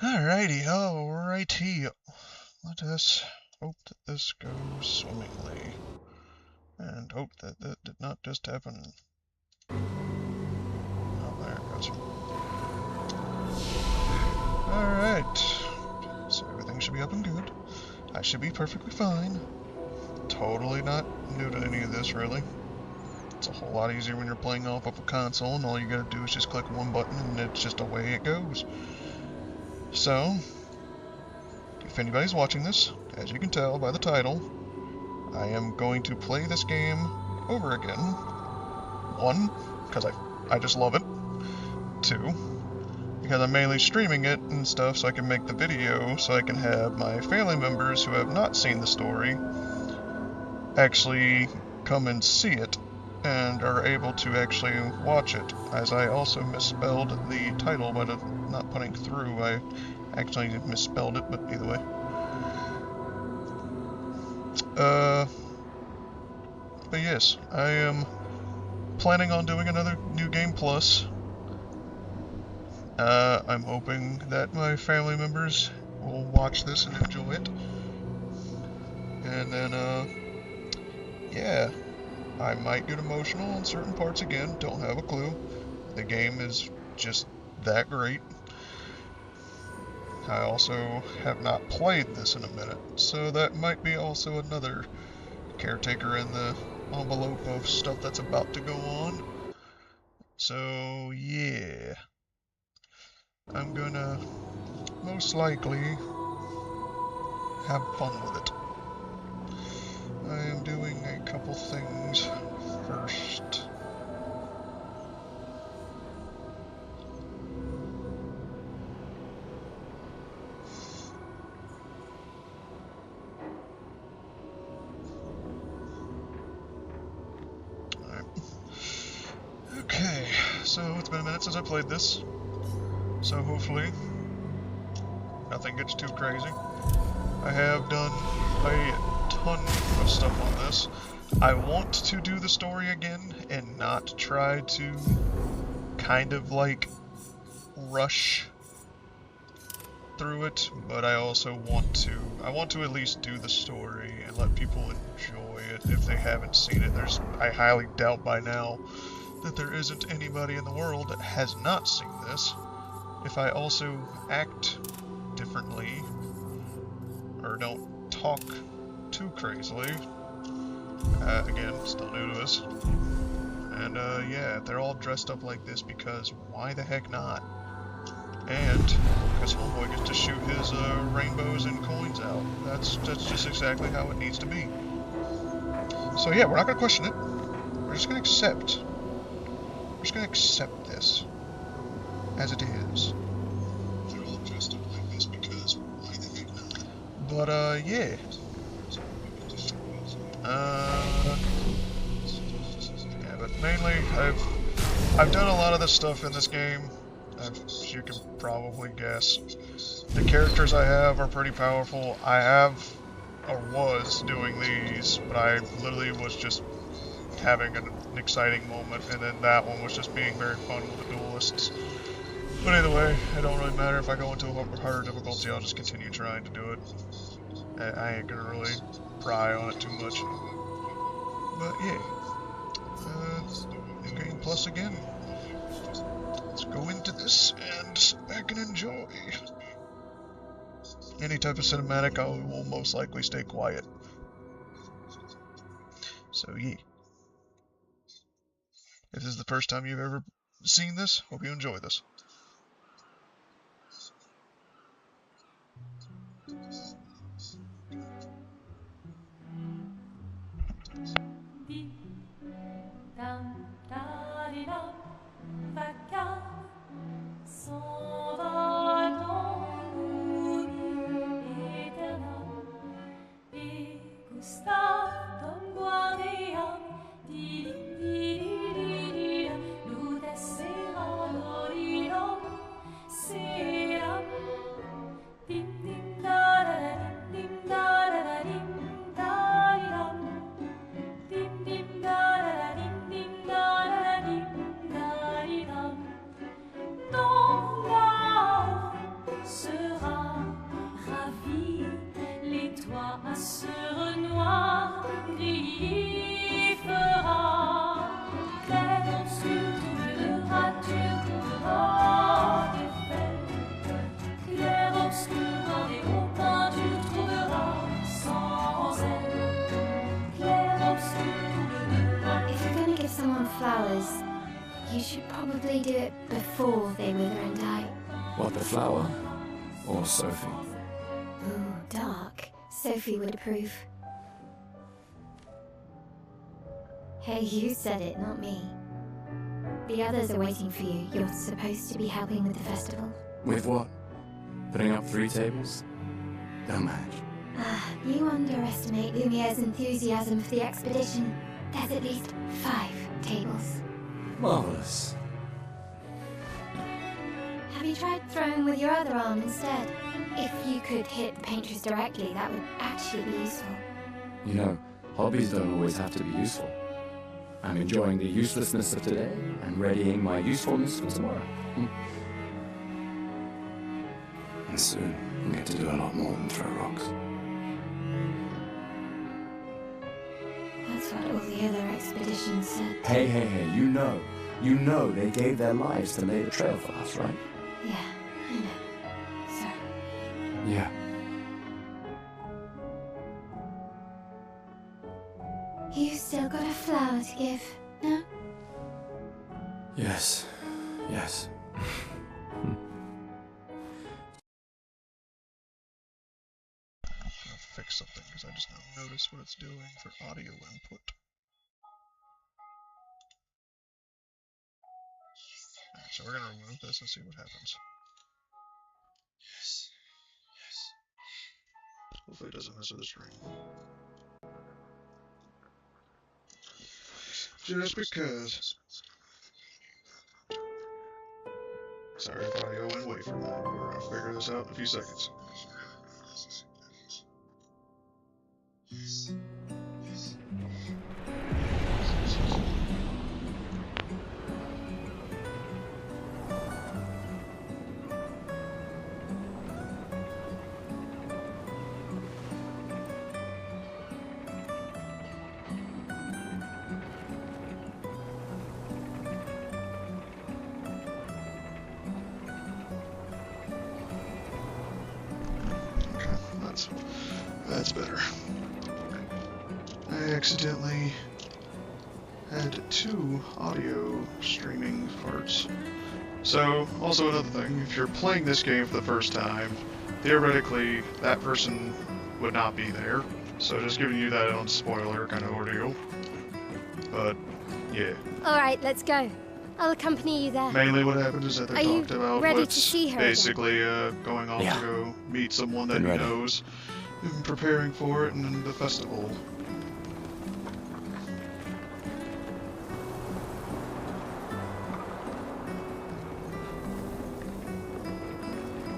Alrighty. Let us hope that this goes swimmingly. And hope that that did not just happen. Oh, there it goes. Alright. So everything should be up and good. I should be perfectly fine. Totally not new to any of this, really. It's a whole lot easier when you're playing off of a console, and all you gotta do is just click one button, and it's just away it goes. So, if anybody's watching this, as you can tell by the title, I am going to play this game over again. One, because I just love it. Two, because I'm mainly streaming it and stuff so I can make the video so I can have my family members who have not seen the story actually come and see it and are able to actually watch it, as I also misspelled the title by not putting through. I actually misspelled it, but either way. But yes, I am planning on doing another New Game Plus. I'm hoping that my family members will watch this and enjoy it. And then, yeah, I might get emotional in certain parts again, don't have a clue. The game is just that great. I also have not played this in a minute, so that might be also another caretaker in the envelope of stuff that's about to go on. So, yeah. I'm gonna most likely have fun with it. I am doing a couple things first. Alright. Okay, so it's been a minute since I played this, so hopefully nothing gets too crazy. I have done a ton of stuff on this. I want to do the story again and not try to kind of like rush through it, but I also want to at least do the story and let people enjoy it if they haven't seen it. I highly doubt by now that there isn't anybody in the world that has not seen this. If I also act differently or don't talk too crazily, again, still new to this. And yeah, they're all dressed up like this because why the heck not? And because Homeboy gets to shoot his rainbows and coins out. That's just exactly how it needs to be. So yeah, we're not gonna question it. We're just gonna accept. We're just gonna accept this as it is. They're all dressed up like this because why the heck not? But yeah. Yeah, but mainly I've done a lot of the stuff in this game, as you can probably guess. The characters I have are pretty powerful. I have, or was, doing these, but I literally was just having an exciting moment, and then that one was just being very fun with the duelists. But either way, it don't really matter if I go into a harder difficulty, I'll just continue trying to do it. I ain't gonna really pry on it too much. But yeah, New Game Plus again. Let's go into this and sit back and enjoy. Any type of cinematic, I will most likely stay quiet. So yeah. If this is the first time you've ever seen this, hope you enjoy this. What, the flower? Or Sophie? Ooh, dark. Sophie would approve. Hey, you said it, not me. The others are waiting for you. You're supposed to be helping with the festival. With what? Putting up 3 tables? Don't manage. You underestimate Lumiere's enthusiasm for the expedition. There's at least 5 tables. Marvelous. Have you tried throwing with your other arm instead? If you could hit the painters directly, that would actually be useful. You know, hobbies don't always have to be useful. I'm enjoying the uselessness of today and readying my usefulness for tomorrow. And soon, I'll get to do a lot more than throw rocks. That's what all the other expeditions said. Hey, you know they gave their lives to lay the trail for us, right? Yeah, I know. So... Yeah. You still got a flower to give, no? Yes. I'll fix something because I just now noticed what it's doing for audio input. Alright, so we're gonna remove this and see what happens. Yes. Hopefully it doesn't mess with the stream. Just because. Sorry if audio went away for a minute. We're gonna figure this out in a few seconds. That's better. I accidentally had 2 audio streaming parts. So, also another thing, if you're playing this game for the first time, theoretically, that person would not be there. So just giving you that on spoiler kind of ordeal. But, yeah. Alright, let's go. I'll accompany you there. Mainly what happened is that they talked about ready what's to see her basically going off to go meet someone that he knows, and preparing for it, and then the festival.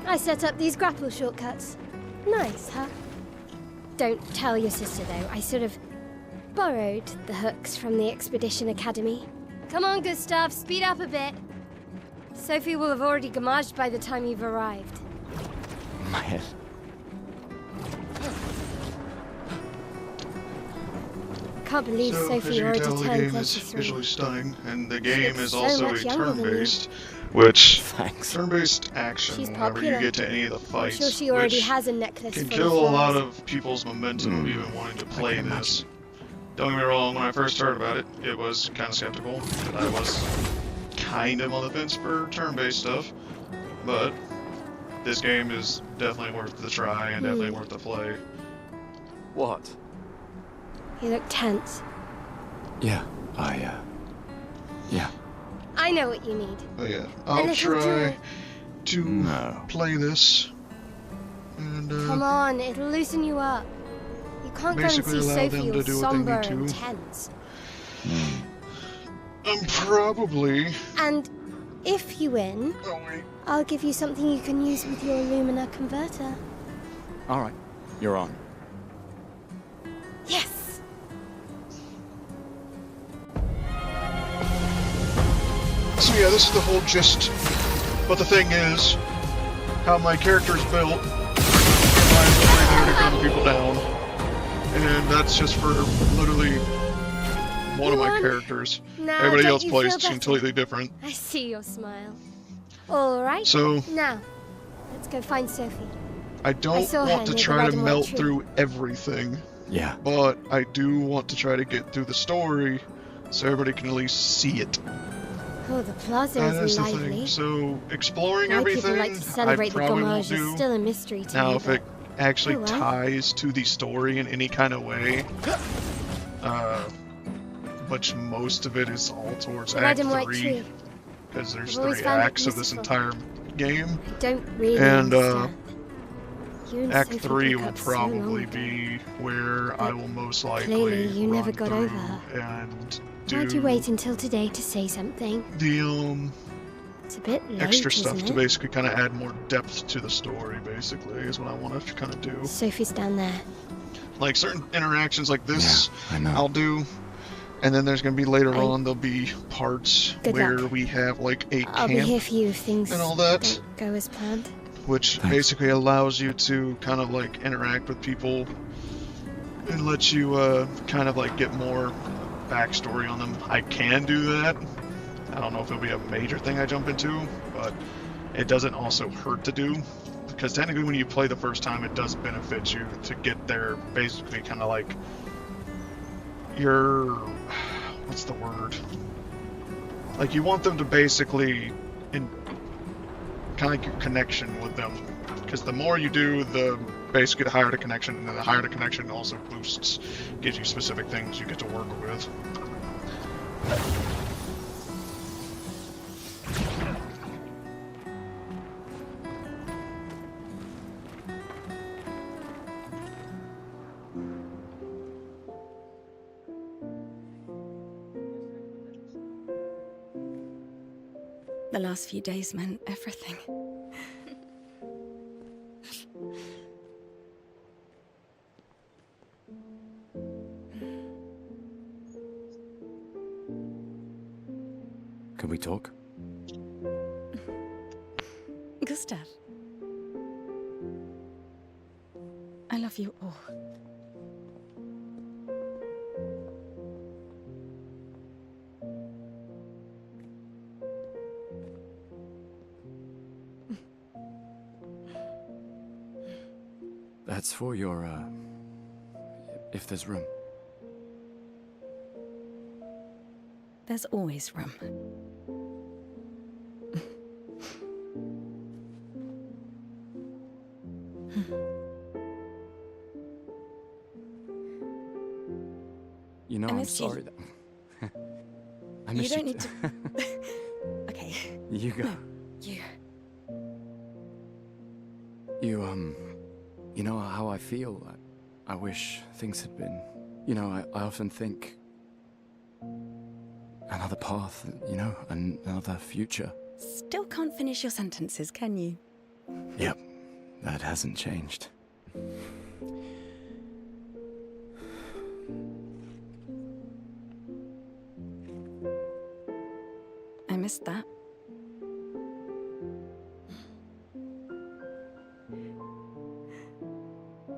I set up these grapple shortcuts. Nice, huh? Don't tell your sister, though. I sort of borrowed the hooks from the Expedition Academy. Come on, Gustav, speed up a bit. Sophie will have already gamaged by the time you've arrived. My head. Can't believe So, Sophie as you already can tell, the turned game is 33. visually stunning, and the game is so also a much younger than you. turn-based, which Thanks. turn-based action. She's Whenever you popular. get to any of the I'm fights, sure she already which has a necklace can full kill of a lot flowers. of people's momentum of even wanting to play can this. Don't get me wrong, when I first heard about it, it was kind of skeptical. I was kind of on the fence for turn-based stuff, but this game is definitely worth the try and definitely worth the play. What? You look tense. Yeah, yeah. I know what you need. But yeah, A I'll little try to No. play this and Come on, it'll loosen you up. You can't go and basically see allow Sophie them all to do what they somber need and to. tense. I'm probably... And if you win, Oh wait. I'll give you something you can use with your Lumina converter. All right, you're on. Yes! So yeah, this is the whole gist. But the thing is, how my character's built, I'm only there to gun people down. And that's just for literally one of my characters. Now, Everybody don't else you plays feel better? completely different. I see your smile. All right. So, Now, let's go find Sophie. I don't saw her want to near the try red to and white melt tree. through everything. Yeah. But I do want to try to get through the story so everybody can at least see it. Oh, the plaza That's is the lively. thing. So, exploring Why everything, people like to celebrate I the probably won't Gommage is do. still a mystery to Now, me, if it actually oh well. ties to the story in any kind of way, which most of it is all towards The red Act and white 3, tree. because there's I've always 3 found it acts of this beautiful. entire game. I don't really And, understand. You and Act Sophie 3 broke will up so long probably ago. be where I But will most clearly likely you never run got through over her. and Why'd you do wait until today to say something? the It's a bit late, extra stuff isn't to it? basically kind of add more depth to the story, basically, is what I want to kind of do. Sophie's down there. Like certain interactions like this, Yeah, I know. I'll do, and then there's going to be later I- on, there'll be parts Good where luck. we have like a I'll be here camp, for you if things and all that. don't go as planned. which Thanks. basically allows you to kind of like interact with people and let you kind of like get more backstory on them. I can do that. I don't know if it'll be a major thing I jump into, but it doesn't also hurt to do, because technically when you play the first time, it does benefit you to get there basically kind of like your, what's the word? Like you want them to basically in kind of like your connection with them, because the more you do, the basically the higher the connection, and then the higher the connection also boosts, gives you specific things you get to work with. The last few days meant everything. Can we talk? Gustav. I love you all. That's for your, if there's room. There's always room. You know, I I'm missed you. sorry that... I You missed don't need to... Okay, You go. you. You know how I feel? I wish things had been... You know, I often think... Another path, you know, another future. Still can't finish your sentences, can you? Yep, that hasn't changed. I missed that.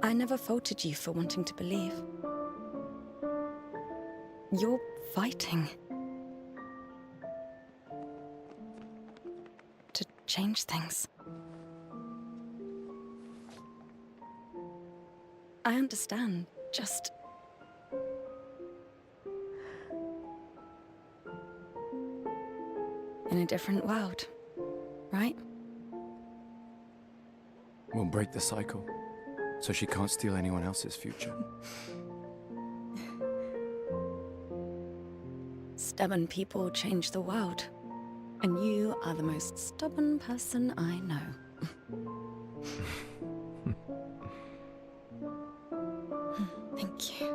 I never faulted you for wanting to believe. You're fighting to change things. I understand, just... in a different world, right? We'll break the cycle, so she can't steal anyone else's future. Stubborn people change the world. And you are the most stubborn person I know. Thank you.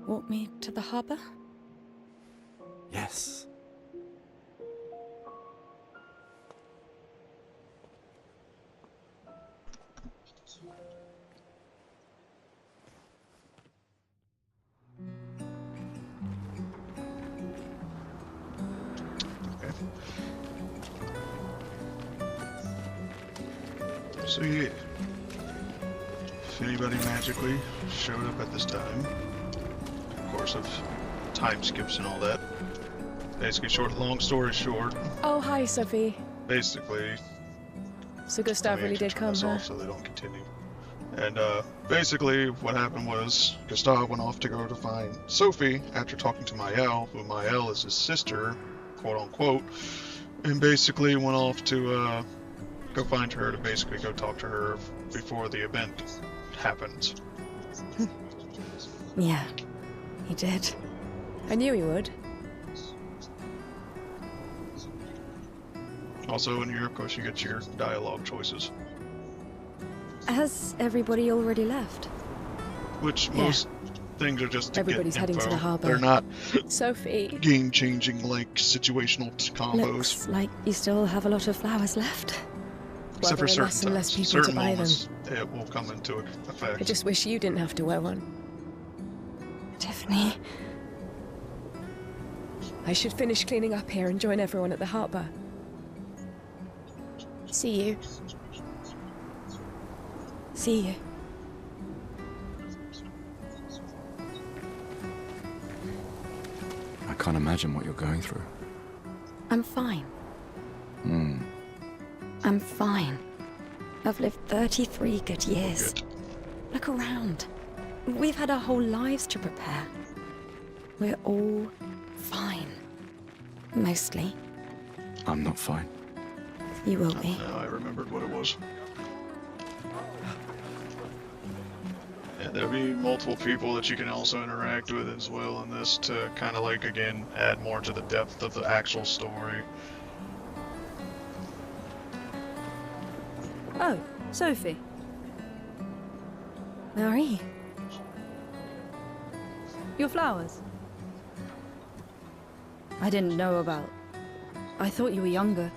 Walk me to the harbor? Yes. So yeah, if anybody magically showed up at this time, of course of time skips and all that, basically long story short, Oh, hi, Sophie. basically So Gustav we really actually did turn come, this huh? off so they don't continue. And basically what happened was Gustav went off to go to find Sophie after talking to Mael, who Mael is his sister, quote unquote, and basically went off to go find her to basically go talk to her before the event happens. Yeah, he did. I knew he would. Also in here, of course, you get your dialogue choices, Has everybody already left? which most things are just to Everybody's get heading info. to the harbour. They're not Sophie. game-changing, like, situational combos. Looks like you still have a lot of flowers left. Except for there are less certain and less times. people to Certain buy moments, it will come into effect. I just wish you didn't have to wear one. Tiffany, I should finish cleaning up here and join everyone at the harbour. See you. see you. I can't imagine what you're going through. I'm fine. I'm fine. I've lived 33 good years. Good. Look around. We've had our whole lives to prepare. We're all fine. Mostly. I'm not fine. You will be. Now I remembered what it was. And there'll be multiple people that you can also interact with as well in this to kind of like, again, add more to the depth of the actual story. Oh, Sophie. Marie, Your flowers. I didn't know about. I thought you were younger.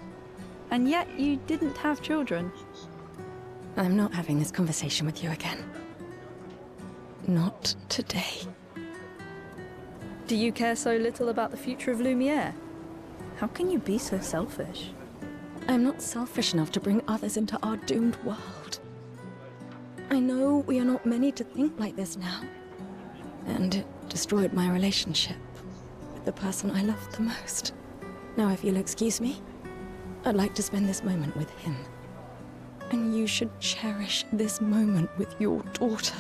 And yet you didn't have children. I'm not having this conversation with you again. Not today. Do you care so little about the future of Lumiere? How can you be so selfish? I'm not selfish enough to bring others into our doomed world. I know we are not many to think like this now. And it destroyed my relationship with the person I loved the most. Now, if you'll excuse me, I'd like to spend this moment with him. And you should cherish this moment with your daughter.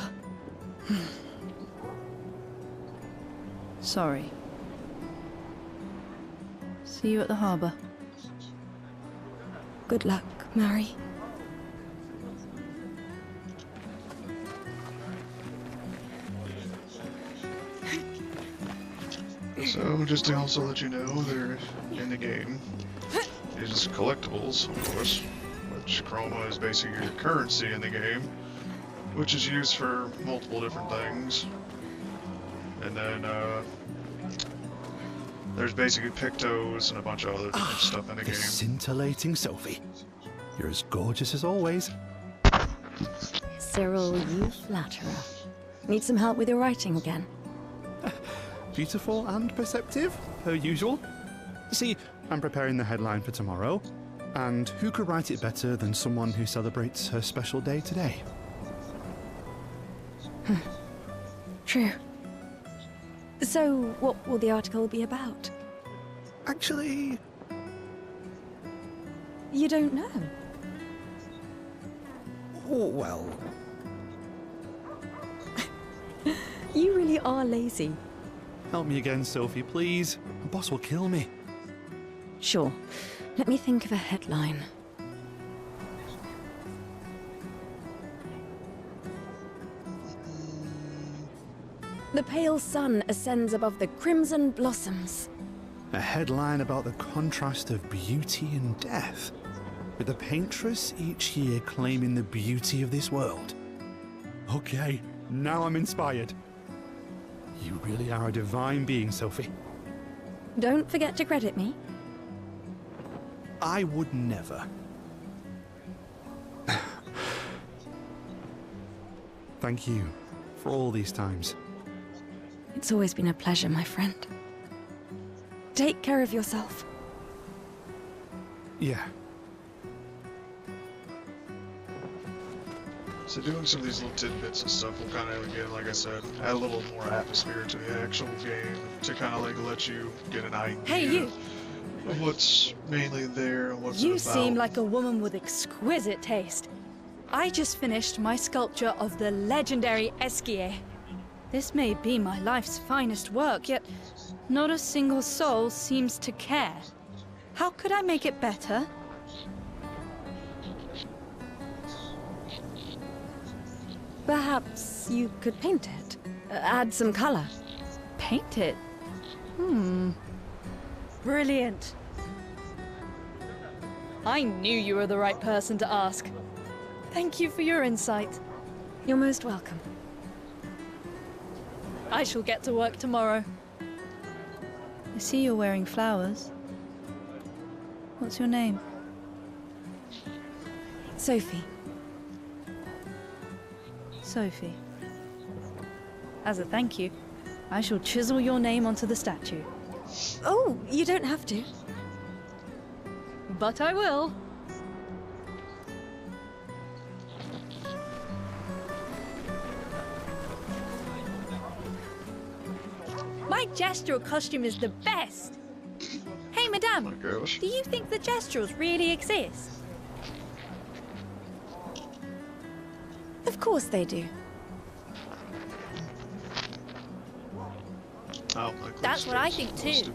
Sorry. See you at the harbour. Good luck, Mary. So, just to also let you know, there in the game is collectibles, of course, which chroma is basically your currency in the game, which is used for multiple different things. And then, there's basically pictos and a bunch of other different stuff in the The game. scintillating Sophie. You're as gorgeous as always. Cyril, you flatterer. Need some help with your writing again? Beautiful and perceptive, per usual. See, I'm preparing the headline for tomorrow, and who could write it better than someone who celebrates her special day today? True. So, what will the article be about? Actually, You don't know. oh, well, You really are lazy. help me again, Sophie, please. My boss will kill me. Sure. Let me think of a headline. The pale sun ascends above the crimson blossoms. A headline about the contrast of beauty and death, with the paintress each year claiming the beauty of this world. Okay, now I'm inspired. You really are a divine being, Sophie. Don't forget to credit me. I would never. Thank you for all these times. It's always been a pleasure, my friend. Take care of yourself. Yeah. So doing some of these little tidbits and stuff will kind of, again, like I said, add a little more atmosphere to the actual game to kind of like let you get an idea Hey, you! of what's mainly there and what's You about. seem like a woman with exquisite taste. I just finished my sculpture of the legendary Esquier. This may be my life's finest work, yet not a single soul seems to care. How could I make it better? Perhaps you could paint it. Add some color. Paint it? Brilliant. I knew you were the right person to ask. Thank you for your insight. You're most welcome. I shall get to work tomorrow. I see you're wearing flowers. What's your name? Sophie. Sophie. As a thank you, I shall chisel your name onto the statue. Oh, you don't have to. But I will. My gestural costume is the best. Hey, madame, Oh my gosh. do you think the gesturals really exist? Of course they do. Oh, my gosh. That's what I think too.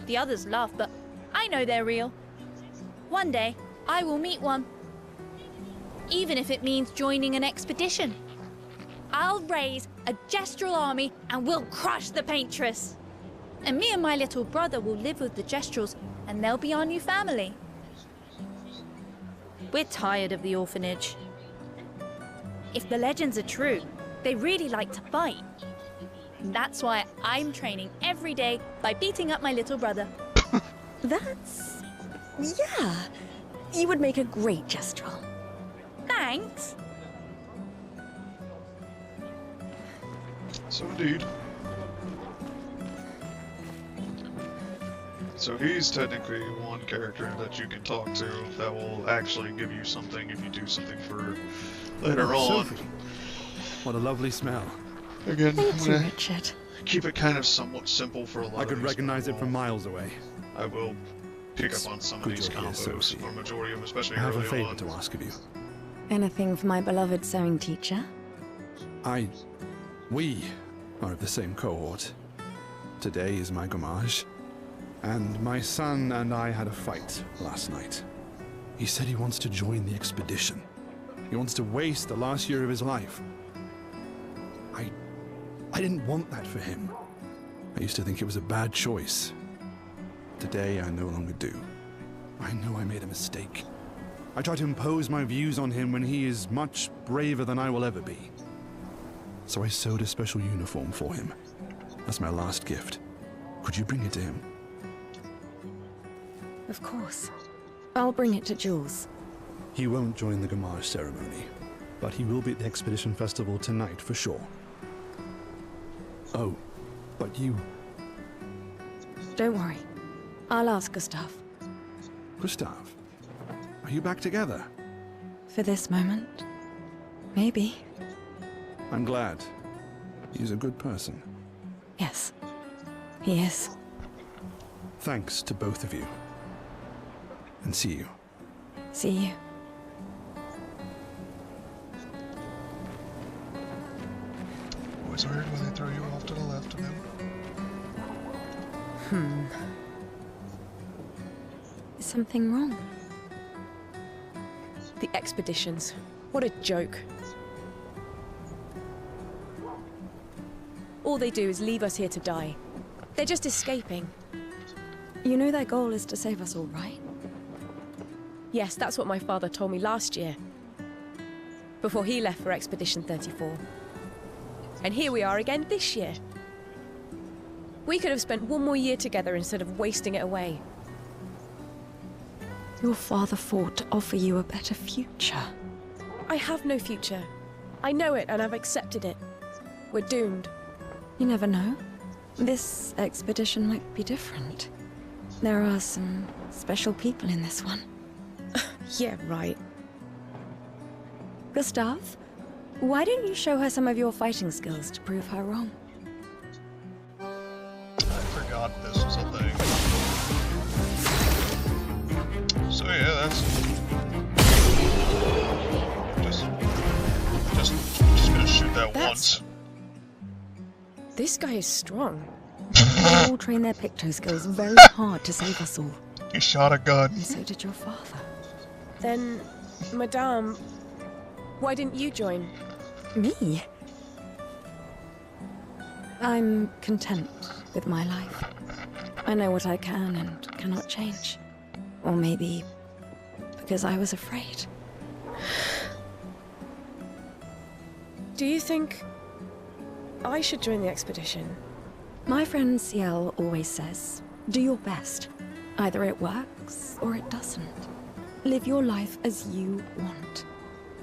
The others laugh, but I know they're real. One day, I will meet one. Even if it means joining an expedition. I'll raise a gestural army and we'll crush the paintress. And me and my little brother will live with the gesturals and they'll be our new family. We're tired of the orphanage. If the legends are true, they really like to fight. That's why I'm training every day by beating up my little brother. That's... yeah. You would make a great gestural. Thanks. So indeed. So he's technically one character that you can talk to that will actually give you something if you do something for later on. Sophie. What a lovely smell. Again, I'm Thank you, gonna Richard. keep it kind of somewhat simple for a lot I of could these recognize it people. from miles away. I will pick up on some of Good these you're here, combos, Sophie. or majority of them, especially I have a early favor on. to ask of you. Anything for my beloved sewing teacher? We are of the same cohort. Today is my gommage. And my son and I had a fight last night. He said he wants to join the expedition. He wants to waste the last year of his life. I didn't want that for him. I used to think it was a bad choice. Today, I no longer do. I know I made a mistake. I tried to impose my views on him when he is much braver than I will ever be. So I sewed a special uniform for him. That's my last gift. Could you bring it to him? Of course. I'll bring it to Jules. He won't join the gommage ceremony, but he will be at the Expedition Festival tonight for sure. Oh, but you... Don't worry. I'll ask Gustav. Gustav, are you back together? For this moment. Maybe. I'm glad. He's a good person. Yes. He is. Thanks to both of you. And see you. See you. Always weird when they throw you off to the left of him. Is something wrong? The expeditions. What a joke. All they do is leave us here to die. They're just escaping. You know their goal is to save us all, right? Yes, that's what my father told me last year. Before he left for Expedition 34. And here we are again this year. We could have spent one more year together instead of wasting it away. Your father fought to offer you a better future. I have no future. I know it and I've accepted it. We're doomed. You never know. This expedition might be different. There are some special people in this one. Yeah, right. Gustav, why don't you show her some of your fighting skills to prove her wrong? I forgot this was a thing. So yeah, that's just did that once. This guy is strong. They all train their picto skills very hard to save us all. He shot a gun. And so did your father. Then, Madame, why didn't you join? Me? I'm content with my life. I know what I can and cannot change. Or maybe because I was afraid. Do you think I should join the expedition? My friend Ciel always says, do your best. Either it works or it doesn't. Live your life as you want.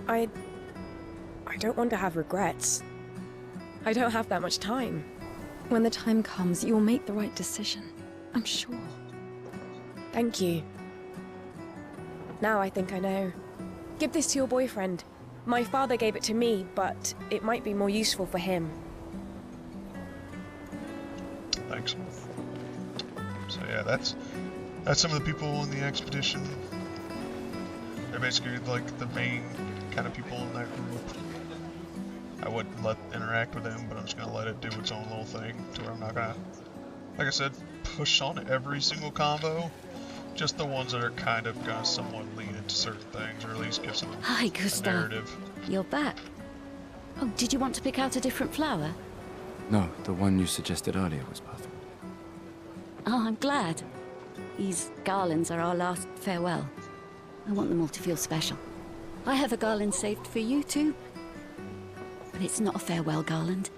I don't want to have regrets. I don't have that much time. When the time comes, you'll make the right decision. I'm sure. Thank you. Now I think I know. Give this to your boyfriend. My father gave it to me, but it might be more useful for him. Thanks. So yeah, that's some of the people in the expedition. They're basically like the main kind of people in that group. I wouldn't interact with them, but I'm just gonna let it do its own little thing, to where I'm not gonna, like I said, push on every single convo. Just the ones that are kind of gonna somewhat lean into certain things, or at least give some Hi, Gustav. narrative. You're back. Oh, did you want to pick out a different flower? No, the one you suggested earlier was perfect. Oh, I'm glad. These garlands are our last farewell. I want them all to feel special. I have a garland saved for you too. But it's not a farewell garland.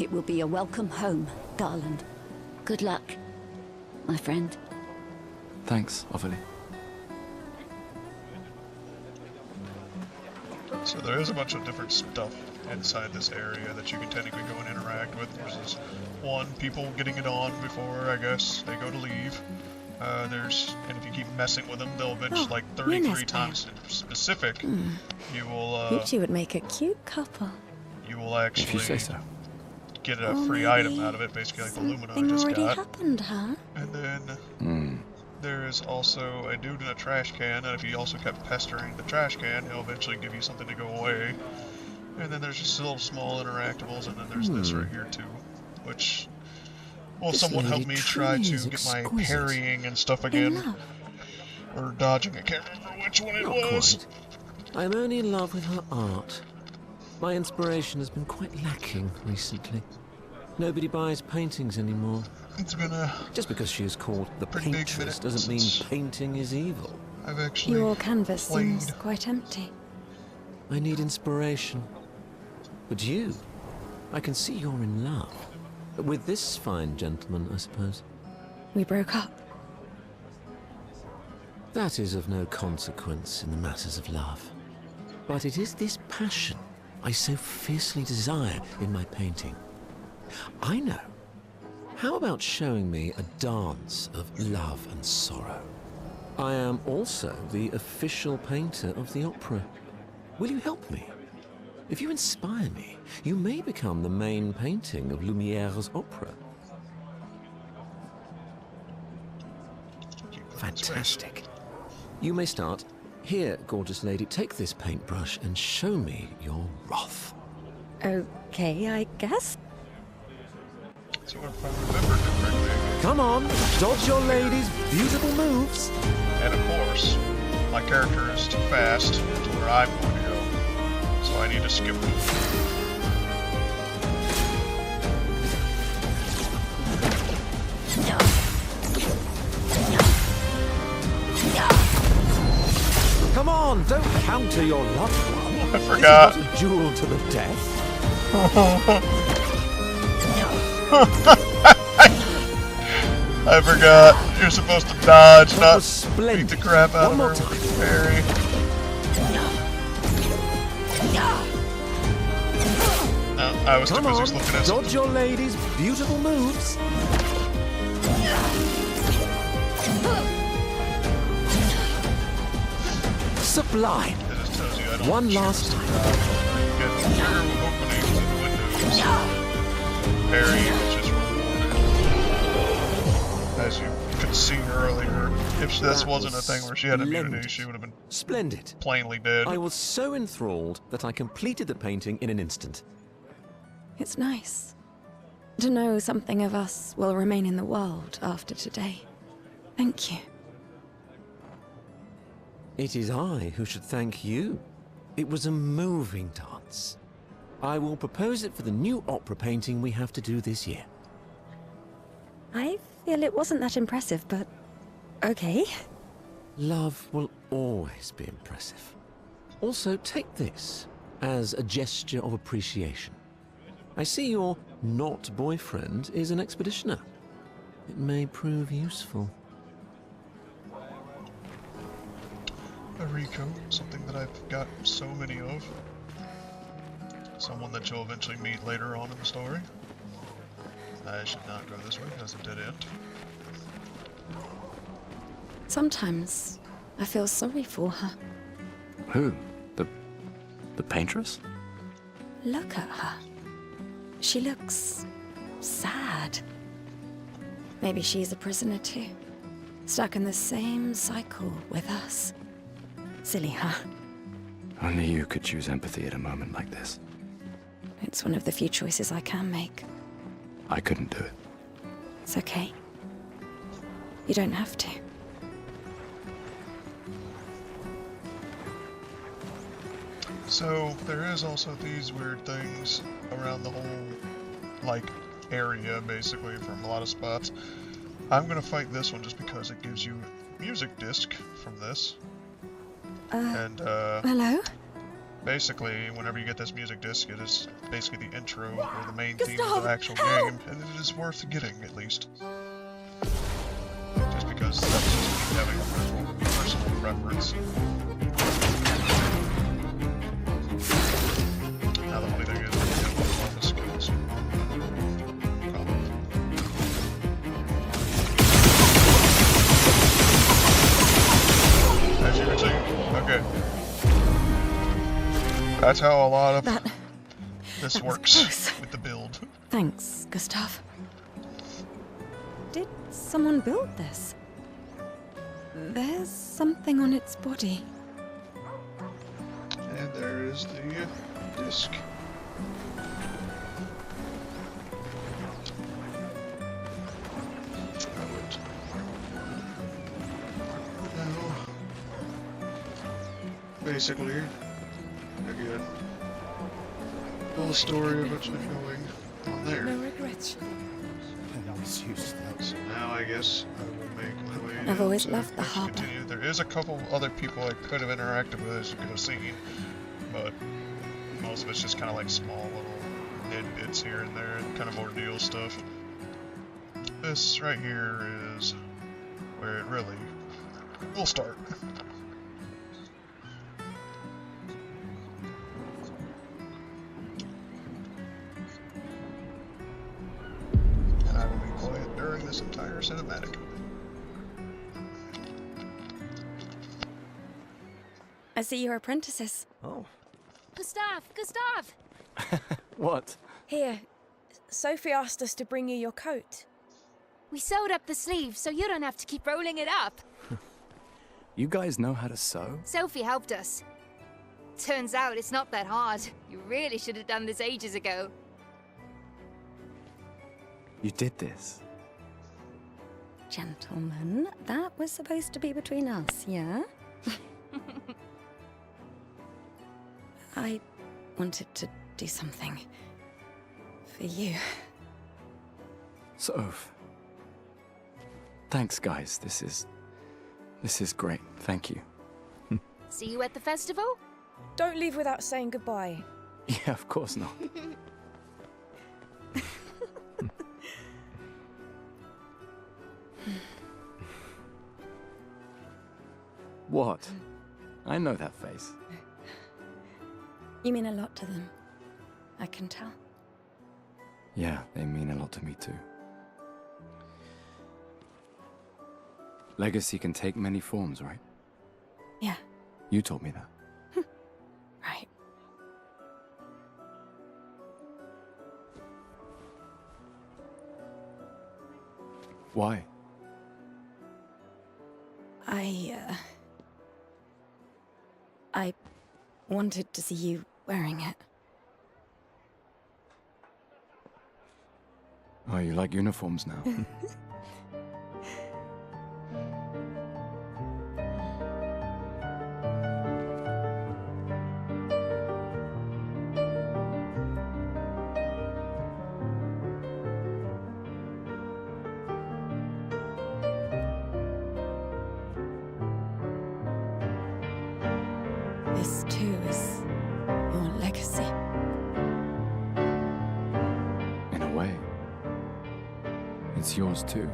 It will be a welcome home garland. Good luck, my friend. Thanks, Ophelia. So there is a bunch of different stuff inside this area that you can technically go and interact with. There's this one, people getting it on before, I guess, they go to leave. And if you keep messing with them, they'll eventually, like 33 times in specific, you will, You two would make a cute couple. you will actually If you say so. get a free item out of it, basically like the Lumina I just already got. happened, huh? And then there is also a dude in a trash can, and if you also kept pestering the trash can, he'll eventually give you something to go away. And then there's just little small interactables, and then there's this right here too, which will somewhat help me try to get my parrying and stuff again. Or dodging, I can't remember which one it was. I'm only in love with her art. My inspiration has been quite lacking recently. Nobody buys paintings anymore. It's been a Just because she is called the pretty big paintress minute doesn't mean since painting is evil. I've actually Your canvas played. seems quite empty. I need inspiration. But you, I can see you're in love. With this fine gentleman, I suppose. We broke up. That is of no consequence in the matters of love. But it is this passion I so fiercely desire in my painting. I know. How about showing me a dance of love and sorrow? I am also the official painter of the opera. Will you help me? If you inspire me, you may become the main painting of Lumiere's opera. Fantastic. You may start. Here, gorgeous lady, take this paintbrush and show me your wrath. Okay, I guess. So if I remember correctly, Come on, dodge your lady's beautiful moves. and of course, my character is too fast to where I'm going to go, so I need to skip them. Come on, don't counter your loved one. I forgot. This is not a duel to the death. I forgot. You're supposed to dodge, That not was splendid. beat the crap out One more of her time. with the parry. No, I was too Come busy on, looking at dodge your lady's beautiful moves. Sublime. It just tells you I don't One choose last to time. get trigger openings and windows. Parry, which is rewarded. As you could see earlier, if wish this That wasn't a was thing where she had immunity. splendid. She would have been Splendid. plainly dead. I was so enthralled that I completed the painting in an instant. It's nice to know something of us will remain in the world after today. Thank you. It is I who should thank you. It was a moving dance. I will propose it for the new opera painting we have to do this year. I feel it wasn't that impressive, but okay. Love will always be impressive. Also, take this as a gesture of appreciation. I see your not boyfriend is an expeditioner. It may prove useful. A Rico, something that I've got so many of. Someone that you'll eventually meet later on in the story. I should not go this way because it's a dead end. Sometimes I feel sorry for her. Who? The paintress? Look at her. She looks sad. Maybe she's a prisoner too, stuck in the same cycle with us. Silly, huh? Only you could choose empathy at a moment like this. It's one of the few choices I can make. I couldn't do it. It's okay. You don't have to. So, there is also these weird things around the whole, like, area, basically, from a lot of spots. I'm gonna fight this one just because it gives you a music disc from this. Hello? Basically, whenever you get this music disc, it is basically the intro or the main theme of Gustav, the actual help! game, and it is worth getting, at least. Just because that's just me having a personal preference. Now the only thing is, we have all the skills. As you can see, okay. That's how a lot of this works with the build. Thanks, Gustav. Did someone build this? There's something on its body. And there is the disc. Basically, again, all the story eventually going on there. No regrets. So now I guess I will make my way I've always to loved the actually harbor. continue. There is a couple other people I could have interacted with, as you could have seen, but most of it's just kind of like small little bits here and there, and kind of ordeal stuff. This right here is where it really will start. And I will be quiet during this entire cinematic. I see you're apprentices. Oh. Gustav! Gustav! What? Here, Sophie asked us to bring you your coat. We sewed up the sleeves so you don't have to keep rolling it up. You guys know how to sew? Sophie helped us. Turns out it's not that hard. You really should have done this ages ago. You did this? Gentlemen, that was supposed to be between us, yeah? I wanted to do something for you. Soph. Thanks, guys. This is great. Thank you. See you at the festival? Don't leave without saying goodbye. Yeah, of course not. What? I know that face. You mean a lot to them. I can tell. Yeah, they mean a lot to me too. Legacy can take many forms, right? Yeah, You told me that. right. Why? I wanted to see you wearing it. Oh, you like uniforms now? This too is your legacy. In a way. It's yours too.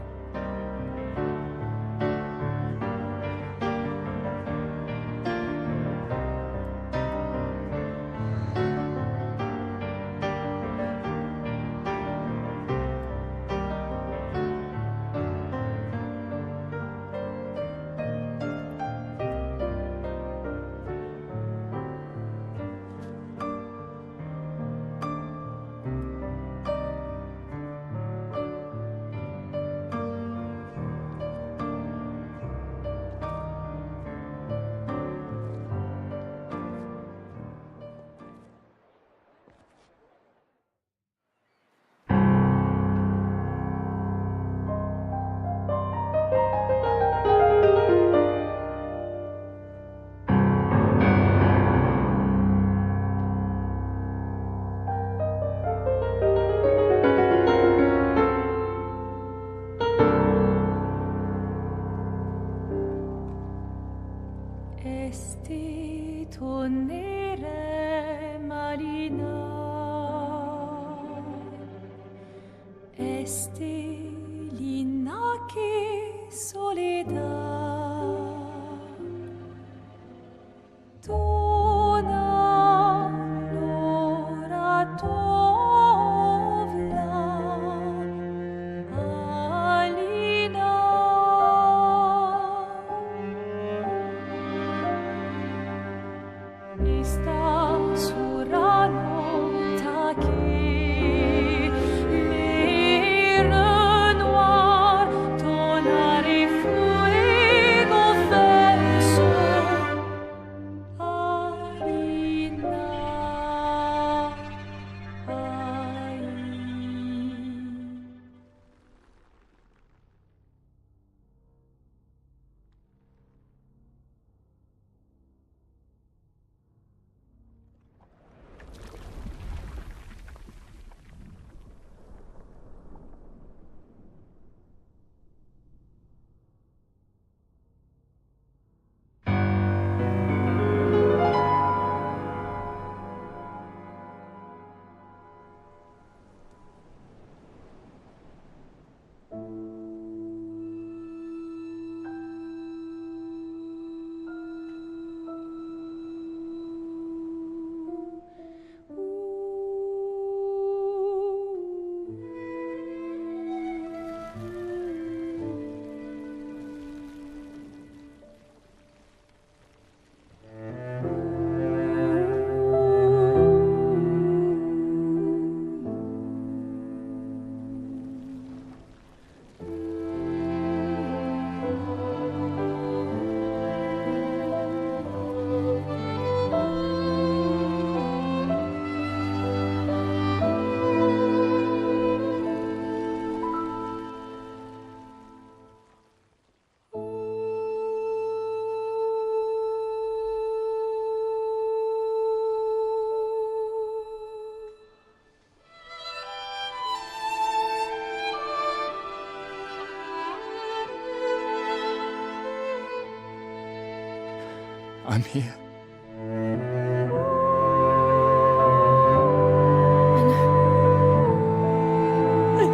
Esti tornere marina, esti l'inaki soledad, dona l'ora tovla, alina. Esta surano taki le noir tonare fuego verso Alina ai. I'm here. Oh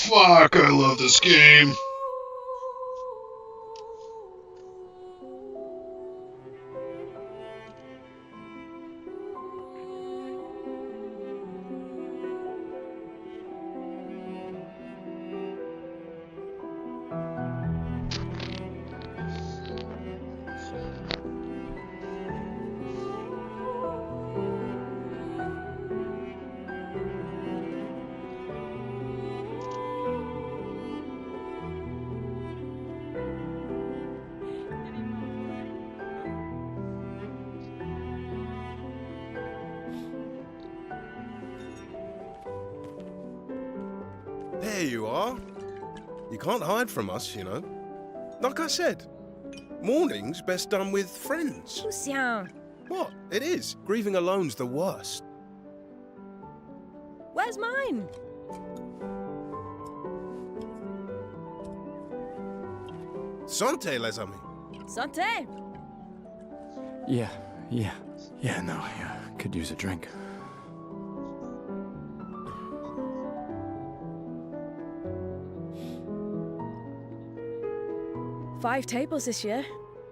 Fuck, I love this game. There you are. You can't hide from us, you know. Like I said, mourning's best done with friends. Lucien, What? It is. Grieving alone's the worst. where's mine? Santé, les amis. Santé. Yeah, no, I could use a drink. Five tables this year.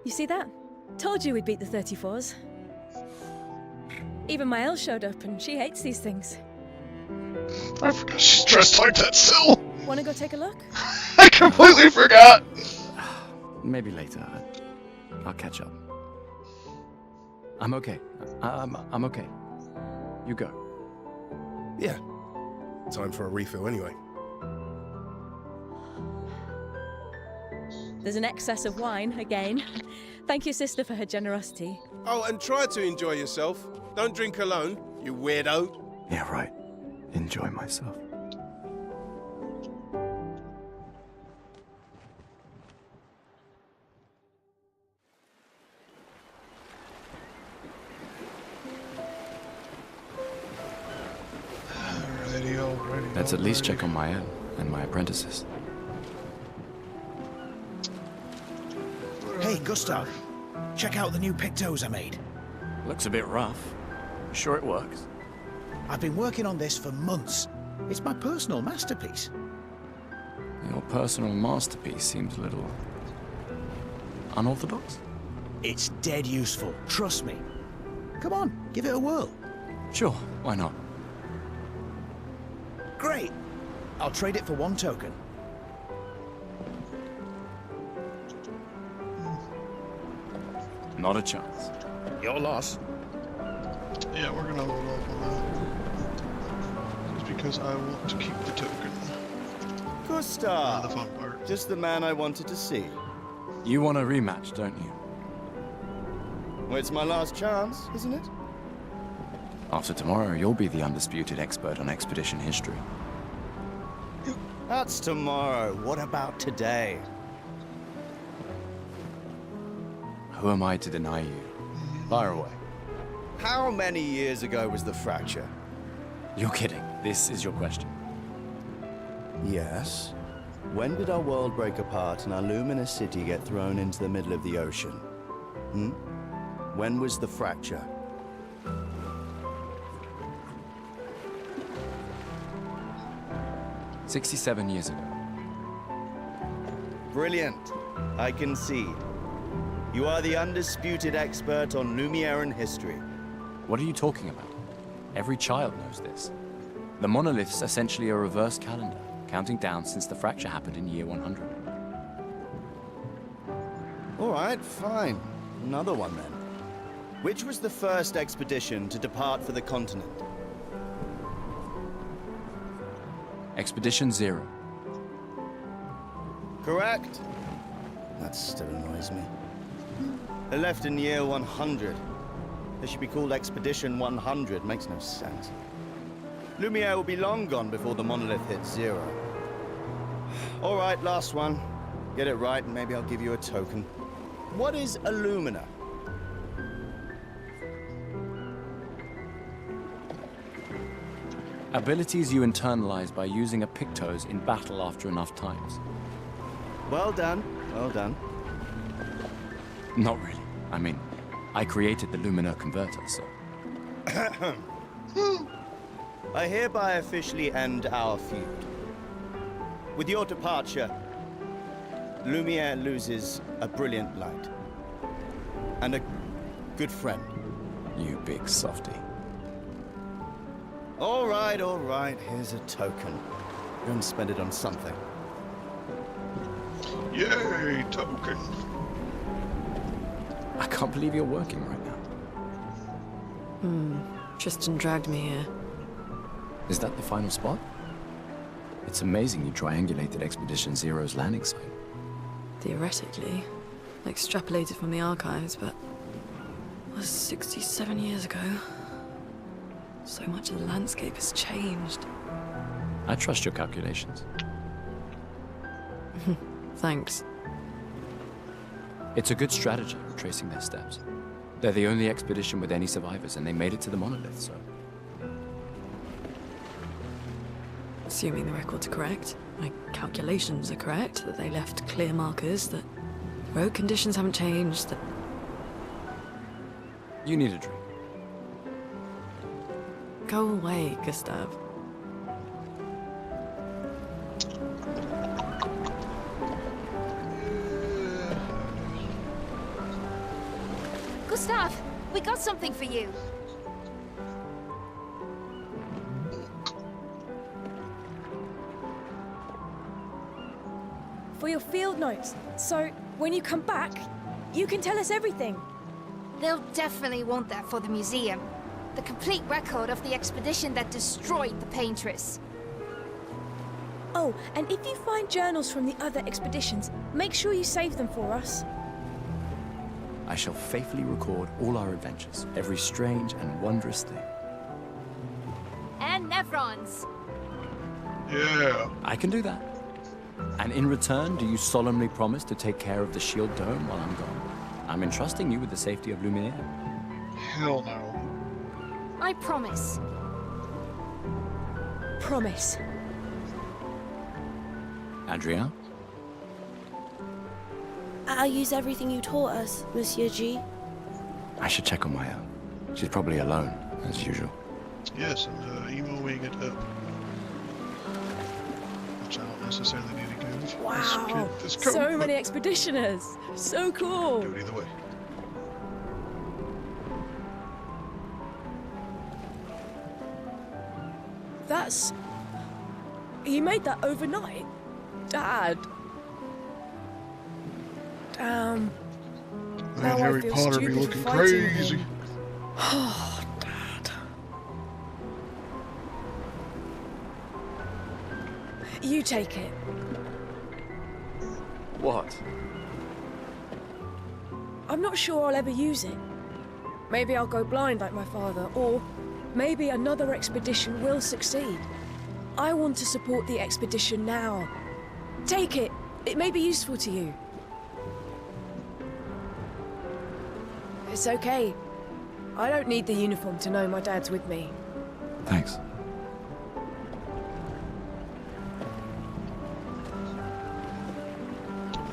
You see that? Told you we'd beat the 34s. Even my Elle showed up, and she hates these things. I forgot she's dressed like that still. Wanna go take a look? I completely forgot. Maybe later. I'll catch up. I'm okay. I'm okay. You go. Yeah. Time for a refill anyway. There's an excess of wine, again. Thank you, sister, for her generosity. Oh, and try to enjoy yourself. Don't drink alone, you weirdo. Yeah, right. Enjoy myself. Alrighty. Let's at least check on my Elle and my apprentices. Hey, Gustav. Check out the new pictos I made. Looks a bit rough. Sure it works? I've been working on this for months. It's my personal masterpiece. Your personal masterpiece seems a little unorthodox. It's dead useful, trust me. Come on, give it a whirl. Sure, why not? Great. I'll trade it for one token. Not a chance. Your loss. Yeah, we're gonna load off on that. Just because I want to keep the token. Gustav! The fun part. Just the man I wanted to see. You want a rematch, don't you? Well, it's my last chance, isn't it? After tomorrow, you'll be the undisputed expert on expedition history. That's tomorrow. What about today? Who am I to deny you? Fire away. How many years ago was the fracture? You're kidding. This is your question. Yes. When did our world break apart and our luminous city get thrown into the middle of the ocean? When was the fracture? "67 years ago. Brilliant. I concede. You are the undisputed expert on Lumieran history. What are you talking about? Every child knows this. The monolith's essentially a reverse calendar, counting down since the fracture happened in year 100. All right, fine. Another one then. Which was the first expedition to depart for the continent? Expedition 0. Correct. That still annoys me. They left in year 100. They should be called Expedition 100. Makes no sense. Lumiere will be long gone before the monolith hits 0. All right, last one. Get it right and maybe I'll give you a token. What is Illumina? Abilities you internalize by using a Pictos in battle after enough times. Well done, well done. Not really. I mean, I created the Luminar converter, so... I hereby officially end our feud. With your departure, Lumiere loses a brilliant light. And a good friend. You big softy. All right. Here's a token. Go and spend it on something. Yay, token. I can't believe you're working right now. Tristan dragged me here. Is that the final spot? It's amazing you triangulated Expedition Zero's landing site. Theoretically. Extrapolated from the archives, but... That was 67 years ago. So much of the landscape has changed. I trust your calculations. Thanks. It's a good strategy, retracing their steps. They're the only expedition with any survivors, and they made it to the monolith, so... Assuming the records are correct, my calculations are correct, that they left clear markers, that road conditions haven't changed, that... You need a drink. Go away, Gustav. Gustav, we got something for you. For your field notes. So, when you come back, you can tell us everything. They'll definitely want that for the museum. The complete record of the expedition that destroyed the Paintress. Oh, and if you find journals from the other expeditions, make sure you save them for us. I shall faithfully record all our adventures, every strange and wondrous thing. And Nevrons. Yeah. I can do that. And in return, do you solemnly promise to take care of the shield dome while I'm gone? I'm entrusting you with the safety of Lumiere. Hell no. I promise. Promise. Adrien? I'll use everything you taught us, Monsieur G. I should check on Maya. She's probably alone, as usual. Yes, and emoing it up. Which I don't necessarily need to give. Wow, This code, so but many expeditioners. So cool. do it either way. That's... You made that overnight? Dad. Damn. Man, Now I Harry feel Potter be stupid for looking fighting crazy. him. Oh, Dad. You take it. What? I'm not sure I'll ever use it. Maybe I'll go blind like my father, or maybe another expedition will succeed. I want to support the expedition now. Take it. It may be useful to you. It's okay. I don't need the uniform to know my dad's with me. Thanks.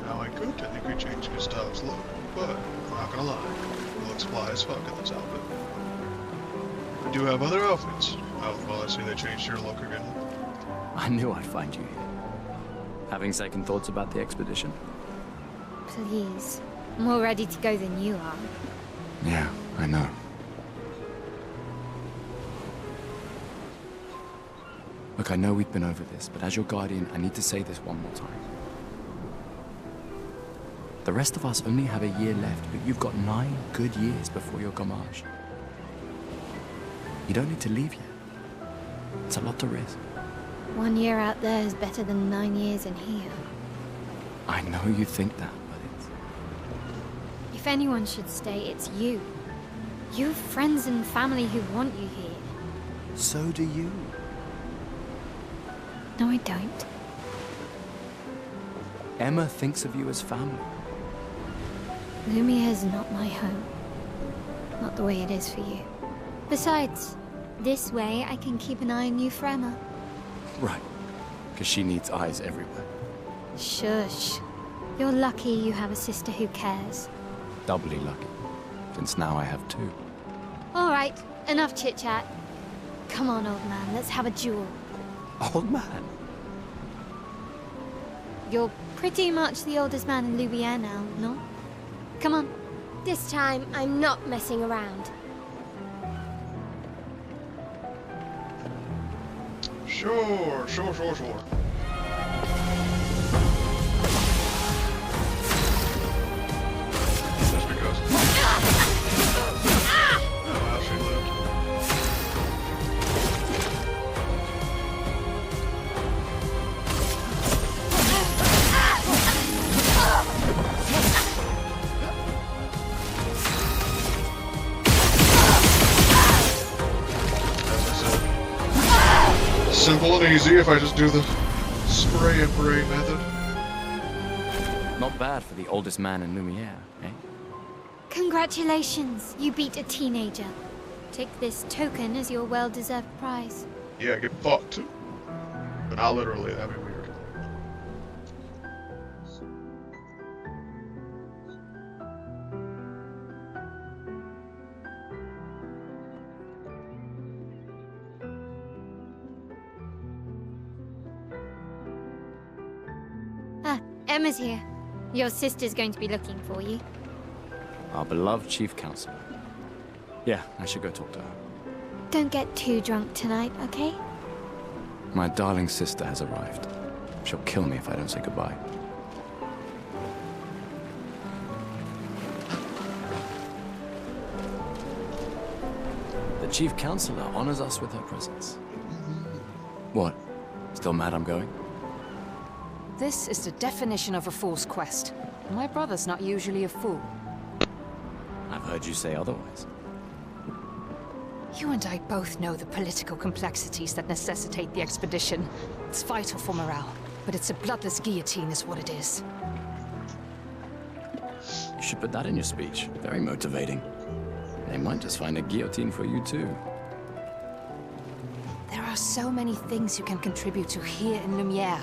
Now I could technically change Gustav's look, but I'm not gonna lie, he looks fly as fuck in this outfit. I do have other outfits. Oh, well, I see they changed your look again. I knew I'd find you here. Having second thoughts about the expedition? Please. More ready to go than you are. Yeah, I know. Look, I know we've been over this, but as your guardian, I need to say this one more time. The rest of us only have a year left, but you've got 9 good years before your gamage. You don't need to leave yet. It's a lot to risk. 1 year out there is better than 9 years in here. I know you think that, but it's... If anyone should stay, it's you. You have friends and family who want you here. So do you. No, I don't. Emma thinks of you as family. Lumiere is not my home. Not the way it is for you. Besides, this way I can keep an eye on you for Emma. Right. Because she needs eyes everywhere. Shush. You're lucky you have a sister who cares. Doubly lucky. Since now I have 2. All right, enough chit-chat. Come on, old man, let's have a duel. Old man? You're pretty much the oldest man in Lumiere now, no? Come on. This time, I'm not messing around. Sure. Just because. Oh, she lived. Simple and easy if I just do the spray and pray method. Not bad for the oldest man in Lumiere, eh? Congratulations, you beat a teenager. Take this token as your well-deserved prize. Yeah, get fucked too. But not literally, that'd be weird. Ah, Emma's here. Your sister's going to be looking for you. Our beloved chief counselor. Yeah, I should go talk to her. Don't get too drunk tonight, okay? My darling sister has arrived. She'll kill me if I don't say goodbye. The chief counselor honors us with her presence. What? Still mad I'm going? This is the definition of a fool's quest. My brother's not usually a fool. I've heard you say otherwise. You and I both know the political complexities that necessitate the expedition. It's vital for morale, but it's a bloodless guillotine is what it is. You should put that in your speech. Very motivating. They might just find a guillotine for you too. There are so many things you can contribute to here in Lumiere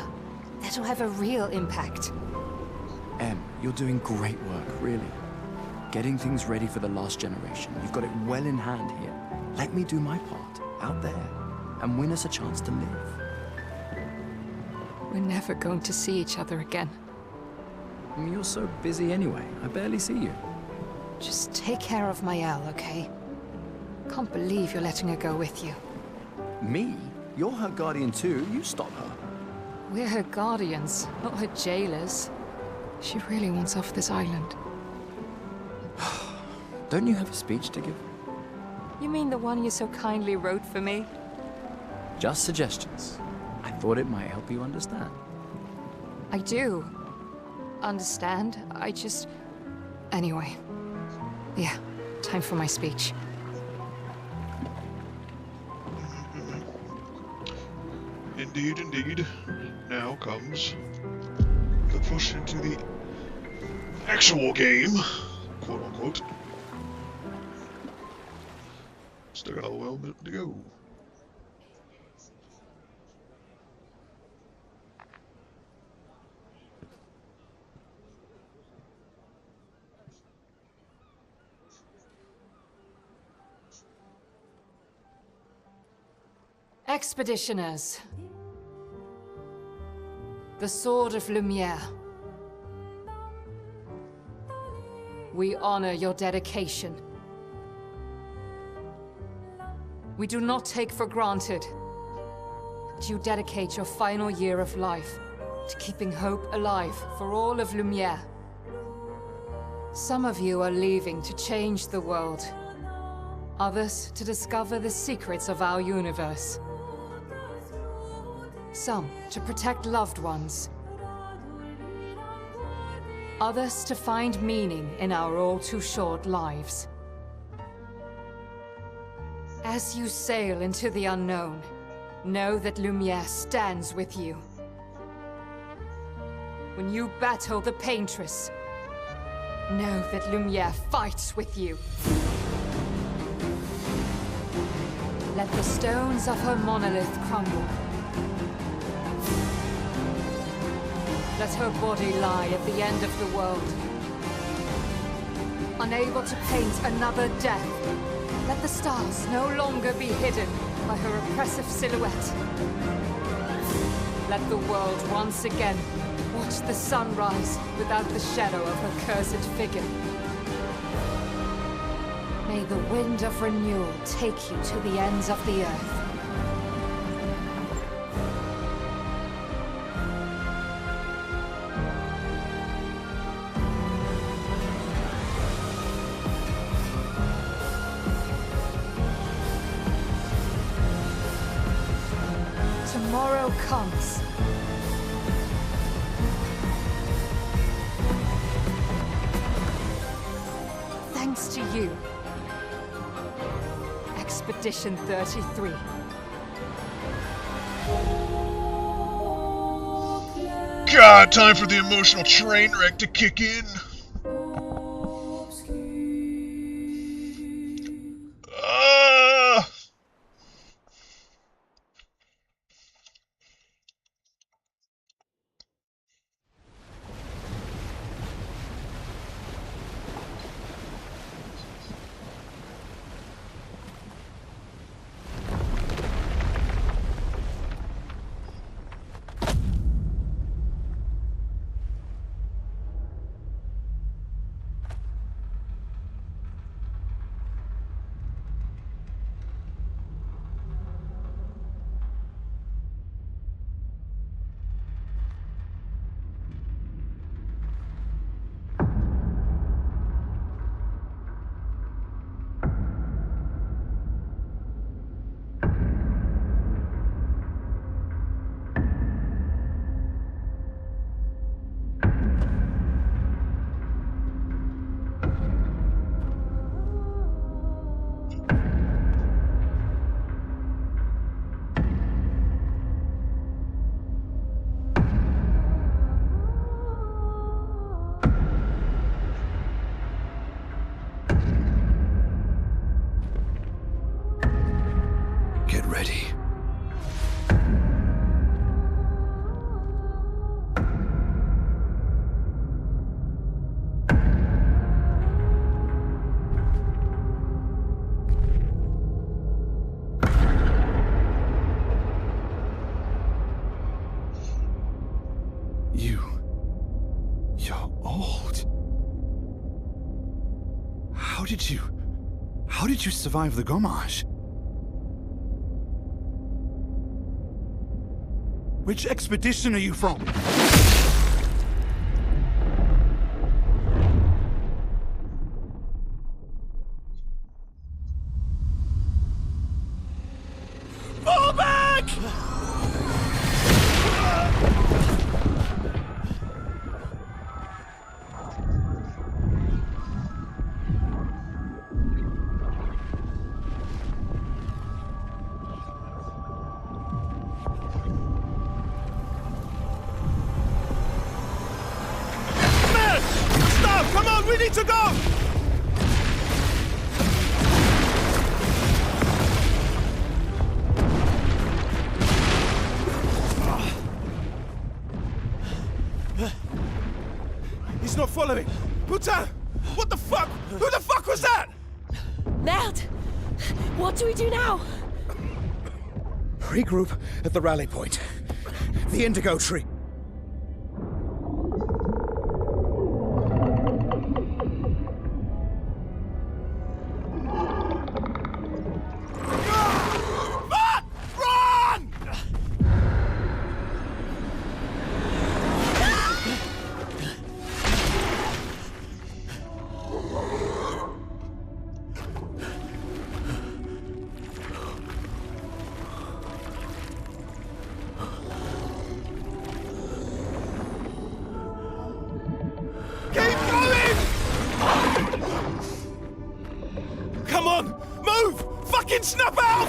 that'll have a real impact. Em, you're doing great work, really. Getting things ready for the last generation. You've got it well in hand here. Let me do my part, out there, and win us a chance to live. We're never going to see each other again. I mean, you're so busy anyway. I barely see you. Just take care of Maëlle, okay? Can't believe you're letting her go with you. Me? You're her guardian too. You stop her. We're her guardians, not her jailers. She really wants off this island. Don't you have a speech to give? You mean the one you so kindly wrote for me? Just suggestions. I thought it might help you understand. I do. Understand? I just... Anyway. Yeah, time for my speech. Indeed, indeed. Now comes the push into the actual game, quote unquote. Still got a little bit to go. Expeditioners. The Sword of Lumiere. We honor your dedication. We do not take for granted that you dedicate your final year of life to keeping hope alive for all of Lumiere. Some of you are leaving to change the world. Others to discover the secrets of our universe. Some to protect loved ones. Others to find meaning in our all-too-short lives. As you sail into the unknown, know that Lumiere stands with you. When you battle the Paintress, know that Lumiere fights with you. Let the stones of her monolith crumble. Let her body lie at the end of the world. Unable to paint another death, let the stars no longer be hidden by her oppressive silhouette. Let the world once again watch the sun rise without the shadow of her cursed figure. May the wind of renewal take you to the ends of the earth. Tomorrow comes. Thanks to you. Expedition 33. God, time for the emotional train wreck to kick in. Get ready. You're old. How did you survive the Gomage? Which expedition are you from? Fall back! Come on, we need to go! He's not following. Putain! What the fuck? Who the fuck was that? Merde! What do we do now? Regroup at the rally point. The Indigo Tree. Come on! Move! Fucking snap out!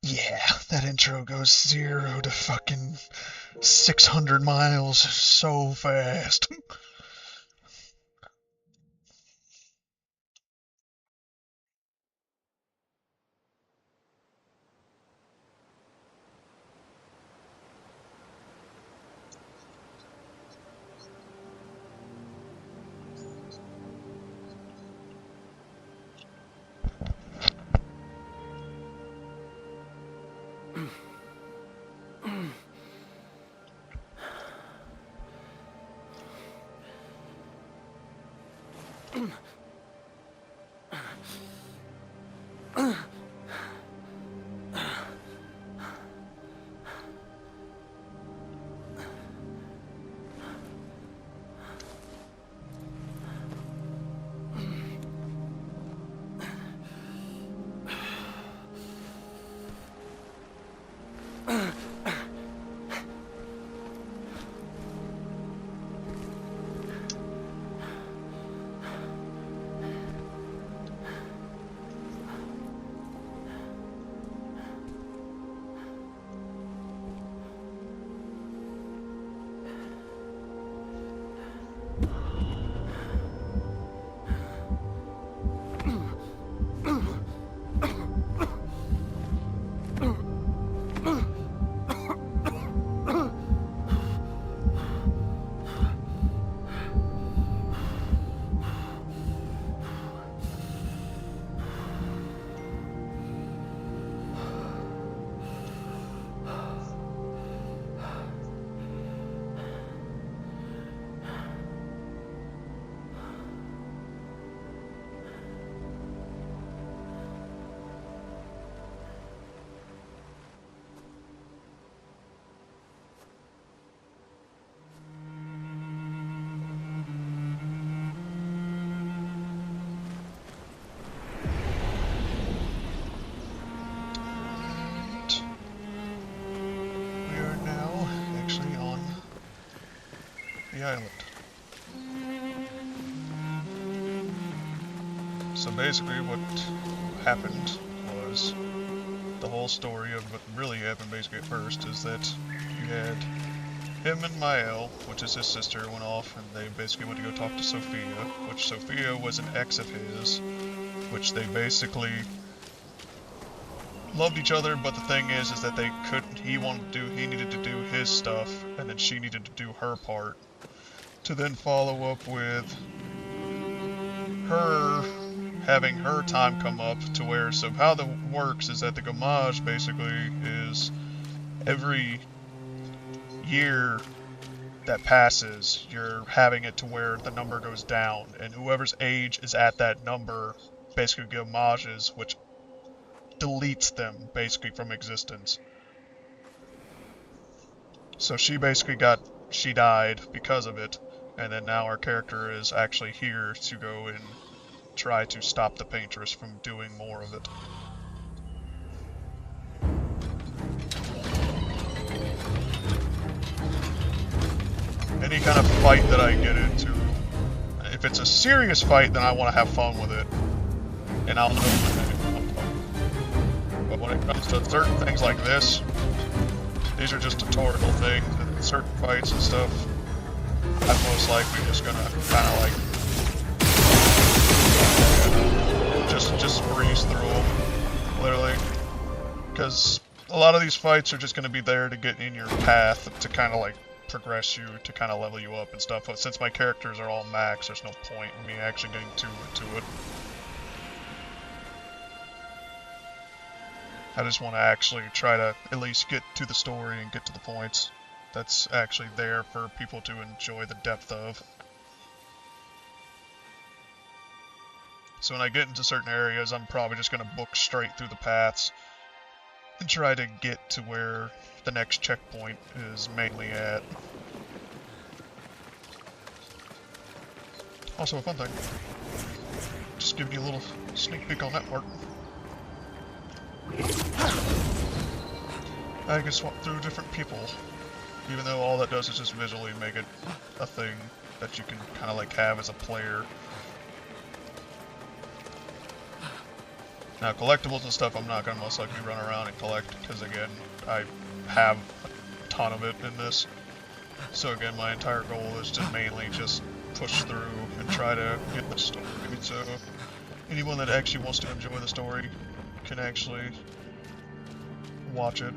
Yeah, that intro goes 0 to fucking 600 miles so fast. the island. So basically what happened was, the whole story of what really happened basically at first is that you had him and Mael, which is his sister, went off and they basically went to go talk to Sophia, which Sophia was an ex of his, which they basically loved each other, but the thing is that they couldn't, he needed to do his stuff, and then she needed to do her part, to then follow up with her having her time come up to where, so how that works is that the Gamage basically is every year that passes, you're having it to where the number goes down, and whoever's age is at that number basically Gamages, which deletes them basically from existence. So she basically she died because of it, and then now our character is actually here to go and try to stop the Paintress from doing more of it. Any kind of fight that I get into, if it's a serious fight, then I want to have fun with it, and I'll know when but when it comes to certain things like this, these are just tutorial things, and certain fights and stuff, I'm most likely just gonna kind of like just breeze through them, literally, because a lot of these fights are just gonna be there to get in your path to kind of like progress you, to kind of level you up and stuff. But since my characters are all max, there's no point in me actually getting too into it. I just want to actually try to at least get to the story and get to the points that's actually there for people to enjoy the depth of. So when I get into certain areas, I'm probably just going to book straight through the paths and try to get to where the next checkpoint is mainly at. Also a fun thing, just giving you a little sneak peek on that part. I can swap through different people, even though all that does is just visually make it a thing that you can kind of like have as a player. Now collectibles and stuff I'm not going to most likely run around and collect, because again, I have a ton of it in this. So again, my entire goal is to mainly just push through and try to get the story. So anyone that actually wants to enjoy the story can actually watch it.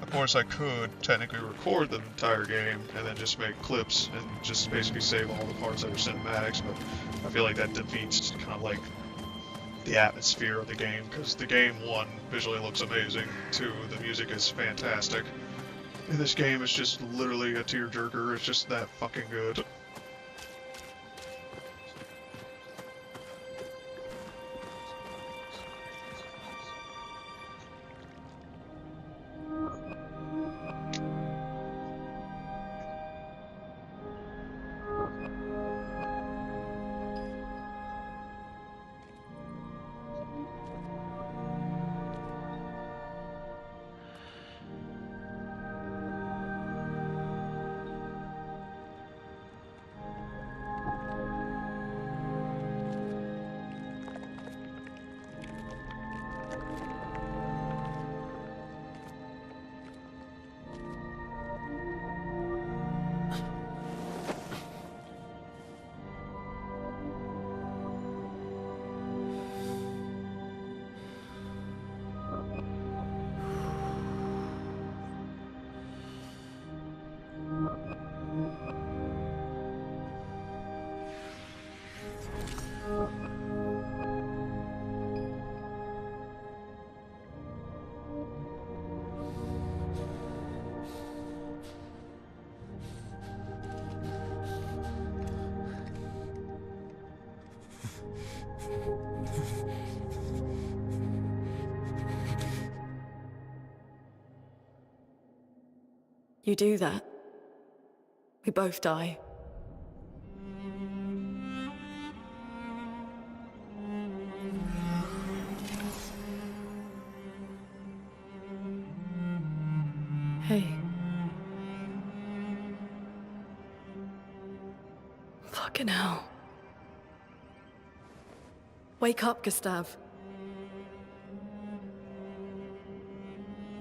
Of course I could technically record the entire game and then just make clips and just basically save all the parts that are cinematics, but I feel like that defeats kind of like the atmosphere of the game, because the game, 1, visually looks amazing, 2, the music is fantastic, and this game is just literally a tearjerker. It's just that fucking good. You do that, we both die. Hey. Fucking hell. Wake up, Gustav.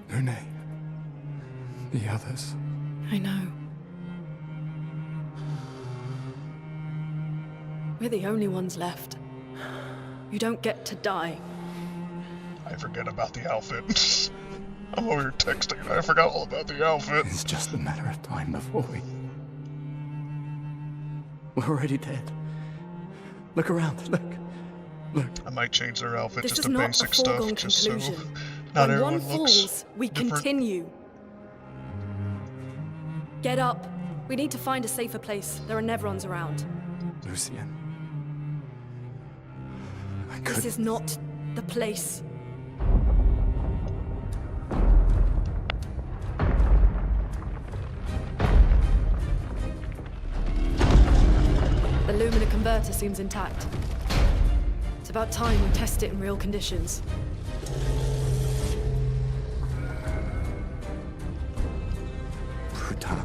Lune. The others. I know. We're the only ones left. You don't get to die. I forget about the outfit. I'm over here texting and I forgot all about the outfit. It's just a matter of time before we're already dead. Look around, look. I might change their outfit This just is to not basic a stuff, foregone just so conclusion. not When one everyone looks falls, we different. continue. Get up. We need to find a safer place. There are Nevrons around. Lucien. This is not the place. The Lumina converter seems intact. It's about time we test it in real conditions. Putain.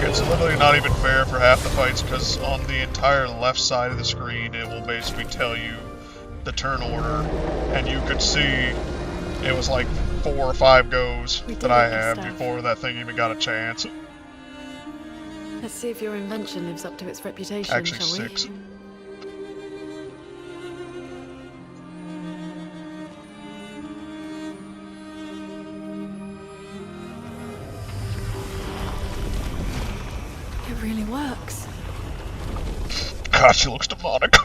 It's literally not even fair for half the fights, because on the entire left side of the screen it will basically tell you the turn order, and you could see it was like 4 or 5 goes that I had before that thing even got a chance. Let's see if your invention lives up to its reputation, Actually, shall we? 6. It really works. God, she looks demonic.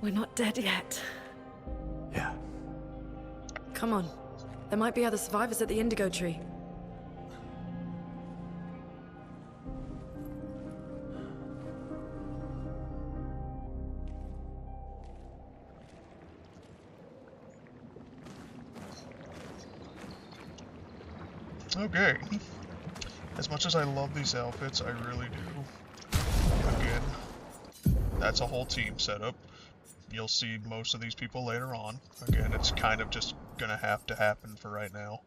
We're not dead yet. Yeah. Come on. There might be other survivors at the Indigo Tree. Okay. As much as I love these outfits, I really do. Again, that's a whole team setup. You'll see most of these people later on. Again, it's kind of just gonna have to happen for right now.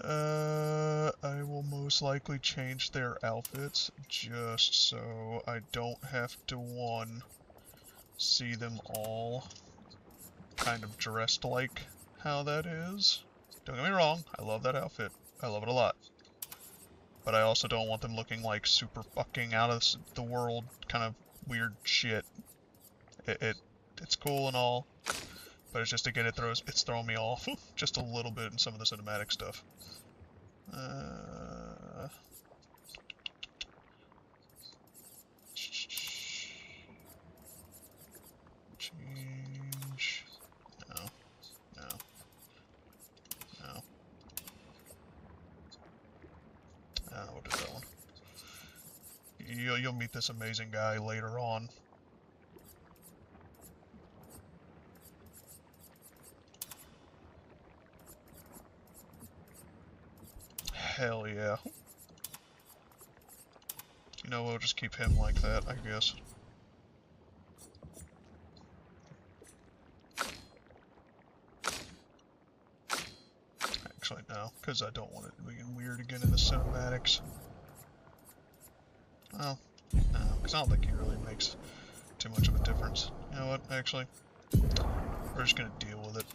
I will most likely change their outfits just so I don't have to, one, see them all kind of dressed like how that is. Don't get me wrong, I love that outfit. I love it a lot. But I also don't want them looking like super fucking out of the world kind of weird shit. It's cool and all, but it's just, again, it's throwing me off just a little bit in some of the cinematic stuff. Change. No. We'll do that one. You'll meet this amazing guy later on. Hell yeah. You know, we'll just keep him like that, I guess. Actually, no, because I don't want it being weird again in the cinematics. Well, no, because I don't think he really makes too much of a difference. You know what, actually, we're just going to deal with it.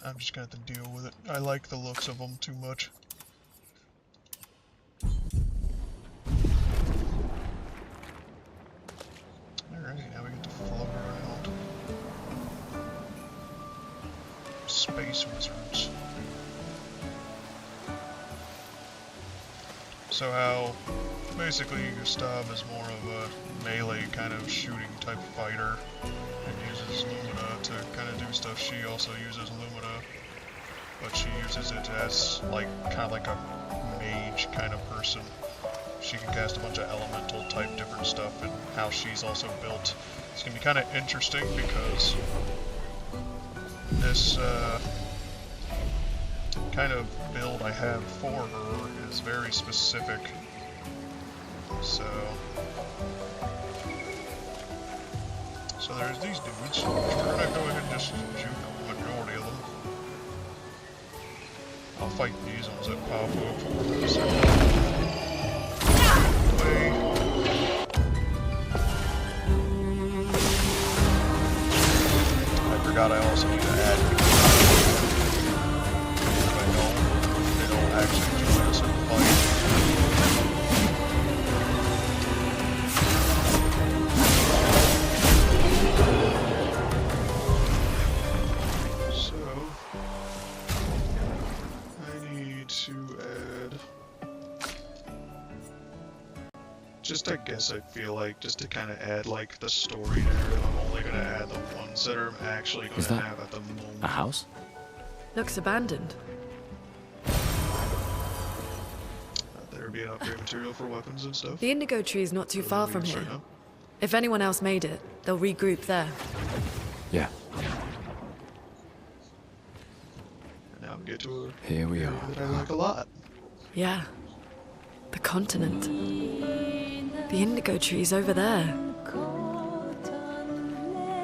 I'm just going to have to deal with it. I like the looks of them too much. Alrighty, now we get to float around. Space wizards. So how Basically, Gustav is more of a melee kind of shooting type fighter and uses Lumina to kind of do stuff. She also uses Lumina, but she uses it as like kind of like a mage kind of person. She can cast a bunch of elemental type different stuff, and how she's also built. It's gonna be kind of interesting because this kind of build I have for her is very specific. So there's these dudes, which we're gonna go ahead and just shoot the majority of them. I'll fight these ones that pop up for a second. I forgot I also need to add. If I don't, they don't actually join us in the fight. Just, I guess I feel like, just to kind of add, like, the story narrative, I'm only going to add the ones that I'm actually going to have at the moment. A house? Looks abandoned. There would be an upgrade material for weapons and stuff. The indigo tree is not too far from here. If anyone else made it, they'll regroup there. Yeah. And now we get to a Here we are. that I like a lot. Yeah. The continent. The indigo tree's over there.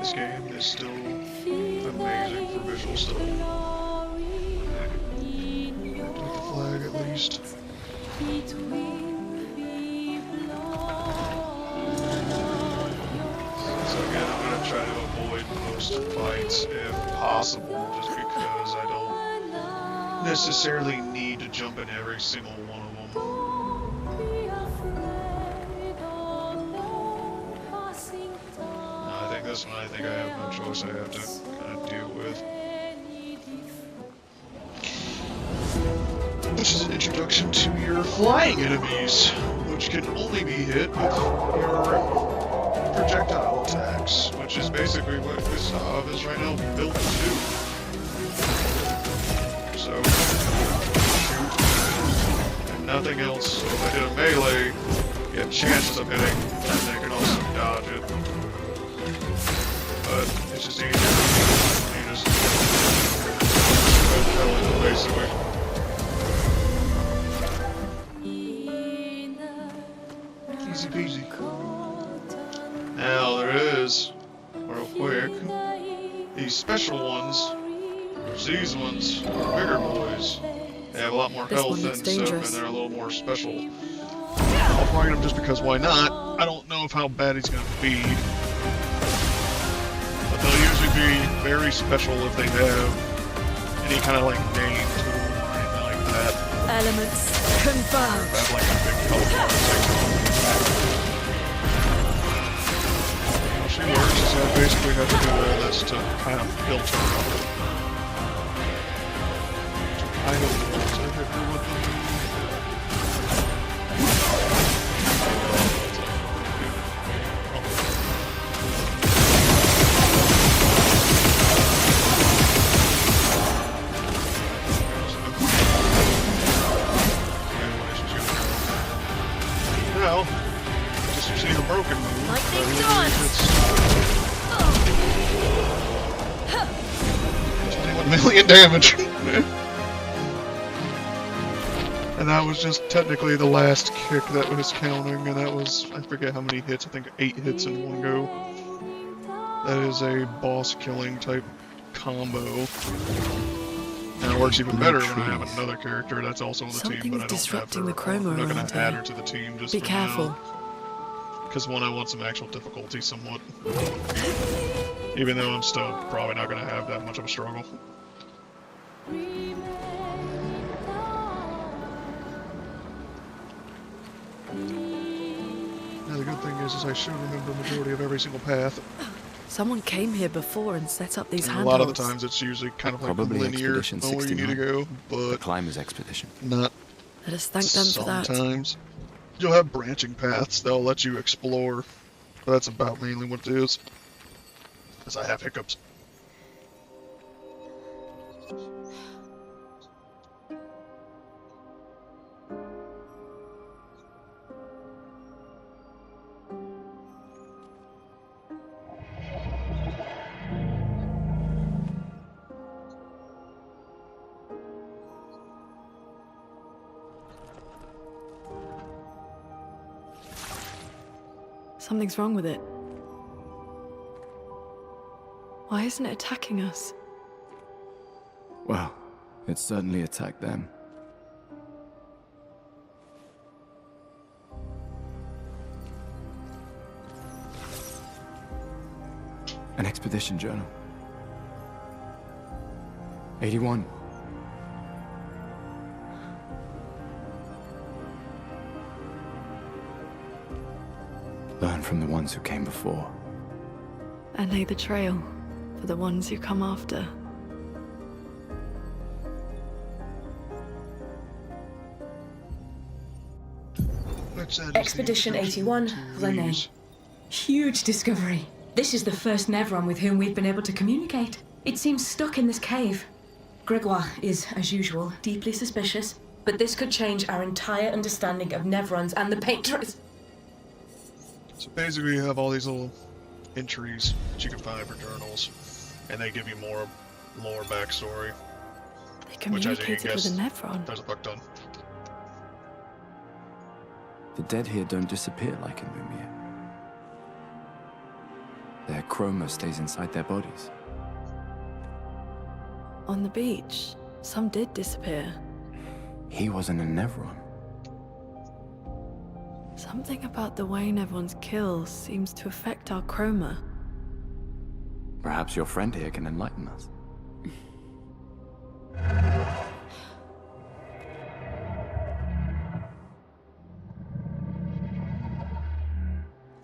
This game is still amazing for visual stuff. With the flag at least. So again, I'm going to try to avoid most fights if possible, just because I don't necessarily need to jump in every single one of them. This one, I think I have no choice. I have to kind of deal with. Which is an introduction to your flying enemies, which can only be hit with your projectile attacks, which is basically what Gustav is right now built to do. So, shoot, and nothing else. So if I did a melee, you have chances of hitting, and they can also dodge it. But it's just easier. You just basically. Easy peasy. Now there is, real quick, these special ones. These ones are bigger boys. They have a lot more health and stuff, and they're a little more special. I'll fight them just because why not? I don't know how bad he's gonna be. They'll usually be very special if they have any kind of like name to them or anything like that. Elements confirmed. Have like a big color bar how she works is I basically have to do all this to kind of build her up. I hope once I hit her with them. Well, just using a broken move. Like they've done. It's 1 million damage. And that was just technically the last kick that was counting, and that was, I forget how many hits, I think 8 hits in one go. That is a boss killing type combo. And it works even better when I have another character that's also on the team, but I don't have her. The chroma I'm not going around to add here. her to the team just Be for careful. now. Because one, I want some actual difficulty somewhat. Even though I'm still probably not going to have that much of a struggle. Now the good thing is I should remember the majority of every single path. Someone came here before and set up these And handholds. a lot of the times it's usually kind of like linear where you need to go, but the Climbers Expedition. not Let us thank them for that. sometimes. You'll have branching paths that'll let you explore. But that's about mainly what it is. Because I have hiccups. Something's wrong with it. Why isn't it attacking us? Well, it certainly attacked them. An expedition journal. 81. Learn from the ones who came before. And lay the trail for the ones who come after. Expedition 81, Rene. Huge discovery. This is the first Nevron with whom we've been able to communicate. It seems stuck in this cave. Gregoire is, as usual, deeply suspicious, but this could change our entire understanding of Nevrons and the Paintress. So basically you have all these little entries that you can find for journals, and they give you more lore backstory. They communicated with a Nevron. There's a book done. The dead here don't disappear like in Lumiere. Their chroma stays inside their bodies. On the beach, some did disappear. He wasn't a Nevron. Something about the way Nevrons kill seems to affect our chroma. Perhaps your friend here can enlighten us.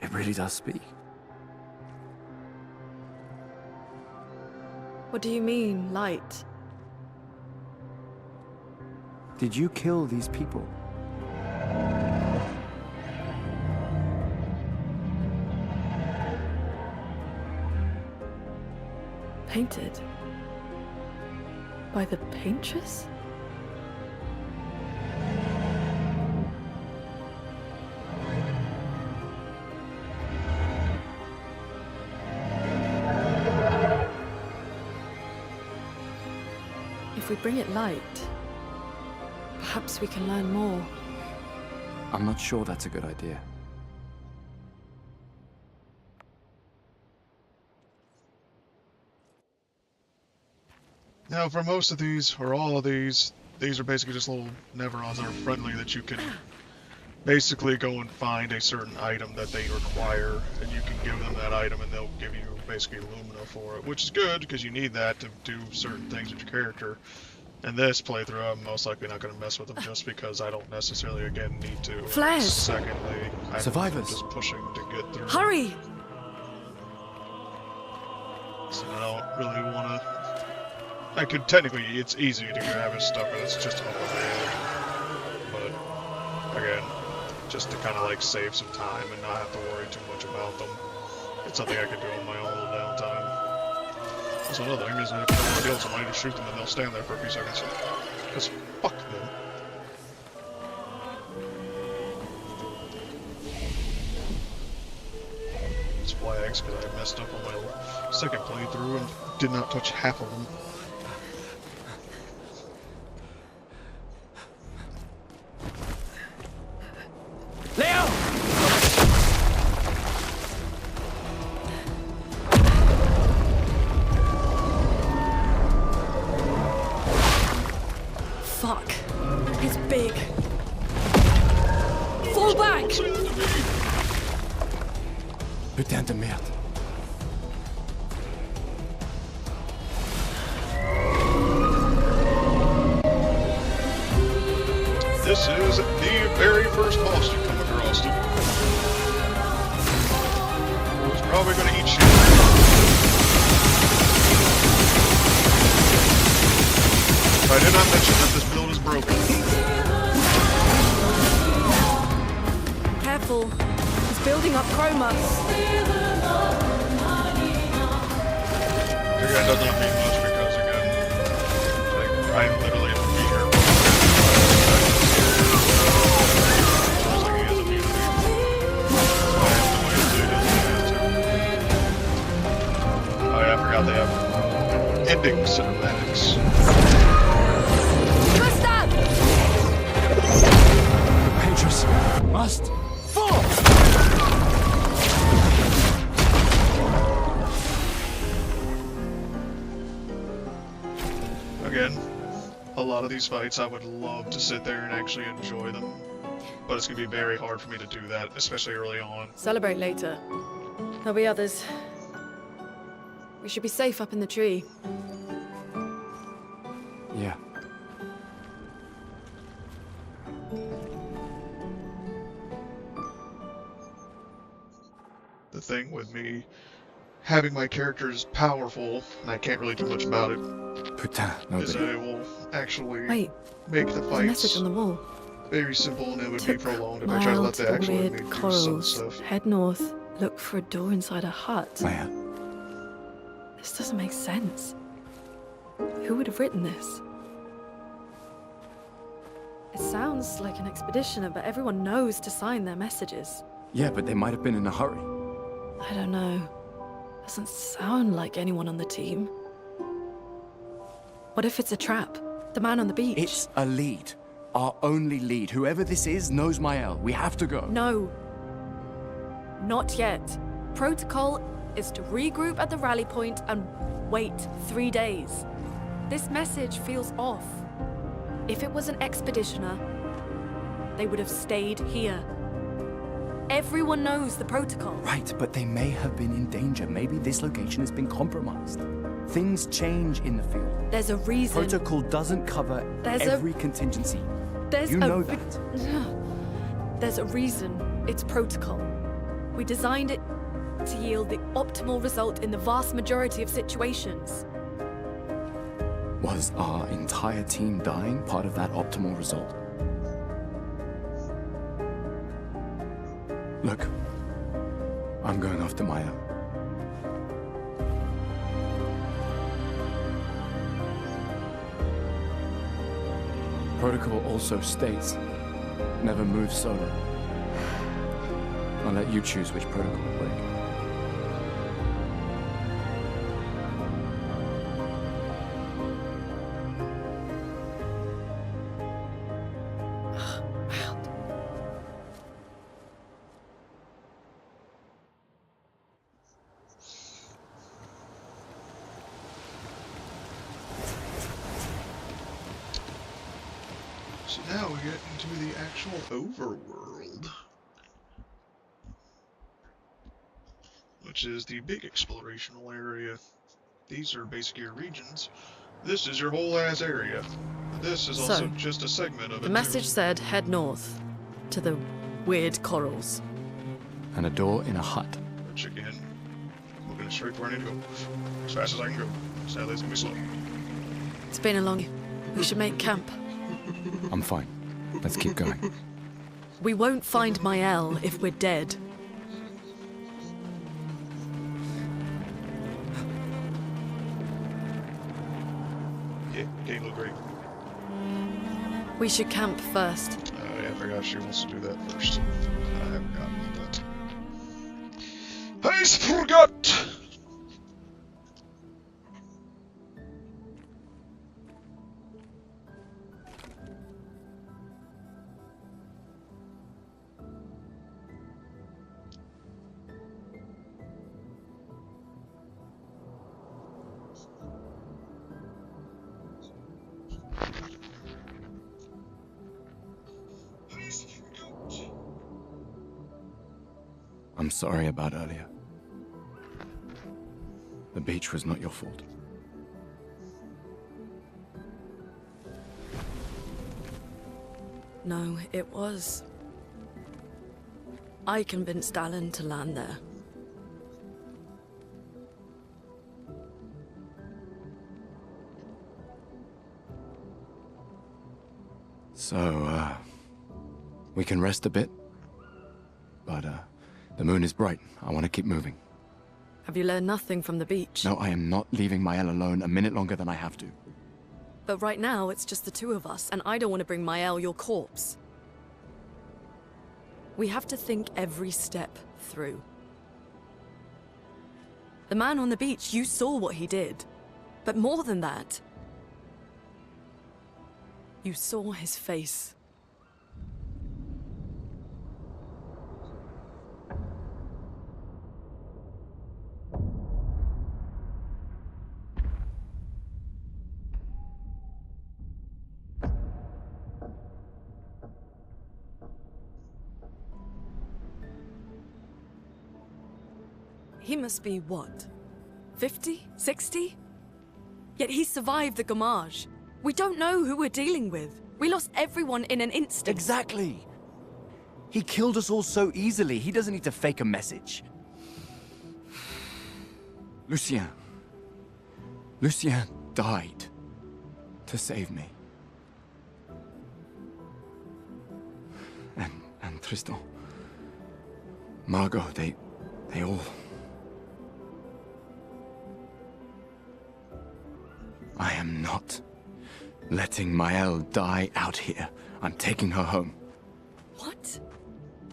It really does speak. What do you mean, light? Did you kill these people? Painted? By the Paintress? If we bring it light, perhaps we can learn more. I'm not sure that's a good idea. Now, for most of these, or all of these are basically just little Nevrons that are friendly that you can basically go and find a certain item that they require, and you can give them that item and they'll give you basically Lumina for it, which is good because you need that to do certain things with your character. In this playthrough, I'm most likely not going to mess with them just because I don't necessarily, again, need to. Flares! Secondly, I'm Survivors! just pushing to get through. Hurry! So I don't really want to... I could technically, it's easy to grab his stuff, but it's just up ahead. But again, just to kind of like save some time and not have to worry too much about them. It's something I could do on my own little downtime. Also, another thing is that if I kill somebody, just shoot them and they'll stand there for a few seconds. Because fuck them. It's flags because I messed up on my second playthrough and did not touch half of them. Fuck. It's big. Fall back! Putain de merde. This is the very first boss you come across. Who's probably going to eat shit. I did not mention that this build is broken. building up chroma. Again, does not mean much because, again, like, I literally have to be here. Oh yeah, I forgot they have ending cinematics. Gustav! The Patriots must fall! Again, a lot of these fights I would love to sit there and actually enjoy them, but it's going to be very hard for me to do that, especially early on. Celebrate later. There'll be others. We should be safe up in the tree. Yeah. The thing with me having my characters powerful, and I can't really do much about it, is that it will actually make the The fights message on the wall. very simple, and it would be prolonged if I try to let the actual enemy do some corals. stuff. Head north. Look for a door inside a hut. Clair. This doesn't make sense. Who would have written this? It sounds like an expeditioner, but everyone knows to sign their messages. Yeah, but they might have been in a hurry. I don't know. Doesn't sound like anyone on the team. What if it's a trap? The man on the beach? It's a lead. Our only lead. Whoever this is knows Mael. We have to go. No. Not yet. Protocol is to regroup at the rally point and wait 3 days. This message feels off. If it was an expeditioner, they would have stayed here. Everyone knows the protocol. Right, but they may have been in danger. Maybe this location has been compromised. Things change in the field. There's a reason. Protocol doesn't cover every contingency. You know that. There's a reason it's protocol. We designed it to yield the optimal result in the vast majority of situations. Was our entire team dying part of that optimal result? Look, I'm going after Maya. Protocol also states, never move solo. I'll let you choose which protocol to break. So now we get into the actual overworld, which is the big explorational area. These are basically your regions. This is your whole ass area. This is also just a segment of it. The message said head north to the weird corals. And a door in a hut. Which again, we're going straight where I need to go. As fast as I can go. Sadly, it's going to be slow. It's been a long... We should make camp. I'm fine. Let's keep going. We won't find Mael if we're dead. Yeah, game look great. We should camp first. Yeah, I forgot she wants to do that first. I forgot about that. I forgot! I'm sorry about earlier. The beach was not your fault. No, it was. I convinced Alan to land there. So, we can rest a bit. But, The moon is bright. I want to keep moving. Have you learned nothing from the beach? No, I am not leaving Mael alone a minute longer than I have to. But right now, it's just the two of us, and I don't want to bring Mael your corpse. We have to think every step through. The man on the beach, you saw what he did. But more than that, you saw his face. He must be, what, 50? 60? Yet he survived the Gamage. We don't know who we're dealing with. We lost everyone in an instant. Exactly! He killed us all so easily. He doesn't need to fake a message. Lucien. Lucien died to save me. And Tristan. Margot, they all... I am not letting Mael die out here. I'm taking her home. What?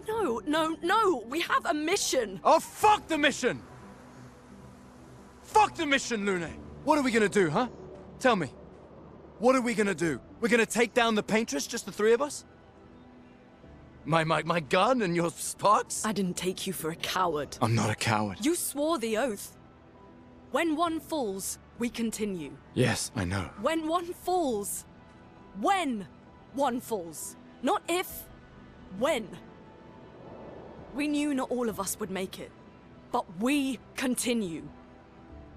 No, no, no! We have a mission! Oh, fuck the mission! Fuck the mission, Lune! What are we gonna do, huh? Tell me. What are we gonna do? We're gonna take down the Paintress, just the three of us? My gun and your sparks? I didn't take you for a coward. I'm not a coward. You swore the oath. When one falls, we continue. Yes, I know. When one falls. When one falls. Not if, when. We knew not all of us would make it, but we continue.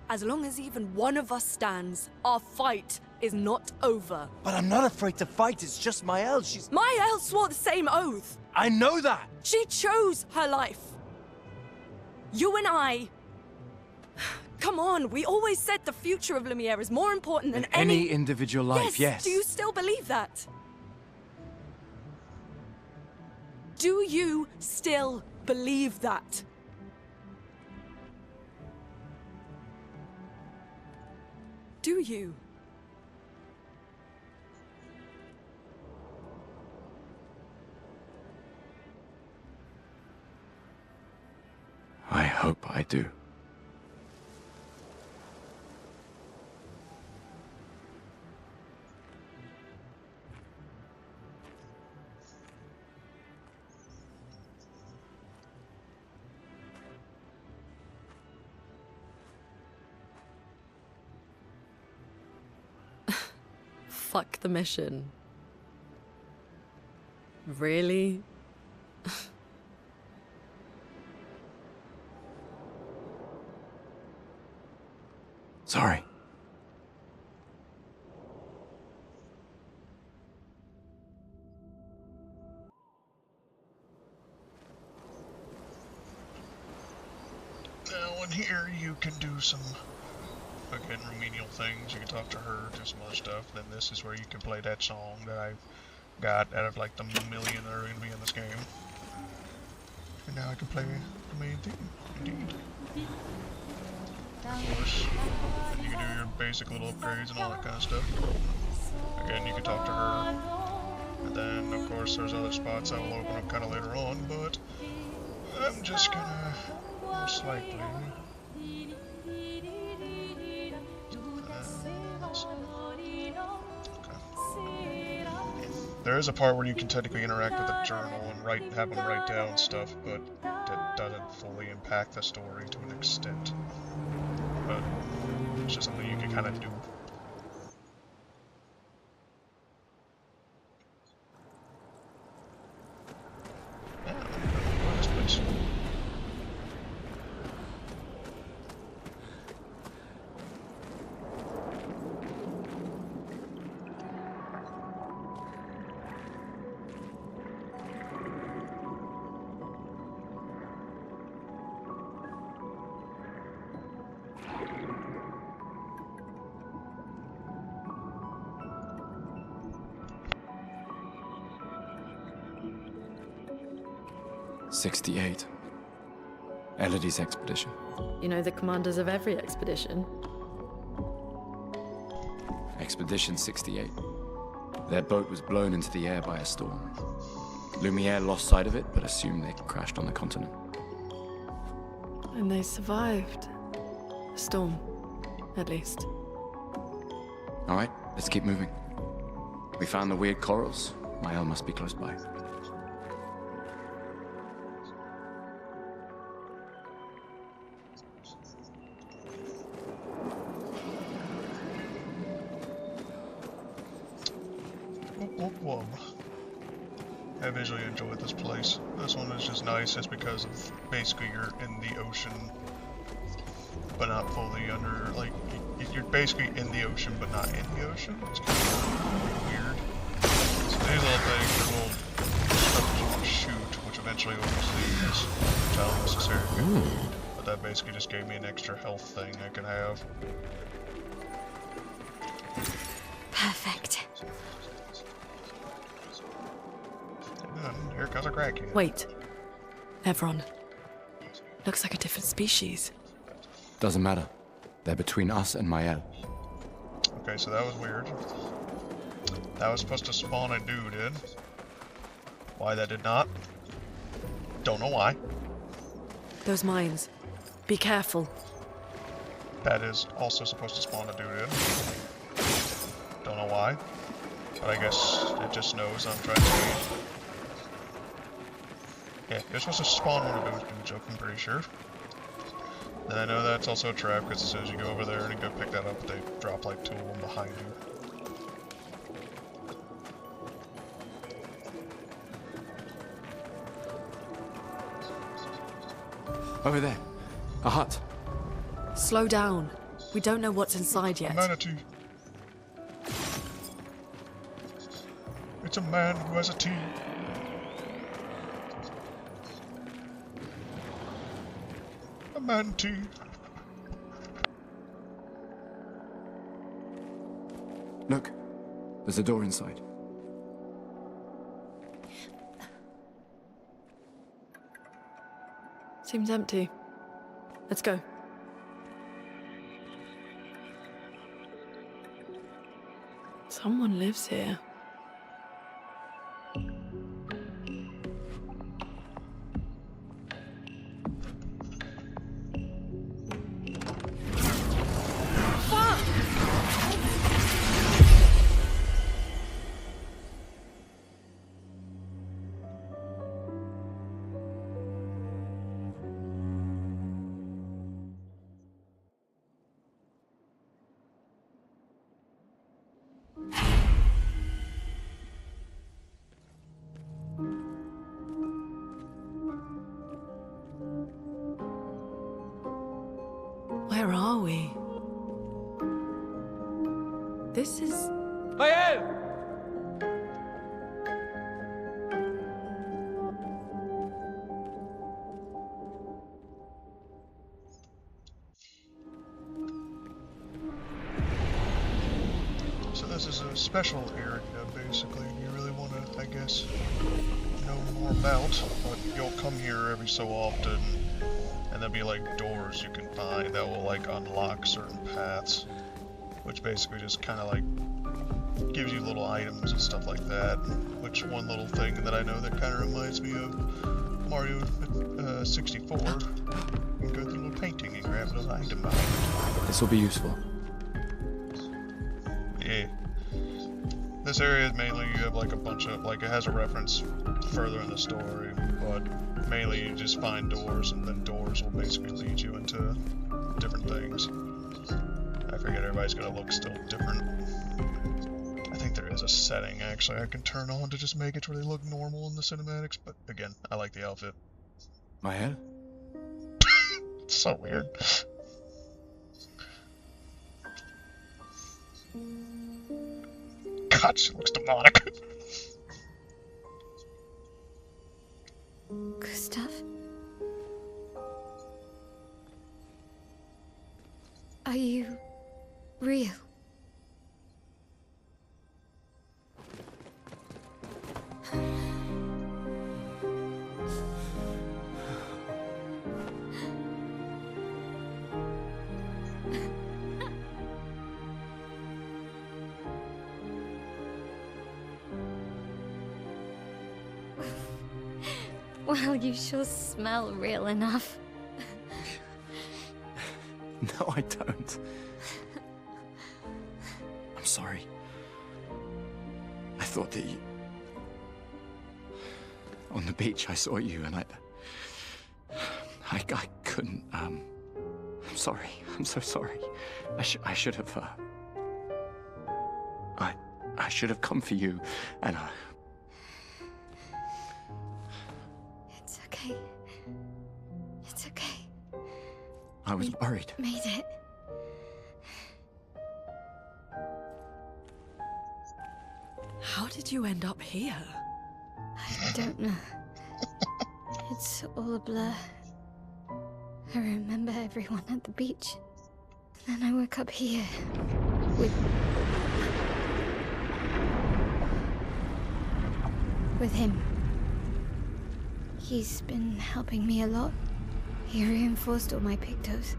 As long as even one of us stands, our fight is not over. But I'm not afraid to fight, it's just Mael, she's... Mael swore the same oath! I know that! She chose her life! You and I... Come on, we always said the future of Lumiere is more important than any individual life, yes. Do you still believe that? Do you still believe that? Do you? I hope I do. Fuck the mission. Really? Sorry. Now in here you can do some, again, remedial things. You can talk to her, do some other stuff. Then this is where you can play that song that I've got out of like the million that are going to be in this game. And now I can play the main theme, indeed. Of course, then you can do your basic little upgrades and all that kind of stuff. Again, you can talk to her. And then, of course, there's other spots that will open up kind of later on, but I'm just gonna, most likely... There is a part where you can technically interact with the journal and have them write down stuff, but that doesn't fully impact the story to an extent. But it's just something you can kind of do. Yeah, this place. "68. Elodie's expedition. You know the commanders of every expedition. Expedition 68. Their boat was blown into the air by a storm. Lumiere lost sight of it, but assumed they crashed on the continent. And they survived. The storm, at least. All right, let's keep moving. We found the weird corals. Mael must be close by. I visually enjoyed this place. This one is just nice just because of basically you're in the ocean, but not fully under, like, you're basically in the ocean, but not in the ocean. It's kind of weird. So these little things are little stuff that you can shoot, which eventually overseas, which I don't necessarily do. But that basically just gave me an extra health thing I can have. Perfect. And here comes a crackhead. Wait. Evron. Looks like a different species. Doesn't matter. They're between us and Mael. Okay, so that was weird. That was supposed to spawn a dude in. Why that did not? Don't know why. Those mines. Be careful. That is also supposed to spawn a dude in. Don't know why. But I guess it just knows I'm trying to... Yeah, you're supposed to spawn one of those dudes, I'm pretty sure. And I know that's also a trap, because as soon as you go over there and you go pick that up, they drop like two of them behind you. Over there. A hut. Slow down. We don't know what's inside yet. Manatee. It's a man who has a T. A manatee. Look. There's a door inside. Seems empty. Let's go. Someone lives here. Where are we? This is... Mael! So this is a special area, basically. You really want to, I guess, know more about, but you'll come here every so often, and there'll be like doors you can find that will like unlock certain paths, which basically just kind of like gives you little items and stuff like that. Which one little thing that I know that kind of reminds me of Mario 64. You can go through a little painting and grab a little item behind it. This will be useful. Yeah. This area is mainly you have like a bunch of, like it has a reference further in the story, but mainly you just find doors and then doors will basically lead you into different things. I forget, everybody's gonna look still different. I think there is a setting actually I can turn on to just make it to where they look normal in the cinematics, but again, I like the outfit. Mael? It's so weird. God, she looks demonic. Gustav? Are you real? Well, you sure smell real enough. No, I don't. I'm sorry. I thought that you... On the beach, I saw you and I couldn't, I'm sorry. I'm so sorry. I should have, I should have come for you, and It's okay. It's okay. I was worried. Made it. How did you end up here? I don't know. It's all a blur. I remember everyone at the beach. Then I woke up here with him. He's been helping me a lot. He reinforced all my pictos.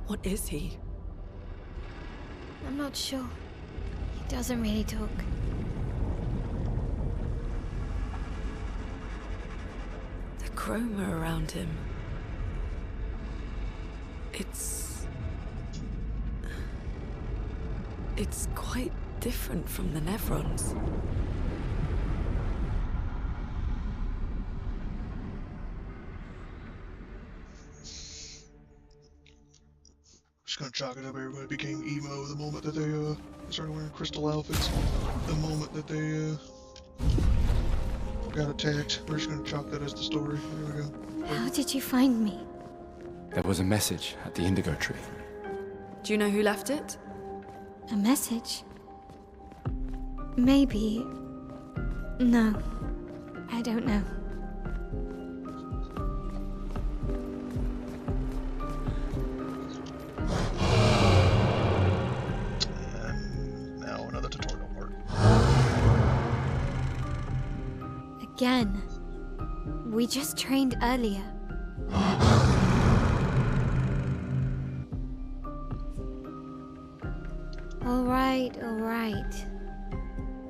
What is he? I'm not sure. He doesn't really talk. The chroma around him. It's quite different from the Nevrons. Just gonna chalk it up. Everybody became emo the moment that they started wearing crystal outfits. The moment that they got attacked. We're just gonna chalk that as the story. There we go. How did you find me? There was a message at the indigo tree. Do you know who left it? A message? Maybe. No. I don't know. And now another tutorial part. Again. We just trained earlier. All right.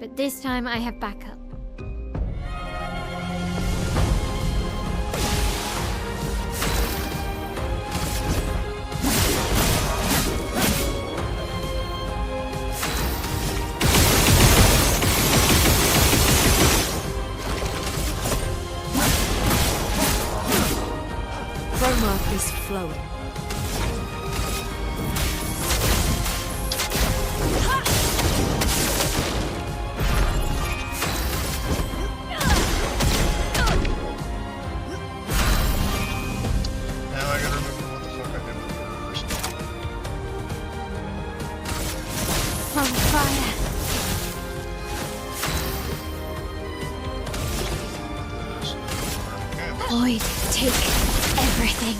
But this time I have backup. Chroma is flowing. Void, take everything.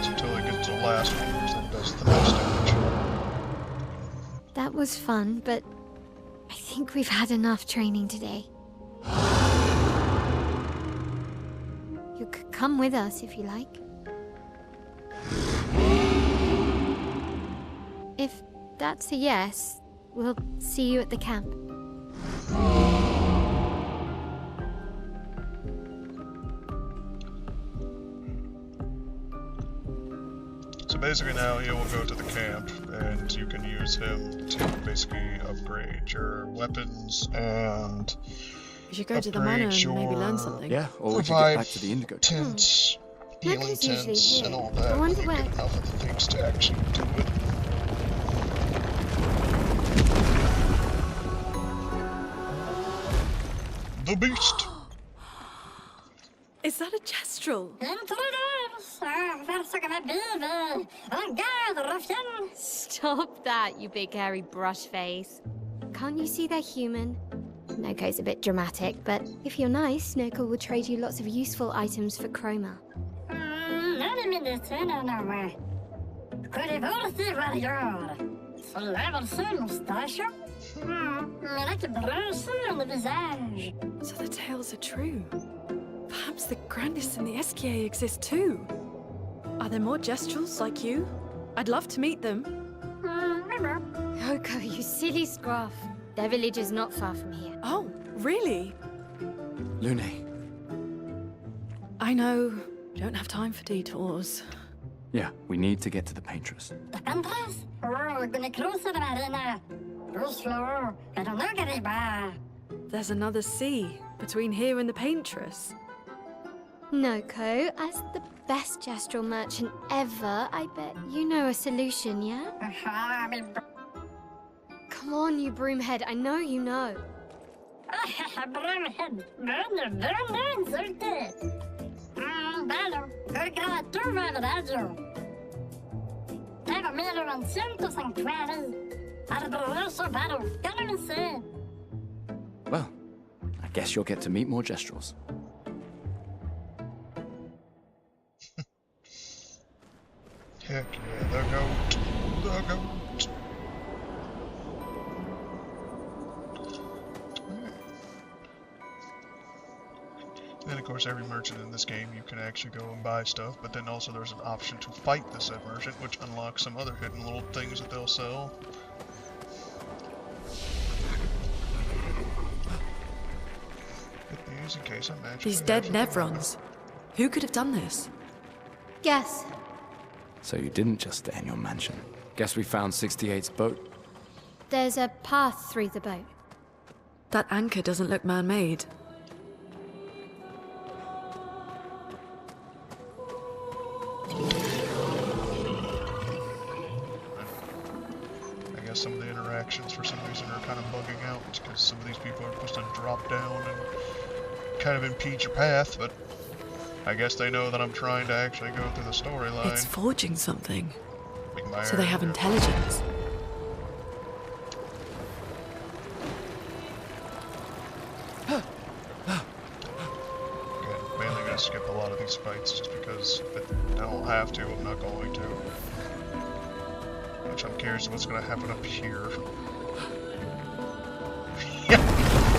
Until it gets to the last one, because that does the most damage. That was fun, but I think we've had enough training today. You could come with us if you like. If that's a yes, we'll see you at the camp. So basically now he will go to the camp, and you can use him to basically upgrade your weapons and We should go to the manor and maybe learn something. Yeah, or we could get back to the indigo tree. Tents, healing Noko's usually tents, here. and all I that. wonder When you where- get enough of the things to actually do it. The beast. Is that a gestural? Stop that, you big hairy brush face. Can't you see they're human? Noko's a bit dramatic, but if you're nice, Noko will trade you lots of useful items for chroma. So the tales are true. Perhaps the grandest in the SKA exist too. Are there more gestuals like you? I'd love to meet them. Oko, you silly scruff. Their village is not far from here. Oh, really? Lune. I know. We don't have time for detours. Yeah, we need to get to the Paintress. There's another sea between here and the Paintress. Noko, as the best gestural merchant ever, I bet you know a solution, yeah? Come on, you broomhead, I know you know. Well, I guess you'll get to meet more Gestrels. Heck yeah, the goat. The goat. Then of course every merchant in this game you can actually go and buy stuff, but then also there's an option to fight the said merchant, which unlocks some other hidden little things that they'll sell. Get these in case I'm actually These dead Nevrons. Who could have done this? Guess. So you didn't just stay in your mansion. Guess we found 68's boat. There's a path through the boat. That anchor doesn't look man-made. I guess some of the interactions for some reason are kind of bugging out because some of these people are supposed to drop down and kind of impede your path, but I guess they know that I'm trying to actually go through the storyline. It's forging something. So they have intelligence. Okay, mainly gonna skip a lot of these fights just because if I don't have to, I'm not going to. Which I'm curious what's gonna happen up here.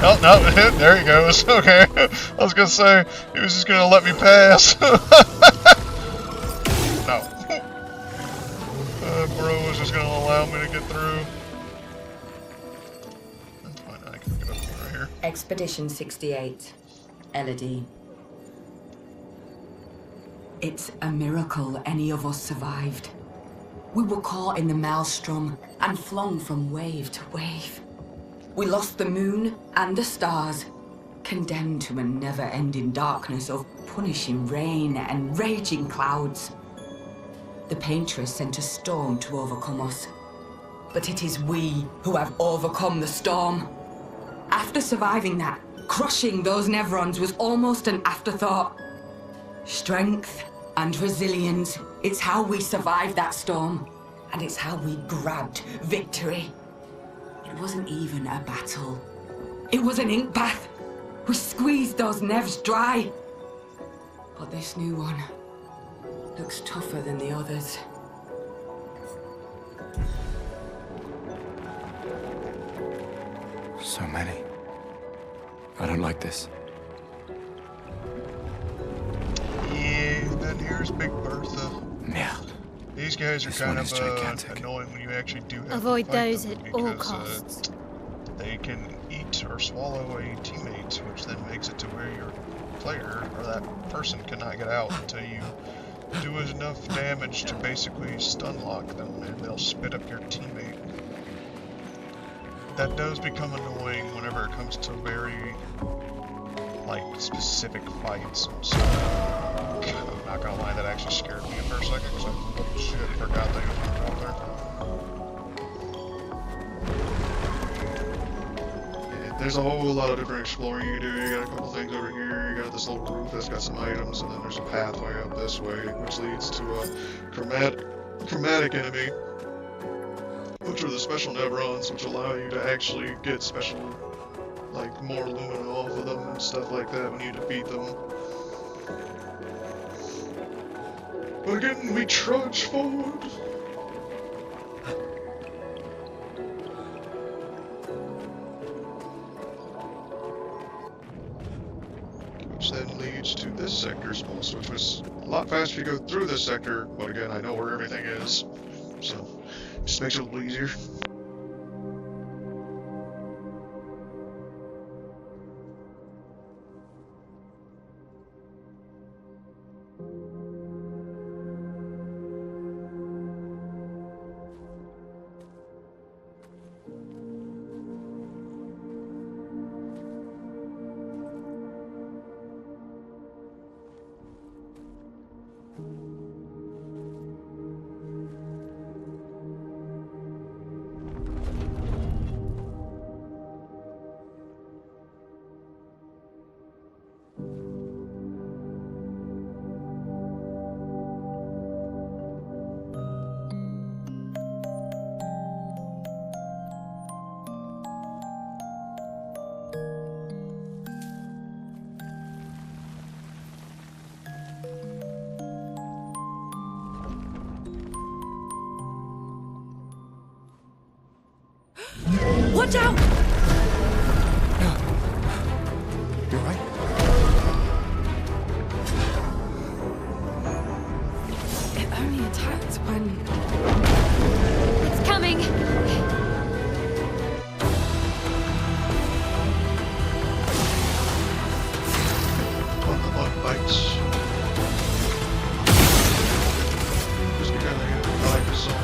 Oh, no, there he goes. Okay. I was gonna say, he was just gonna let me pass. No. Bro was just gonna allow me to get through. That's fine, I can get up right here. Expedition 68. Elodie. It's a miracle any of us survived. We were caught in the maelstrom and flung from wave to wave. We lost the moon and the stars, condemned to a never-ending darkness of punishing rain and raging clouds. The Paintress sent a storm to overcome us, but it is we who have overcome the storm. After surviving that, crushing those Nevrons was almost an afterthought. Strength and resilience, it's how we survived that storm, and it's how we grabbed victory. It wasn't even a battle. It was an ink bath. We squeezed those Nevs dry. But this new one looks tougher than the others. So many. I don't like this. Yeah, then here's Big Bertha. Yeah. These guys are This kind one of is gigantic. annoying when you actually do have to Avoid fight those them at all because, costs. They can eat or swallow a teammate, which then makes it to where your player or that person cannot get out until you do enough damage to basically stun lock them, and they'll spit up your teammate. That does become annoying whenever it comes to very like specific fights and stuff. I'm not gonna lie, that actually scared me for a second because I shit, forgot that he was gonna drop there. Yeah, there's a whole lot of different exploring you do. You got a couple things over here. You got this little group that's got some items, and then there's a pathway up this way, which leads to a chromatic enemy, which are the special Nevrons, which allow you to actually get special, like, more lumina off of them and stuff like that when you defeat them. But again, we trudge forward. Which then leads to this sector's boss, which was a lot faster if you go through this sector, but again, I know where everything is, so Just makes it a little easier. Watch out! You're right. It only attacked when... It's coming! On bites. Just get out of here. I like this song.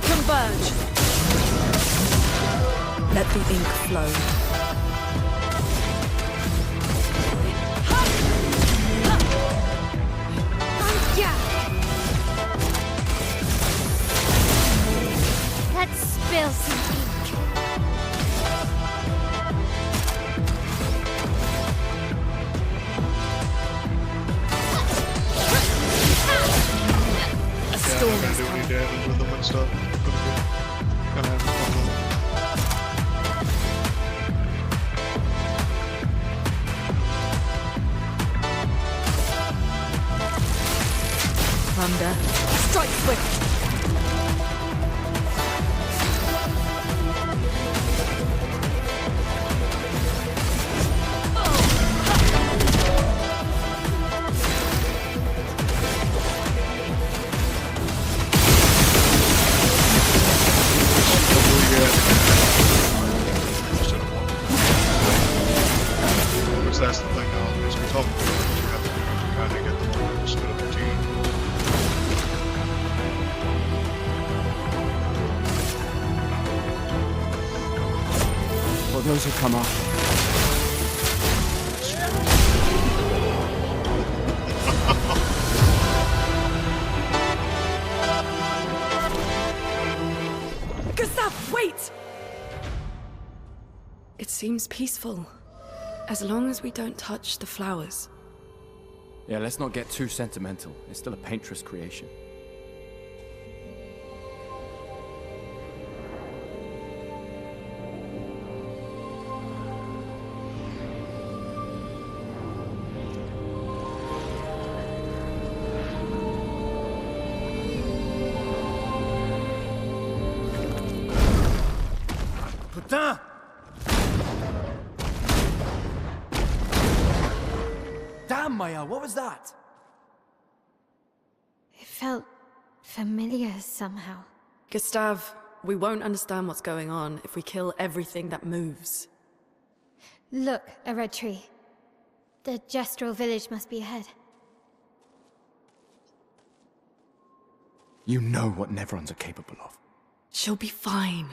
Converge. Let the ink flow. Let's spill some ink. A storm is coming. Any damage with them and stuff. Gonna have fun with it. Thunder. Strike swift. That's the thing now, is we talk about it, you have to kind of get them to split up their team. For those who come up. Gustav, wait! It seems peaceful. As long as we don't touch the flowers. Yeah, let's not get too sentimental. It's still a paintress creation. Putain! Damn, Maya, what was that? It felt familiar somehow. Gustav, we won't understand what's going on if we kill everything that moves. Look, a red tree. The Gestural village must be ahead. You know what Nevrons are capable of. She'll be fine.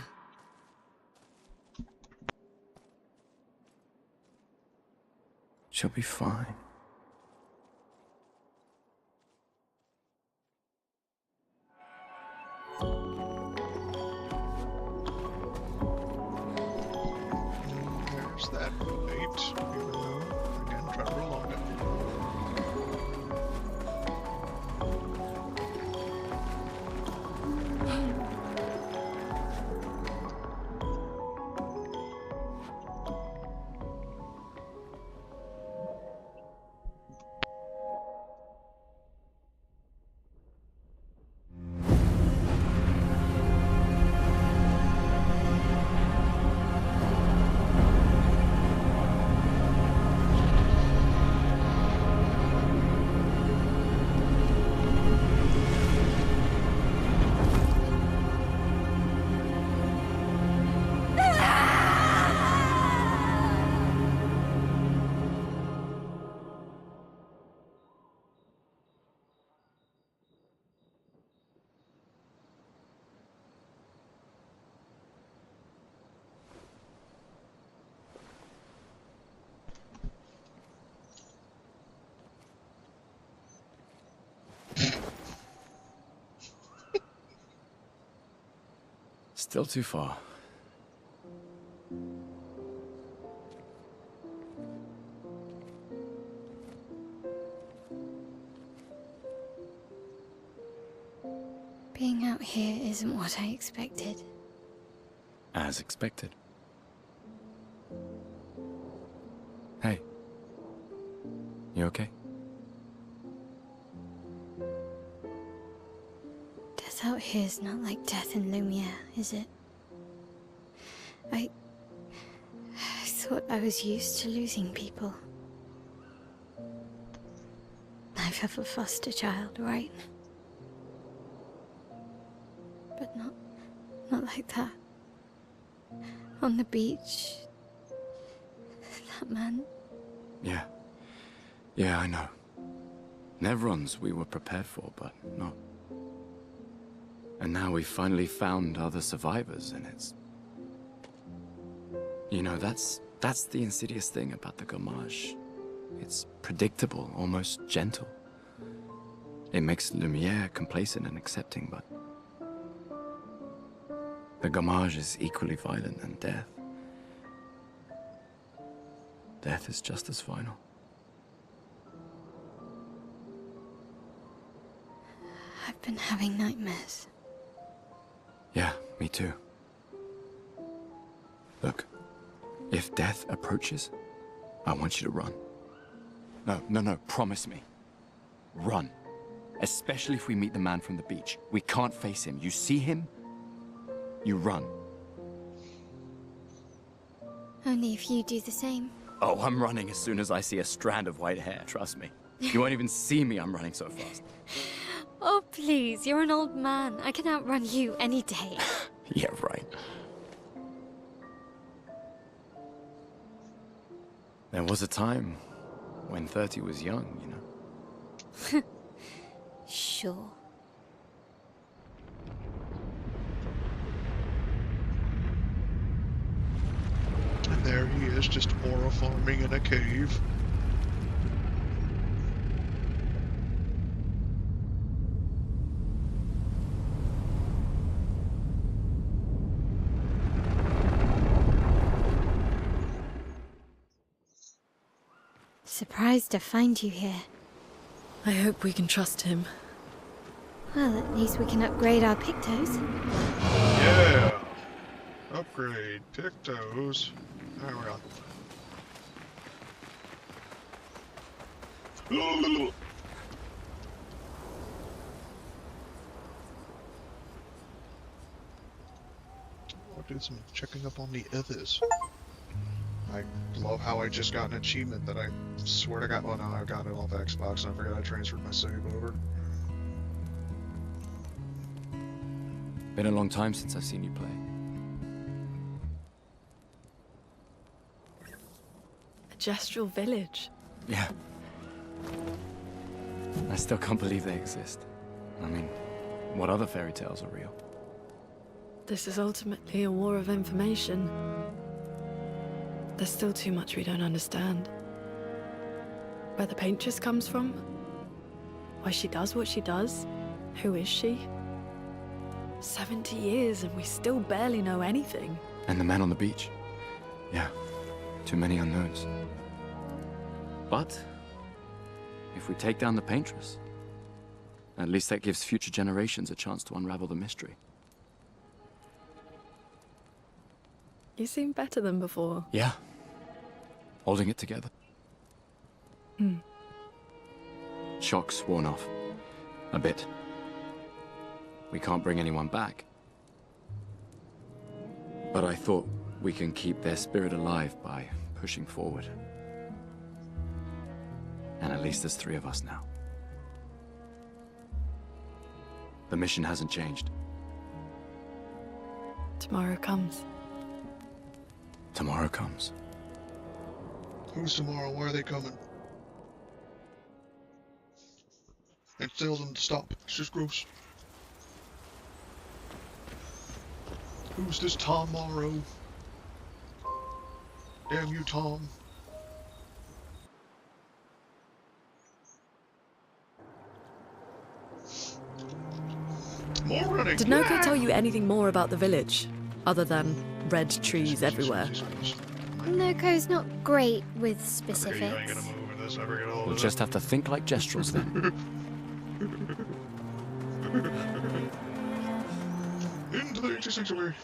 She'll be fine. There's that bait, even though, again, try to prolong it. Still too far. Being out here isn't what I expected. As expected. Hey. You okay? Death out here's not like death in Lumiere, is it? I thought I was used to losing people. I've have a foster child, right? But not like that. On the beach. That man. Yeah. Yeah, I know. Nevrons we were prepared for, but not. And now we've finally found other survivors, and it's... You know, that's the insidious thing about the Gommage. It's predictable, almost gentle. It makes Lumiere complacent and accepting, but... The Gommage is equally violent than death. Death is just as final. I've been having nightmares. Yeah, me too. Look, if death approaches, I want you to run. No, promise me. Run. Especially if we meet the man from the beach. We can't face him. You see him, you run. Only if you do the same. Oh, I'm running as soon as I see a strand of white hair, trust me. You won't even see me, I'm running so fast. Oh, please, you're an old man. I can outrun you any day. Yeah, right. There was a time when 30 was young, you know? Sure. And there he is, just aura farming in a cave. Surprised to find you here. I hope we can trust him. Well, at least we can upgrade our Pictos. Yeah! Upgrade. Pictos. There we go. I'll do some checking up on the others. I love how I just got an achievement that I swear to God, well, no, I got it off Xbox and I forgot I transferred my save over. Been a long time since I've seen you play. A gestural village. Yeah. I still can't believe they exist. I mean, what other fairy tales are real? This is ultimately a war of information. There's still too much we don't understand. Where the paintress comes from? Why she does what she does? Who is she? 70 years and we still barely know anything. And the man on the beach. Yeah, too many unknowns. But, if we take down the paintress, at least that gives future generations a chance to unravel the mystery. You seem better than before. Yeah. Holding it together. Shock's worn off. A bit. We can't bring anyone back. But I thought we can keep their spirit alive by pushing forward. And at least there's 3 of us now. The mission hasn't changed. Tomorrow comes. Tomorrow comes. Who's tomorrow? Why are they coming? And tell them to stop. It's just gross. Who's this tomorrow? Damn you, Tom. More running. Did Noko tell you anything more about the village? other than red trees everywhere. Noko's not great with Okay, you ain't specifics. gonna move in this, never get hold We'll of just have to think like Gestrels then. Into the ancient sanctuary.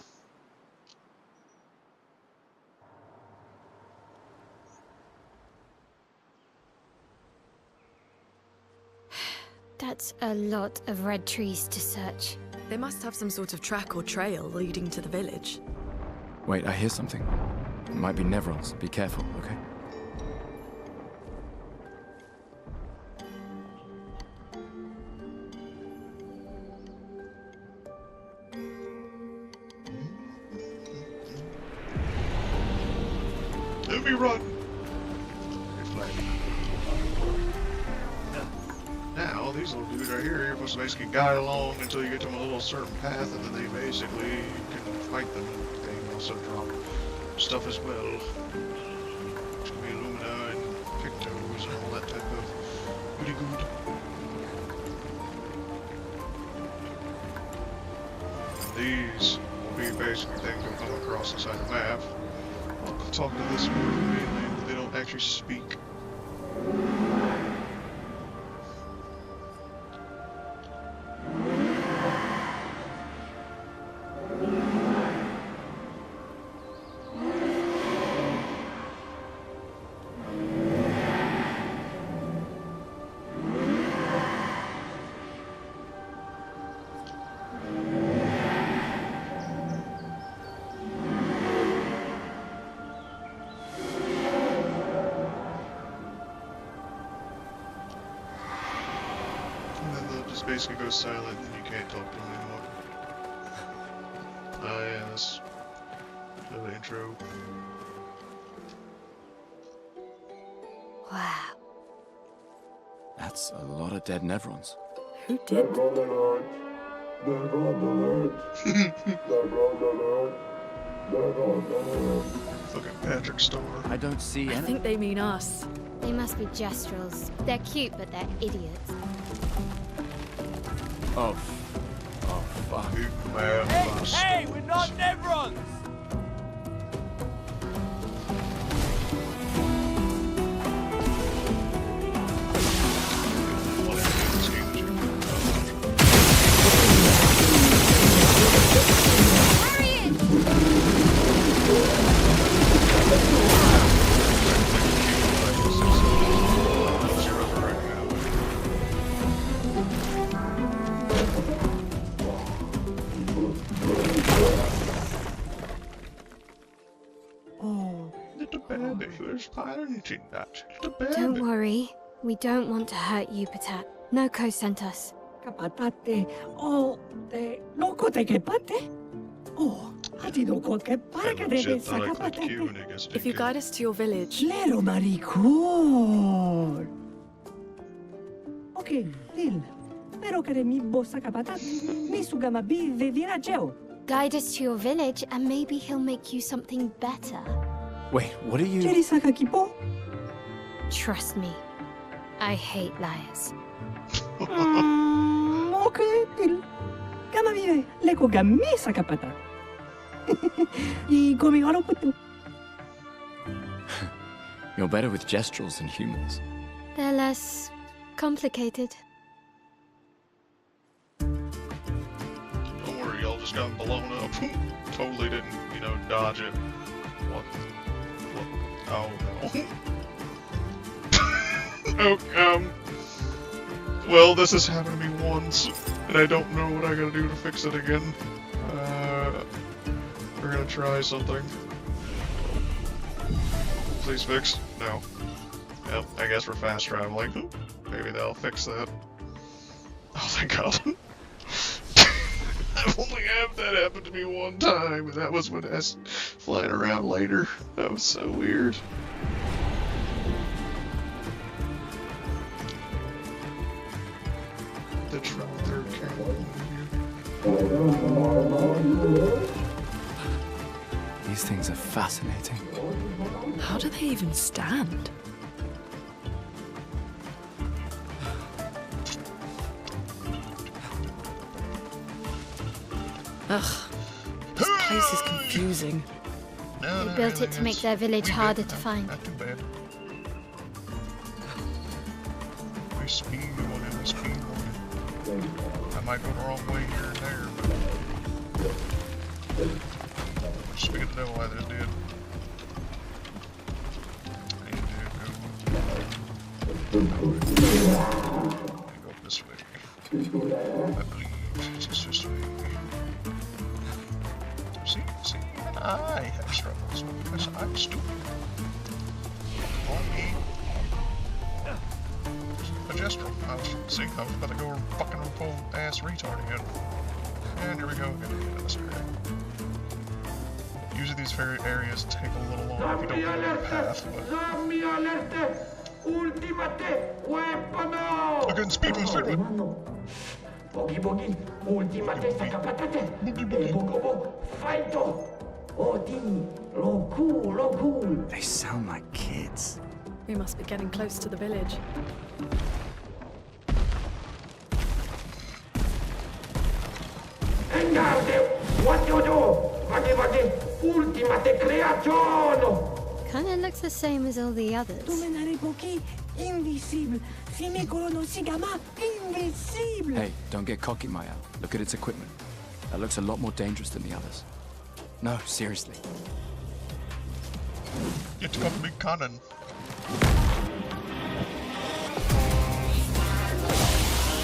That's a lot of red trees to search. They must have some sort of track or trail leading to the village. Wait, I hear something. It might be Nevrons. Be careful, okay? Let me run. Now, these little dudes right here, you're supposed to basically guide along until you get to a little certain path, and then they basically can fight them. They also drop stuff as well. It's gonna be Illumina and Pictos and all that type of goody good. These will be basically things you'll come across inside the map. I'll talk to this group mainly, but they don't actually speak. Basically goes silent and you can't talk to him anymore. Oh yeah, that's the intro. Wow. That's a lot of dead Nevrons. Who did? Fucking Patrick Star. I don't see any. I think they mean us. They must be Gestrels. They're cute, but they're idiots. Oh. Oh, fuck. Hey, we're not Nevrons! Don't worry. We don't want to hurt you, Patat. Noko sent us. Kapatate, oh, te loko te kepate? Oh, ati loko ke paraka de sa kapate. If you guide us to your village. Lero maricor. Okay, Lil. Pero kare mi bosa kapatat. Mi sugama bi de virageo. Guide us to your village and maybe he'll make you something better. Wait, what are you... Cheri saka kipo? Trust me. I hate liars. Okay, Lil. Kama vive, leko gami sa kapatat. Y komi aro putu. You're better with Gestrels than humans. They're less complicated. Don't worry, y'all just got blown up. Totally didn't, you know, dodge it. What? Oh no. Oh, well, this has happened to me once, and I don't know what I gotta do to fix it again. We're gonna try something. Please fix. No. Yep, I guess we're fast traveling. Maybe they'll fix that. Oh, thank God. I've only had that happen to me one time, and that was when I was flying around later. That was so weird. The third camera. These things are fascinating. How do they even stand? Ugh. This place is confusing. No, They built really, it to make it's- their village we harder did. to find. Not too bad. We speed on it, we speed on it. I might go the wrong way here and there, but speed of the devil I just did. I need to go this way. I believe it's just this way. See, even I have struggles because I'm stupid. On me. Progesterone. I was about to go fucking full ass retard again. And here we go, get into this area. Usually these areas take a little longer if you don't go on the path, but... Again, speed run. Boogie boogie, ultimate sakapatate. Bogo fighto. Odi, locool. They sound like kids. We must be getting close to the village. Engage, what you do? Bagi ultimate creazione. Kinda looks the same as all the others. Dominare pochi, invisible. Simicolo no si chiama invisible. Hey, don't get cocky, Maya. Look at its equipment. That looks a lot more dangerous than the others. No, seriously. It's got big cannon.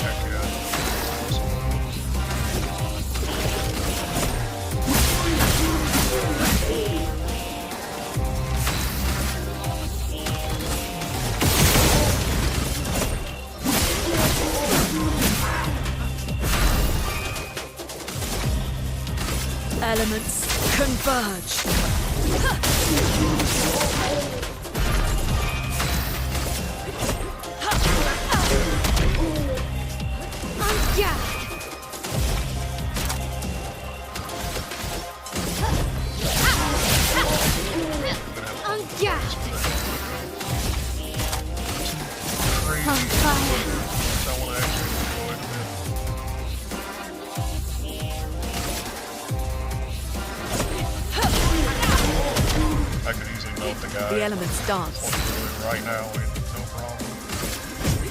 Heck yeah. Elements converge. The elements dance. Right now, no problem.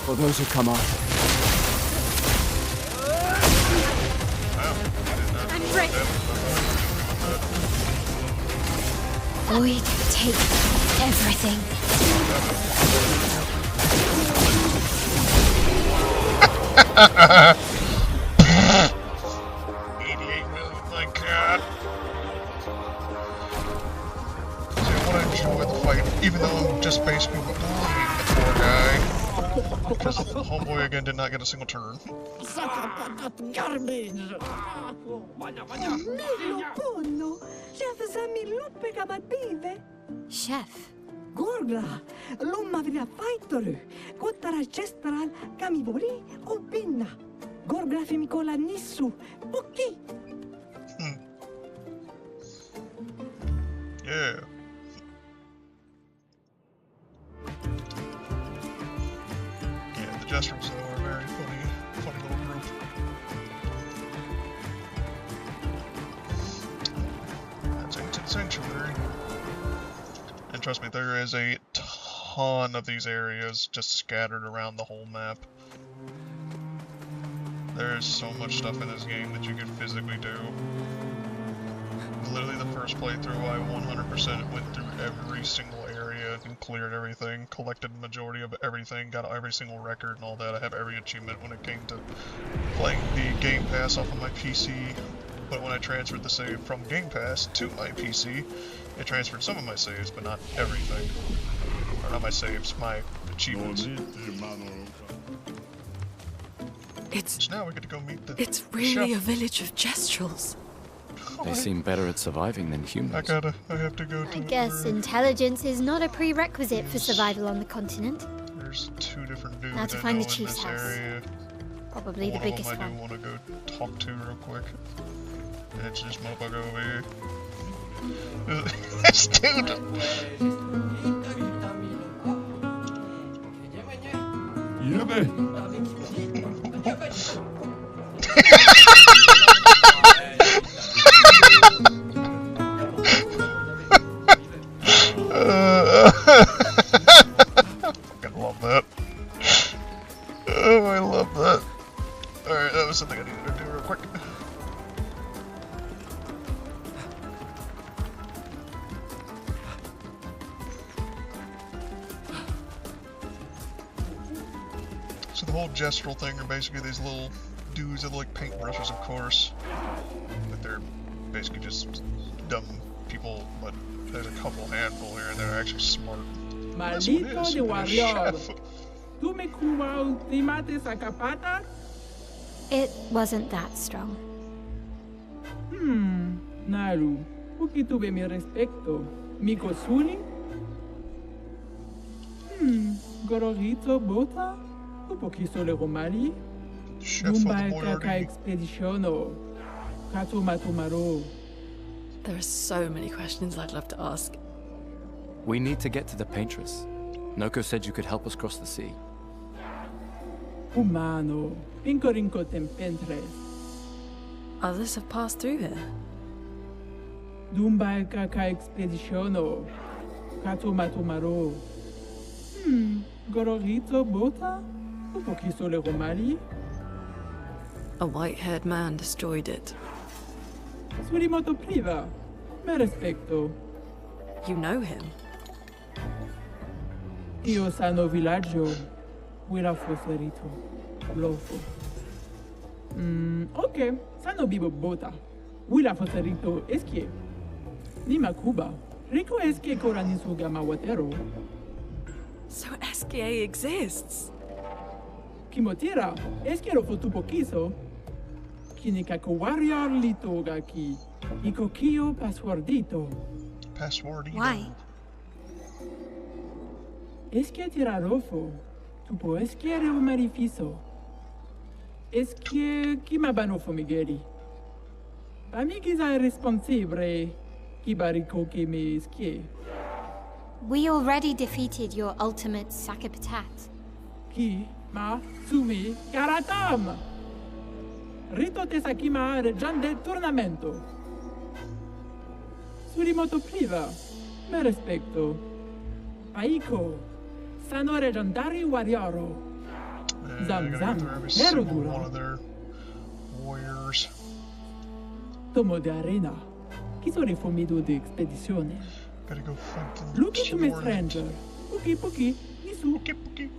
For those who come after. I'm ready. Void, take everything. My god. See, I want to enjoy the fight, even though I'm just basically bullying the poor guy. Because homeboy again did not get a single turn. Garbage. Chef. Gorgla, lumma via fightoru, kottara chestral, kamibori, obinna. Gorgla femikola nissu, poki. Yeah. Yeah, the Jestrums though are a very funny little group. That's Ancient Sanctuary. And trust me, there is a ton of these areas just scattered around the whole map. There's so much stuff in this game that you can physically do. Literally the first playthrough, I 100% went through every single area and cleared everything, collected the majority of everything, got every single record and all that. I have every achievement when it came to playing the Game Pass off of my PC. But when I transferred the save from Game Pass to my PC, it transferred some of my saves, but not everything. Or not my saves, my achievements. It's now we get to go meet the It's really chef. a village of Jestrels. They seem better at surviving than humans. I have to go to I guess intelligence is not a prerequisite for survival on the continent. there's 2 different dudes Now to I find know the in chief's this house. area. Probably the One of biggest them I do one. want to go talk to real quick. And it's this motherfucker over here. This dude! Fucking love that. Oh, I love that. Alright, that was something I needed to do real quick. So the whole gestural thing are basically these little dudes that look like paintbrushes, of course. But they're basically just dumb people, but there's a couple handful here and they're actually smart. That's what it Maldito is. de They're a warrior. chef. ¿Tú me ultimates a capata? It wasn't that strong. Naru, porque tuve mi respecto. Mi cosuni? Gororito bota? Un poquito le romali? Dumba kaka expeditiono. Kato matomaro. There are so many questions I'd love to ask. We need to get to the Paintress. Noko said you could help us cross the sea. Humano. Pincorinco tempentres. Others have passed through here. Dumba kaka expeditiono. Kato matomaro. Gororito bota? Un poquito le romali? A white-haired man destroyed it. Surimoto priva. Me respecto. You know him? Io sano villaggio. Huila foserito. Lofo. Ok. Sano bibo bota. Huila foserito eskie. Nima Cuba. Rico eskie koranisu gama watero. So SKA exists? Kimotira. Esquiero fotupo kiso. Kinikako warrior lito gaki. Iko kio passwordito. Passwordito. Why? Esquie tirarofo. Tupo esquiere o marifiso. Esquie kimabanofo migeri. Amigiza responsibile. Kibariko que me esquie. We already defeated your ultimate Sakapatat. Ki ma sumi karatam. Rito te sakima reggiante tornamento. Surimoto priva. Me respecto. Aiko. Sano reggiantari warrioro. Zam zam. One Erudura. of their warriors. Tomo de arena. Chi sono i fomido de expedizione? Gotta go fucking. Look into me stranger. Puki puki. Nisu. Puki puki.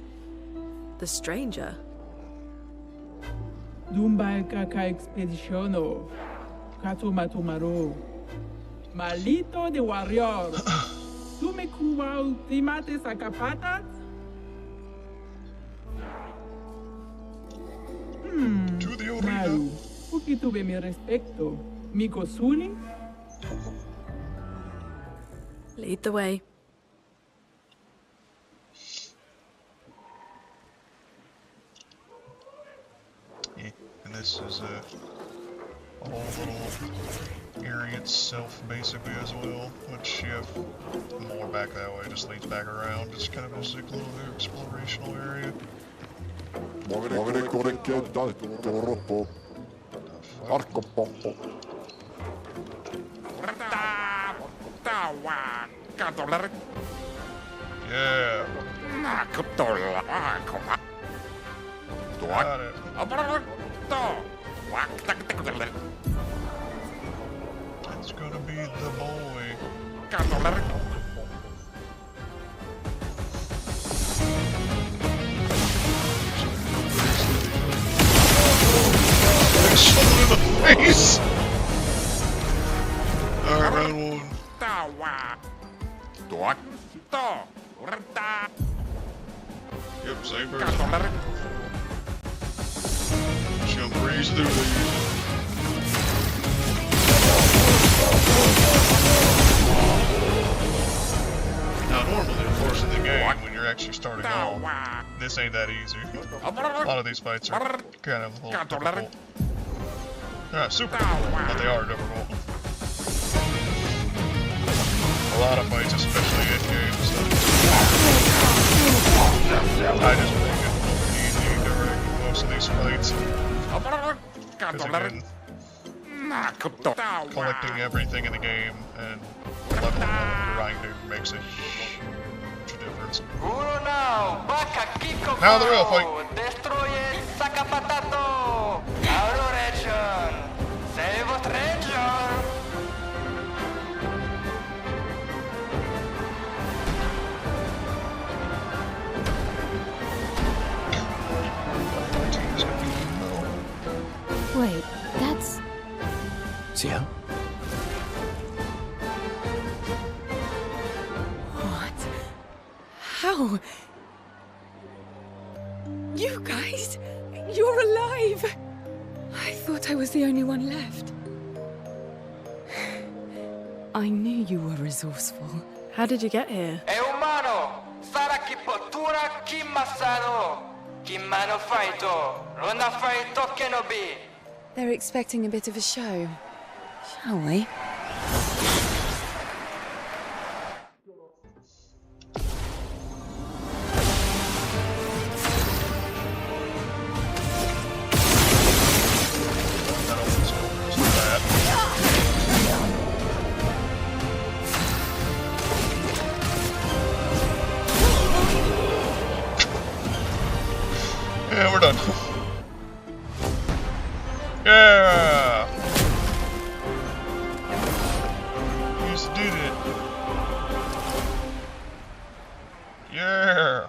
The stranger? Dumba kaka expeditiono. Kato matomaro. Malito de warrior. Tu me cuba ultimates a capatas? To the arena. Maru. Puki tuve mi respecto. Mi cosuni? Lead the way. Yeah, and this is a whole little area itself, basically, as well. Which, yeah, more back that way, just leads back around. It's kind of a sick little explorational area. Yeah. Got it. It's gonna be the boy. Someone in the face! Alright, round one. Yep, same person. Just gonna breeze through these. Now normally, of course, in the game, when you're you're actually starting off, this ain't that easy. A lot of these fights are kind of a little difficult. They're not super difficult, but they are difficult. A lot of fights, especially in games, I just make it look easy during most of these fights. Because again, collecting everything in the game and leveling up, grinding makes a huge difference. Now the real fight. Wait, that's... Sia? What? How? You guys? You're alive! I thought I was the only one left. I knew you were resourceful. How did you get here? They're expecting a bit of a show. Shall we? Yeah, we're done. Yeah! We just did it. Yeah!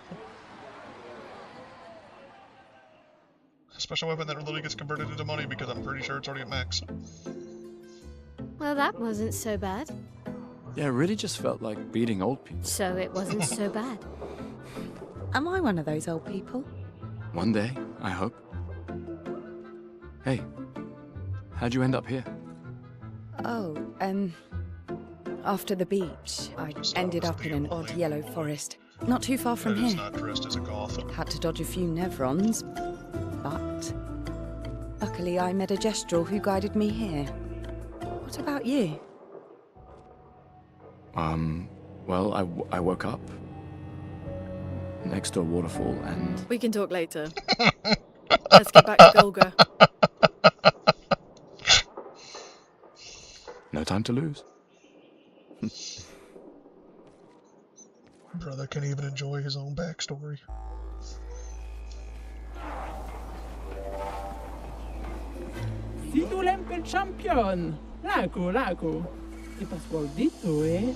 Special weapon that literally gets converted into money because I'm pretty sure it's already at max. Well, that wasn't so bad. Yeah, it really just felt like beating old people. So it wasn't so bad. Am I one of those old people? One day, I hope. Hey, how'd you end up here? Oh, after the beach, I ended up in an odd yellow forest, not too far from here. Not dressed as a goth. Had to dodge a few Nevrons, but luckily I met a Gestrel who guided me here. What about you? Well, I woke up next to a waterfall and... We can talk later. Let's get back to Golga. No time to lose. Brother can't even enjoy his own backstory. Si tu l'emper champion! Laco! E passpordito, eh?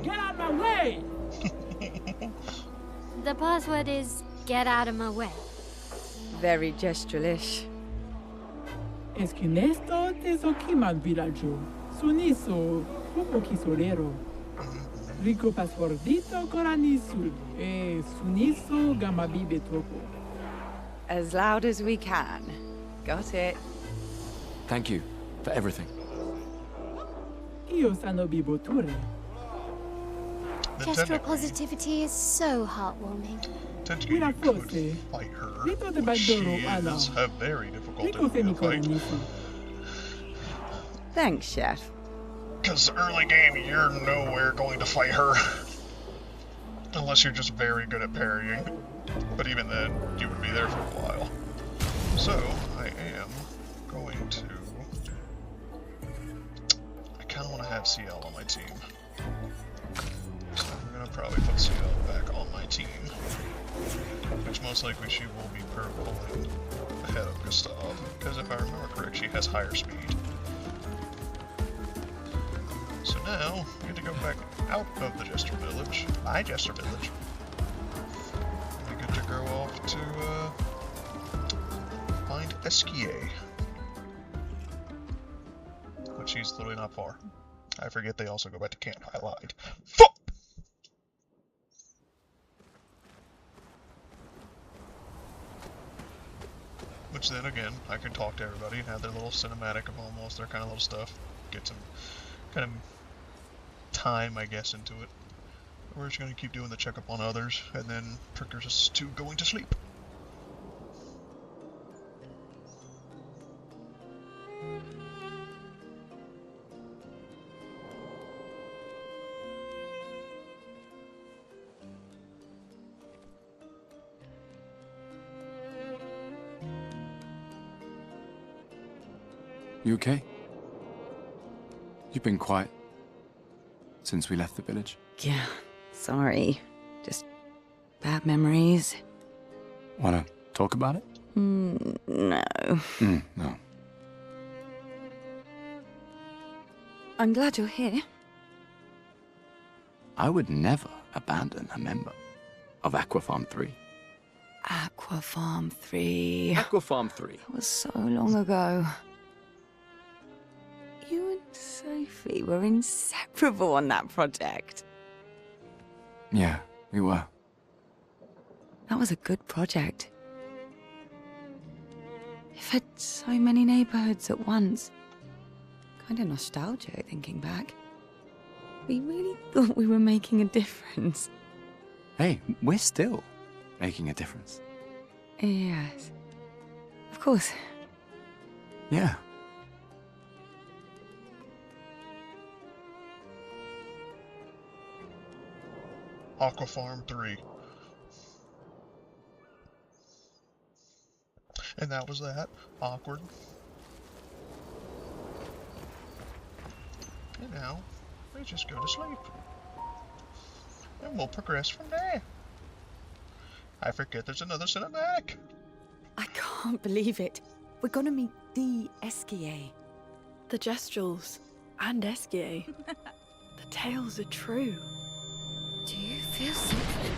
Get out of my way! The password is get out of my way. Very Gestrelish. Es que nesto te sokiman villaggio. Suniso, poco kisolero. Rico passpordito coranisul. E suniso gamabibe tropo. As loud as we can. Got it. Thank you for everything. Io sano biboture. Gestural positivity is so heartwarming. Technically, you could fight her, but she is a very difficult enemy to fight. Thanks, Chef. Because early game, you're nowhere going to fight her. Unless you're just very good at parrying. But even then, you would be there for a while. So, I am going to... I kind of want to have CL on my team. So I'm going to probably put CL back on my team. Which most likely she will be purple ahead of Gustav. Because if I remember correct, she has higher speed. So now, we get to go back out of the Jester Village. My Jester Village. We get to go off to, find Esquier. Which he's literally not far. I forget they also go back to camp. I lied. Fuck! Which then again, I can talk to everybody and have their little cinematic of almost their kind of little stuff. Get some kind of time, I guess, into it. We're just going to keep doing the checkup on others, and then triggers us to going to sleep. You okay? You've been quiet since we left the village. Yeah, sorry. Just bad memories. Wanna talk about it? No. No. I'm glad you're here. I would never abandon a member of Aquafarm 3. Aquafarm 3. Aquafarm 3. That was so long ago. You and Sophie were inseparable on that project. Yeah, we were. That was a good project. It fed so many neighborhoods at once. Kinda nostalgic thinking back. We really thought we were making a difference. Hey, we're still making a difference. Yes. Of course. Yeah. Aquafarm 3. And that was that. Awkward. And now, we just go to sleep. And we'll progress from there. I forget there's another cinematic. I can't believe it. We're gonna meet the Esquier. The Gestrels and Esquier. The tales are true. Do you feel something?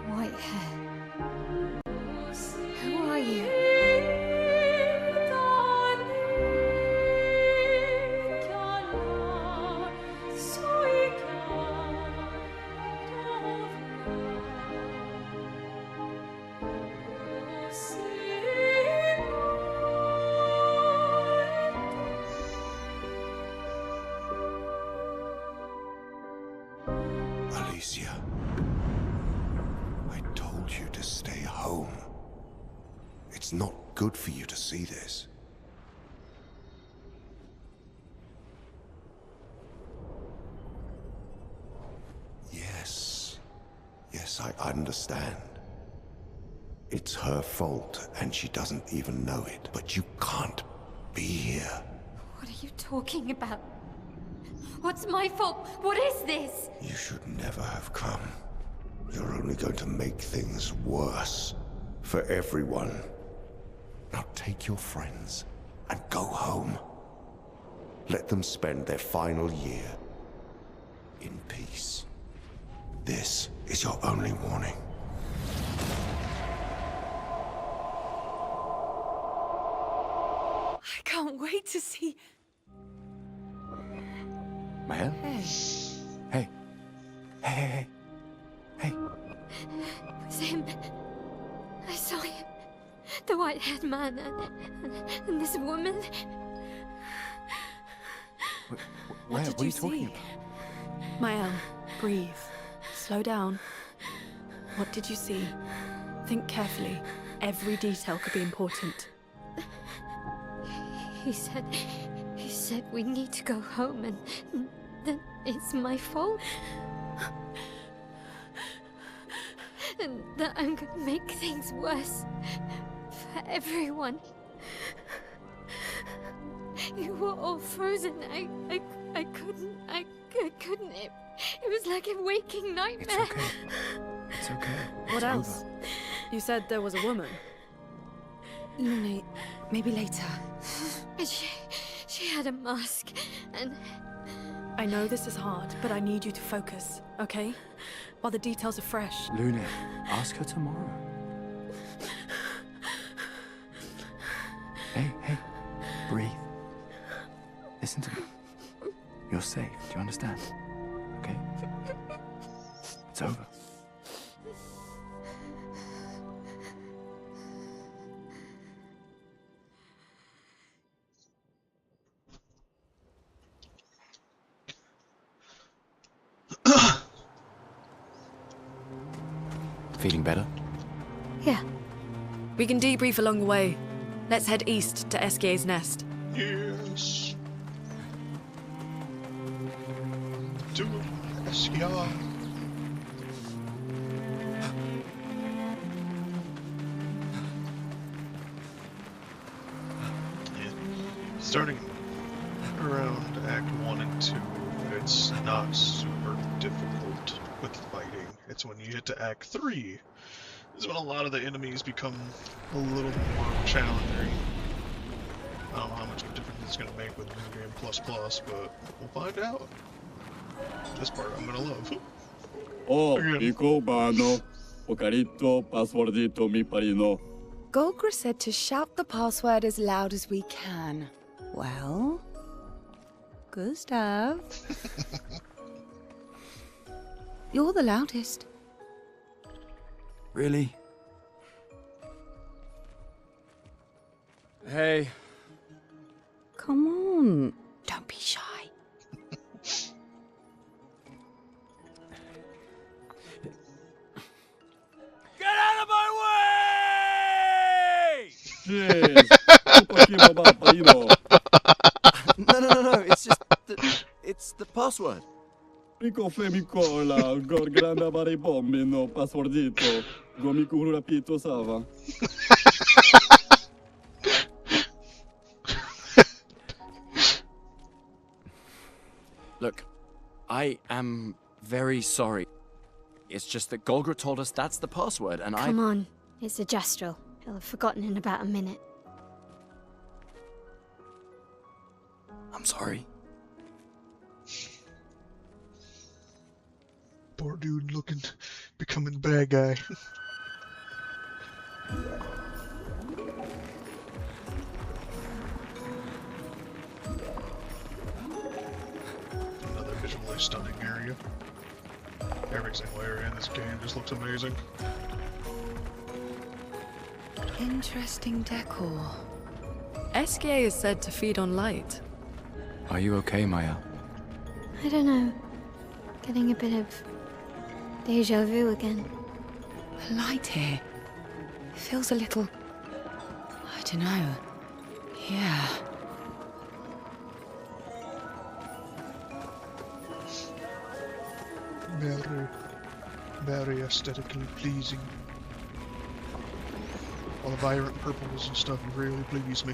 White hair. Who are you? Alicia, I told you to stay home. It's not good for you to see this. Yes, I understand. It's her fault, and she doesn't even know it. But you can't be here. What are you talking about? What's my fault? What is this? You should never have come. You're only going to make things worse. For everyone. Now take your friends and go home. Let them spend their final year in peace. This is your only warning. I can't wait to see. Maya? Hey. Hey. It was him. I saw him. The white-haired man and this woman. What are you talking about? Mael, breathe. Slow down. What did you see? Think carefully. Every detail could be important. He said we need to go home and that it's my fault. And that I'm gonna make things worse for everyone. You were all frozen. I couldn't. It was like a waking nightmare. It's okay. What else? You said there was a woman. Lune, maybe later. She had a mask and I know this is hard, but I need you to focus, okay? While the details are fresh. Luna, ask her tomorrow. Hey, breathe. Listen to me. You're safe, do you understand? Okay? It's over. Feeling better? Yeah. We can debrief along the way. Let's head east to Eskier's nest. Yes. To Eskier. Starting around Act 1 and 2, it's not super difficult with fighting. It's when you get to Act 3, is when a lot of the enemies become a little more challenging. I don't know how much of a difference it's going to make with New Game Plus Plus, but we'll find out. This part I'm going to love. Golgra said to shout the password as loud as we can. Well, Gustav, you're the loudest. Really? Hey. Come on, don't be shy. Get out of my way! No, it's the password. Look, I am very sorry. It's just that Golgra told us that's the password, and Come on, it's a gestural. He'll have forgotten in about a minute. I'm sorry. Poor dude becoming the bad guy. Another visually stunning area. Every single area in this game just looks amazing. Interesting decor. Eskier is said to feed on light. Are you okay, Maya? I don't know. Getting a bit of deja vu again. The light here. It feels a little... I don't know. Yeah. Very aesthetically pleasing. All the vibrant purples and stuff really please me.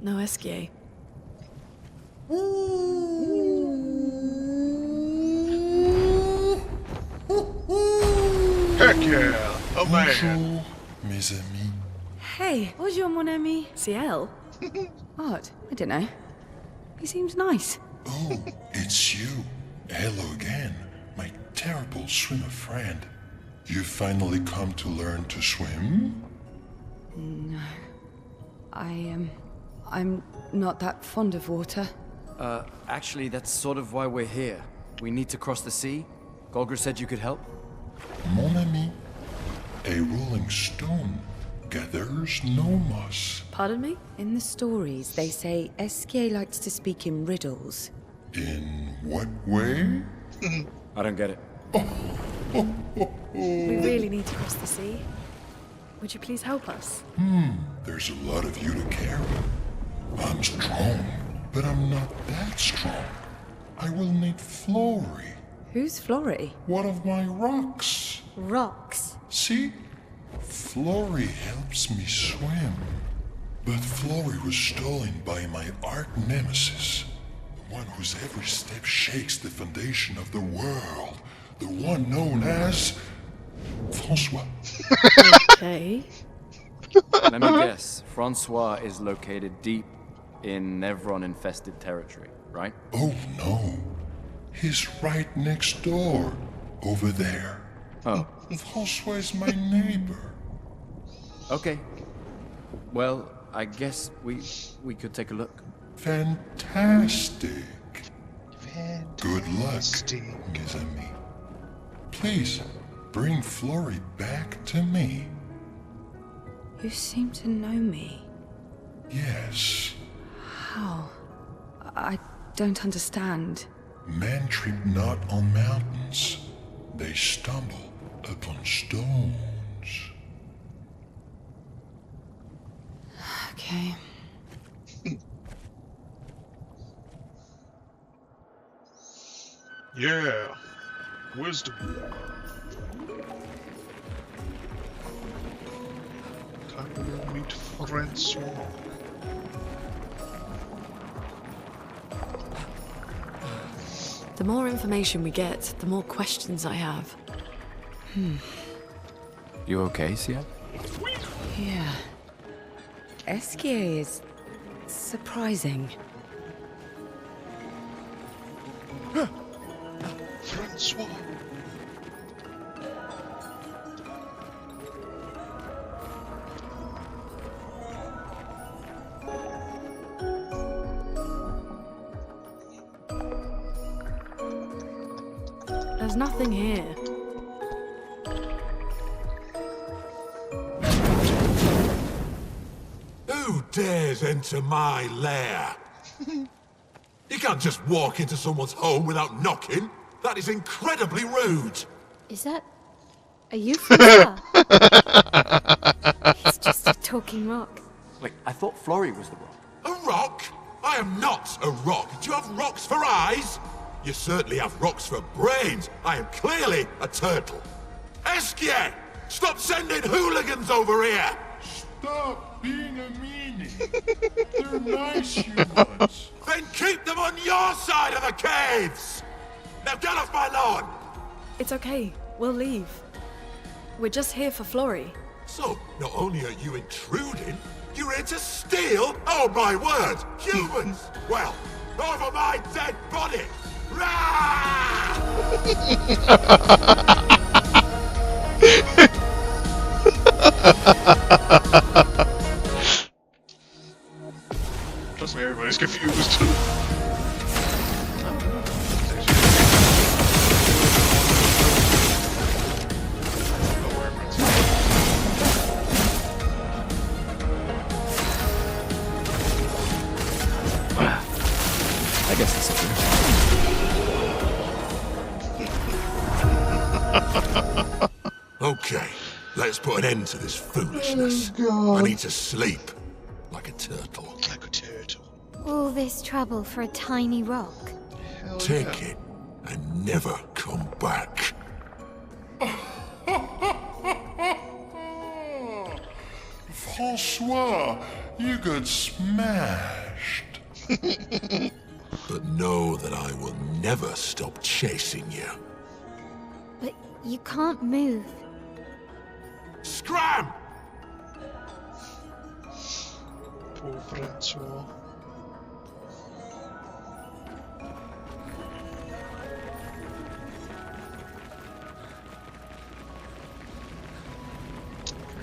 No Eskier. Heck yeah! A man! Mes amis. Hey, bonjour mon ami. Ciel? Odd. I don't know. He seems nice. Oh, it's you. Hello again, my terrible swimmer friend. You finally come to learn to swim? No. I'm not that fond of water. Actually, that's sort of why we're here. We need to cross the sea. Golgra said you could help. Mon ami, a rolling stone gathers no moss. Pardon me? In the stories, they say Eskier likes to speak in riddles. In what way? I don't get it. We really need to cross the sea. Would you please help us? There's a lot of you to carry. I'm strong, but I'm not that strong. I will need Flory. Who's Flory? One of my rocks. Rocks? See? Flory helps me swim. But Flory was stolen by my arch nemesis. The one whose every step shakes the foundation of the world. The one known as... François. Okay. Let me guess. Francois is located deep in Nevron-infested territory, right? Oh, no. He's right next door. Over there. Oh. Francois is my neighbor. Okay. Well, I guess we could take a look. Fantastic. Good luck, mes amis. Please, bring Florrie back to me. You seem to know me. Yes. How? I don't understand. Men trip not on mountains. They stumble upon stones. Okay. Yeah. Wisdom. Time to meet Francois. The more information we get, the more questions I have. You okay, Sia? Yeah. Esquier is surprising. Francois. There's nothing here. Who dares enter my lair? You can't just walk into someone's home without knocking. That is incredibly rude. Is that... Are you Francois? He's just a talking rock. Wait, I thought Florrie was the rock. A rock? I am not a rock. Do you have rocks for eyes? You certainly have rocks for brains. I am clearly a turtle. Esquier! Stop sending hooligans over here! Stop being a meanie. They're nice humans. Then keep them on your side of the caves! Now get off my lawn! It's okay. We'll leave. We're just here for Florrie. So, not only are you intruding, you're here to steal? Oh my word! Humans! Well, over my dead body! Trust me, everybody's confused. I guess that's true. Okay, let's put an end to this foolishness. I need to sleep like a turtle. Like a turtle. All this trouble for a tiny rock. Take it and never come back. Francois, you got smashed. But know that I will never stop chasing you. But you can't move. Scram! Poor Francois.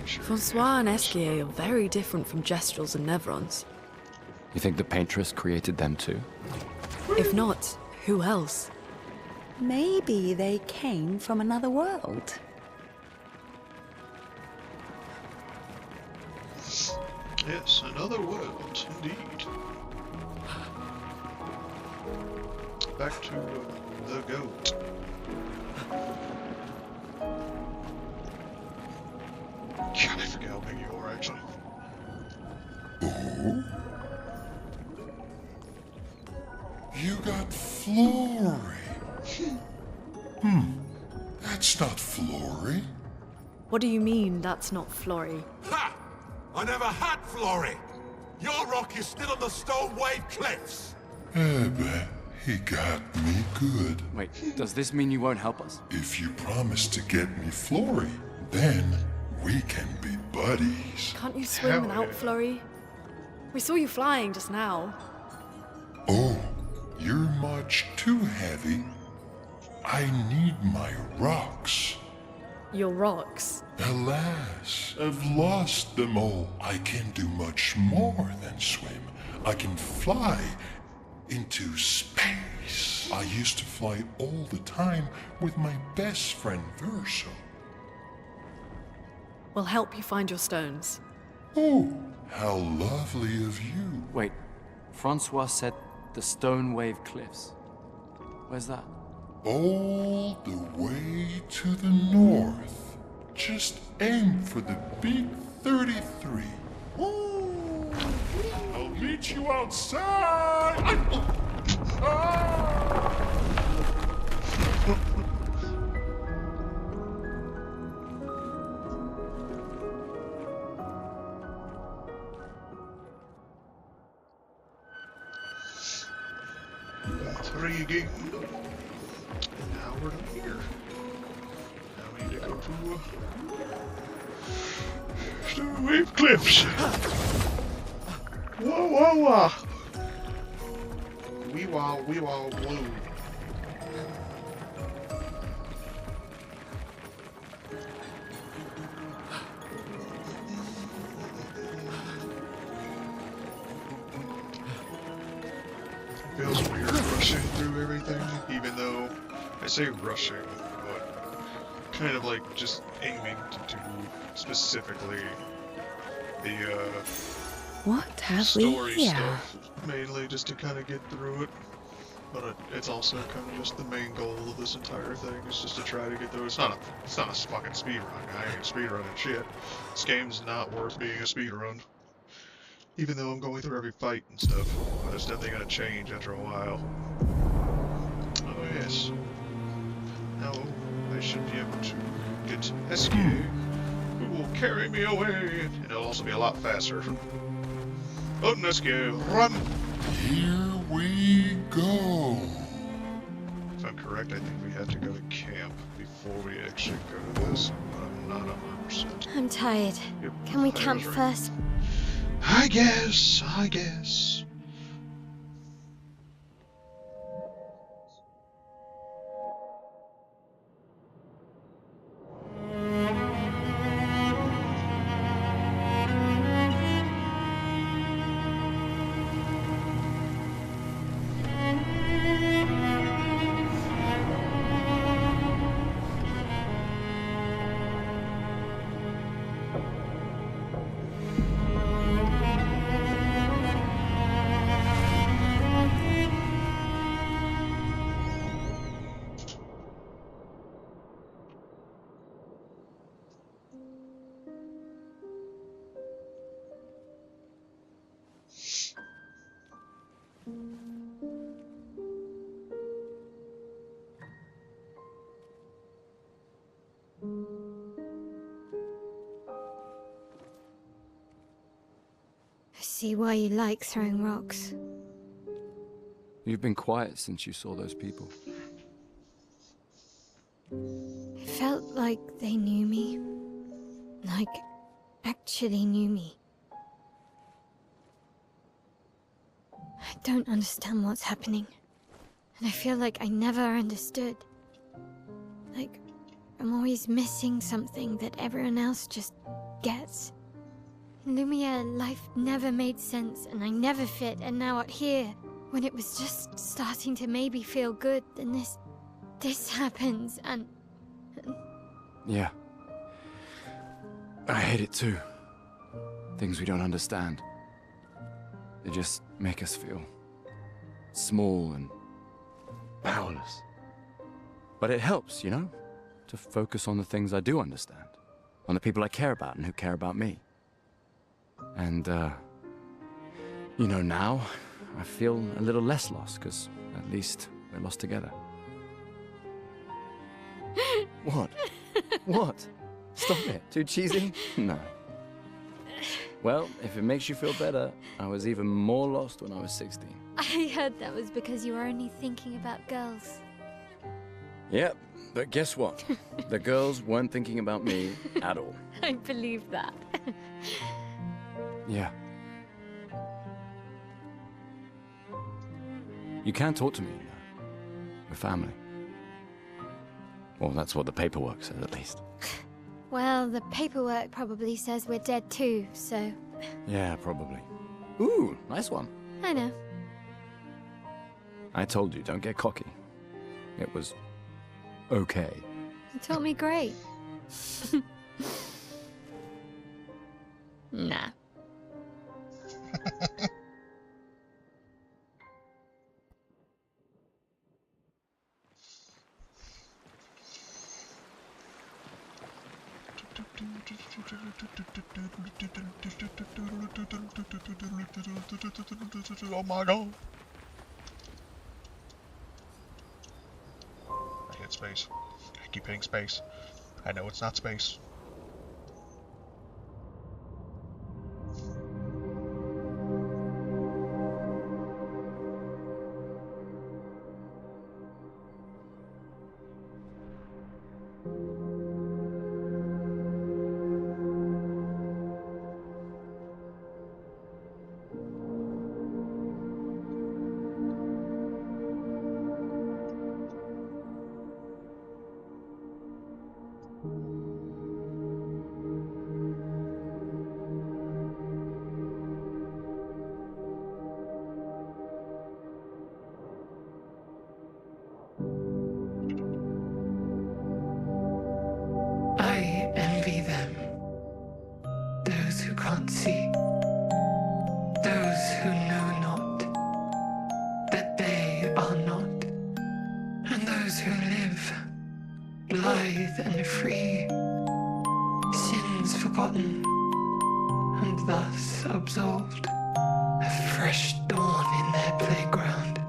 Francois and Esquier are very different from Gestrels and Nevrons. You think the Paintress created them too? If not, who else? Maybe they came from another world. Yes, another world, indeed. Back to the goat. God, I forget how big you are, actually. Oh? You got Florrie. That's not Florrie. What do you mean that's not Florrie? Ha! I never had Florrie. Your rock is still on the Stone Wave Cliffs. But he got me good. Wait, does this mean you won't help us? If you promise to get me Florrie, then We can be buddies. Can't you swim without Flurry? We saw you flying just now. Oh, you're much too heavy. I need my rocks. Your rocks? Alas, I've lost them all. I can do much more than swim. I can fly into space. I used to fly all the time with my best friend Verso. We'll help you find your stones. Oh, how lovely of you. Wait, Francois said the Stone Wave Cliffs. Where's that? All the way to the north. Just aim for the big 33. Ooh, I'll meet you outside. Intriguing. Now we're done here. Now we need to go to Stone Wave Cliffs. Whoa, whoa, whoa. Wee wow, blue. Feels weird rushing through everything, even though I say rushing, but kind of like just aiming to do specifically the What have story we here? stuff, mainly just to kind of get through it. But it's also kind of just the main goal of this entire thing is just to try to get through. It's not a fucking speed run. I ain't speedrunning shit. This game's not worth being a speed run. Even though I'm going through every fight and stuff, but it's definitely gonna change after a while. Oh yes. Now I should be able to get Esquier, who will carry me away, and it'll also be a lot faster. Oh, Esquier, run! Here we go. If I'm correct, I think we have to go to camp before we actually go to this, but I'm not 100%. I'm tired. Yep, Can we I camp was right. first? I guess. I see why you like throwing rocks. You've been quiet since you saw those people. It felt like they knew me. Like, actually knew me. I don't understand what's happening. And I feel like I never understood. Like, I'm always missing something that everyone else just gets. In Lumiere, life never made sense, and I never fit, and now out here, when it was just starting to maybe feel good, then this happens, and... Yeah. I hate it too. Things we don't understand. They just make us feel small and powerless. But it helps, you know? To focus on the things I do understand. On the people I care about and who care about me. And, you know, now I feel a little less lost, because at least we're lost together. What? What? Stop it. Too cheesy? No. Well, if it makes you feel better, I was even more lost when I was 16. I heard that was because you were only thinking about girls. Yep, But guess what? The girls weren't thinking about me at all. I believe that. Yeah. You can talk to me. We're family. Well, that's what the paperwork says, at least. Well, the paperwork probably says we're dead too, so... Yeah, probably. Ooh, nice one. I know. I told you, don't get cocky. It was... okay. You taught me great. Nah. Oh my god. I hit space. I keep hitting space. I know it's not space. I envy them. Those who can't see. Those who know not that they are not. And those who live, blithe and free, sins forgotten, and thus absolved. A fresh dawn in their playground,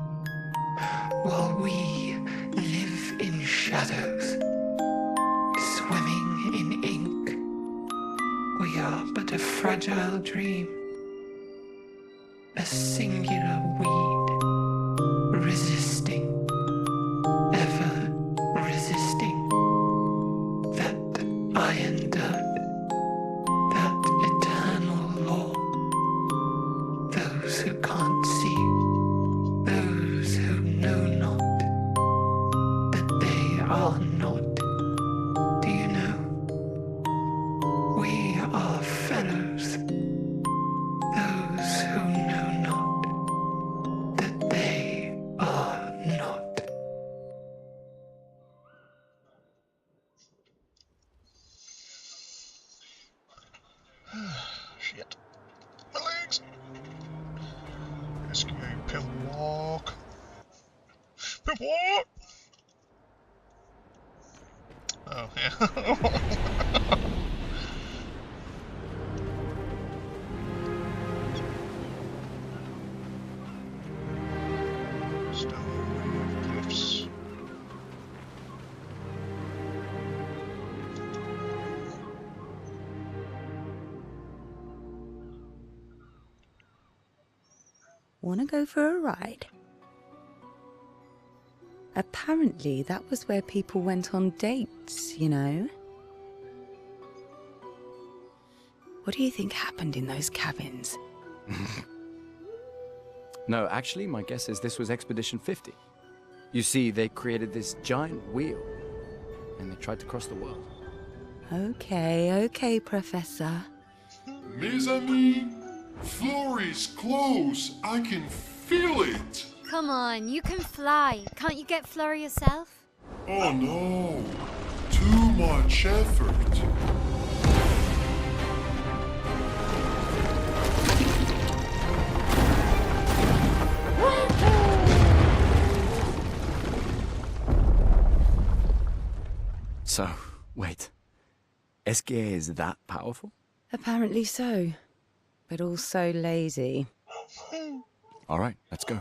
while we live in shadows. Swimming in ink, we are but a fragile dream, a singular weed, resisting, ever resisting, that iron dirt, that eternal law. Those who can't see, those who know not that they are not. Do you know? We are fellows. Those who know not that they are not. Shit. My legs! Escape, pimp walk. Pimp walk! Oh, yeah. Stone cliffs. Wanna go for a ride? Apparently, that was where people went on dates, you know? What do you think happened in those cabins? No, actually, my guess is this was Expedition 50. You see, they created this giant wheel, and they tried to cross the world. Okay, Professor. Mes amis, floor is close. I can feel it. Come on, you can fly. Can't you get Flora yourself? Oh no, too much effort. So, wait. Esquire is that powerful? Apparently so, but also lazy. All right, let's go.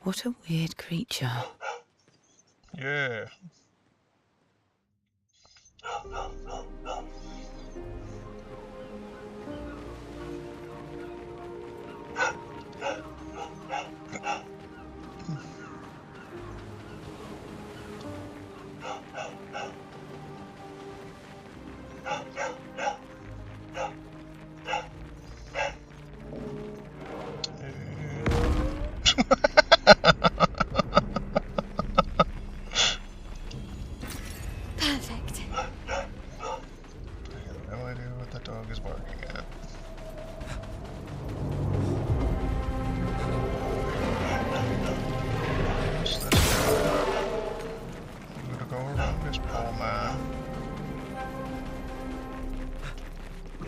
What a weird creature. Yeah. Perfect. I have no idea what that dog is barking at. I'm gonna go around this poor man.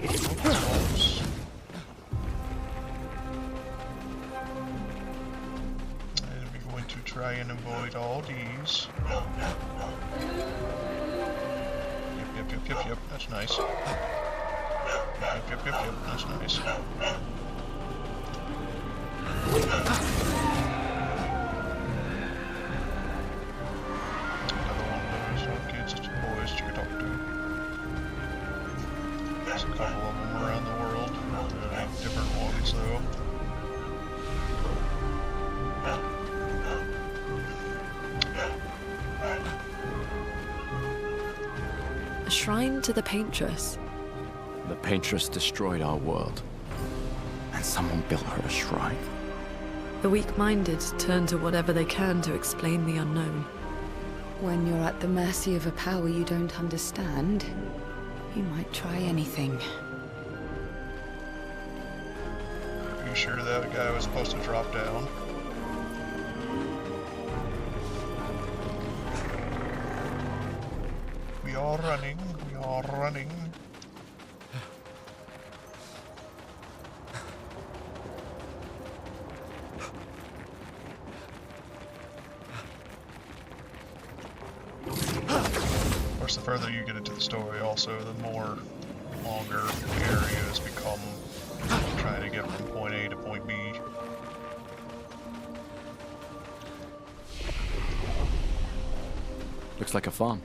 Oops. And we're going to try and avoid all these. Yep, that's nice. Yep, that's nice. Another one of those kids, boys you could talk to. There's a couple of them around the world. Different ones though. A shrine to the Paintress. The Paintress destroyed our world, and someone built her a shrine. The weak-minded turn to whatever they can to explain the unknown. When you're at the mercy of a power you don't understand, you might try anything. Are you sure that guy was supposed to drop down? We are running. Of course, the further you get into the story, also, the more longer areas become trying to get from point A to point B. Looks like a farm.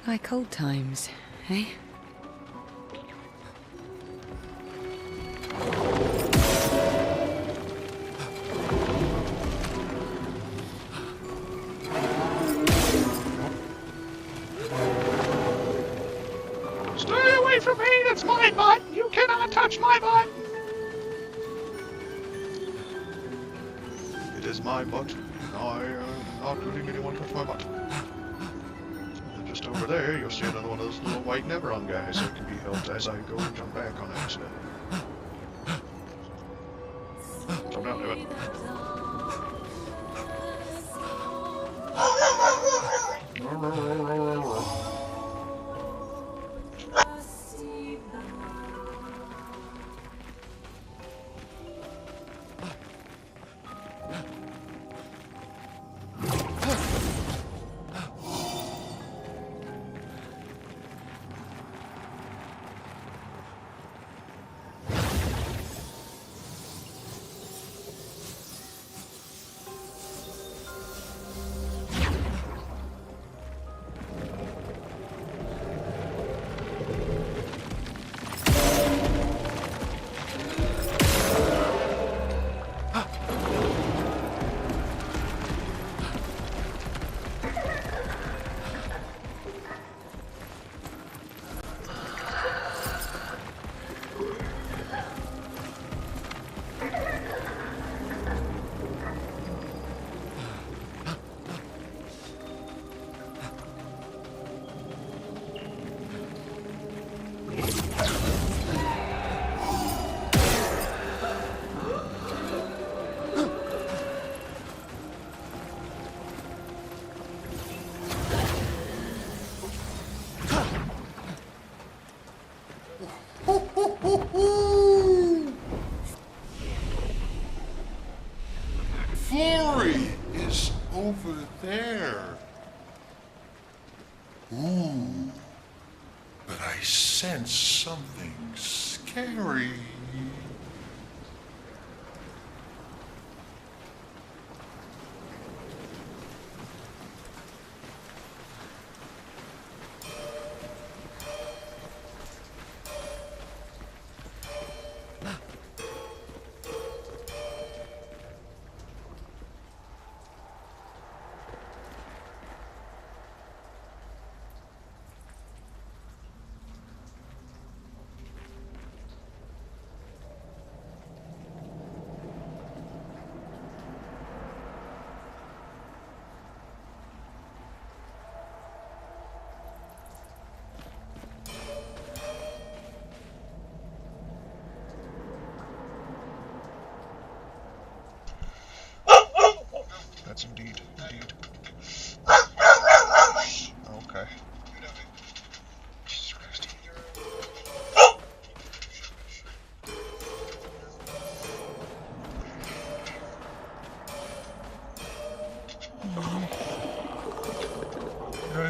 Like old times, eh? Stay away from me, that's my butt! You cannot touch my butt! It is my butt. I am not letting anyone touch my butt. And just over there, you'll see another one of those little white Neveron guys that can be helped as I go and jump back on accident. Jump down to it. Flurry is over there. Ooh. But I sense something scary.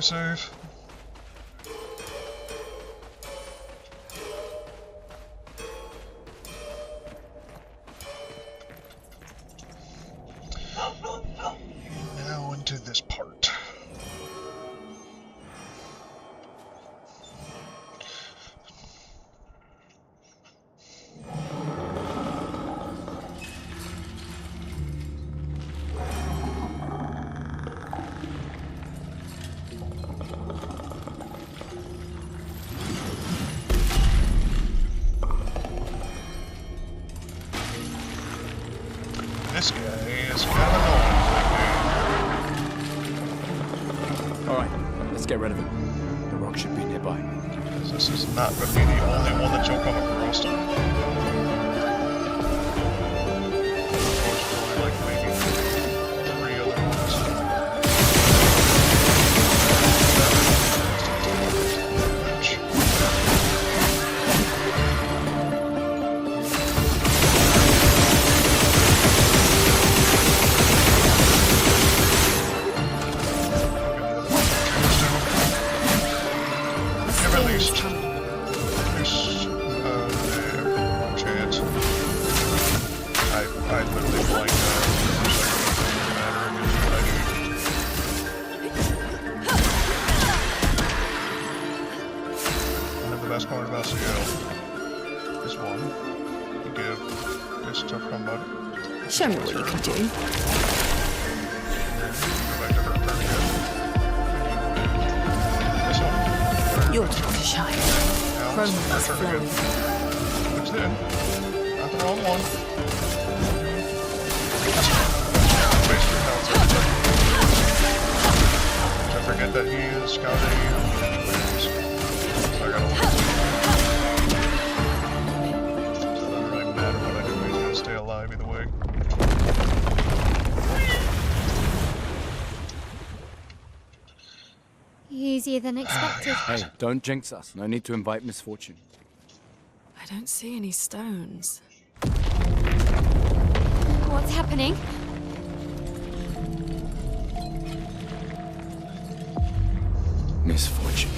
save? Now into this part. This guy is kind of annoying. Alright, let's get rid of him. The rock should be nearby. This is not going to be the only one that you'll come across. There's like maybe 3 other ones. Best part about Seattle is one, you give this to somebody. Show me what you can do. Go back to her turn again. This one. Your time to shine. Chroma must flow. Which then? Not the wrong one. Basically how it's I forget that he is scouting. So I gotta look. Stay alive either way. Easier than expected. Hey, don't jinx us. No need to invite misfortune. I don't see any stones. What's happening? Misfortune.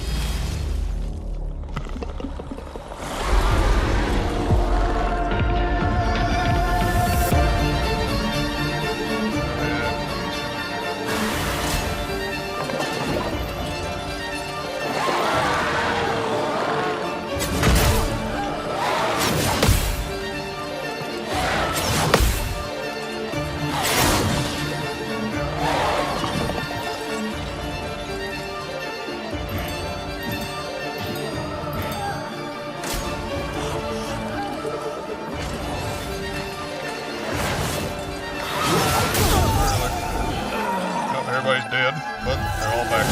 Everybody's dead, but they're all back.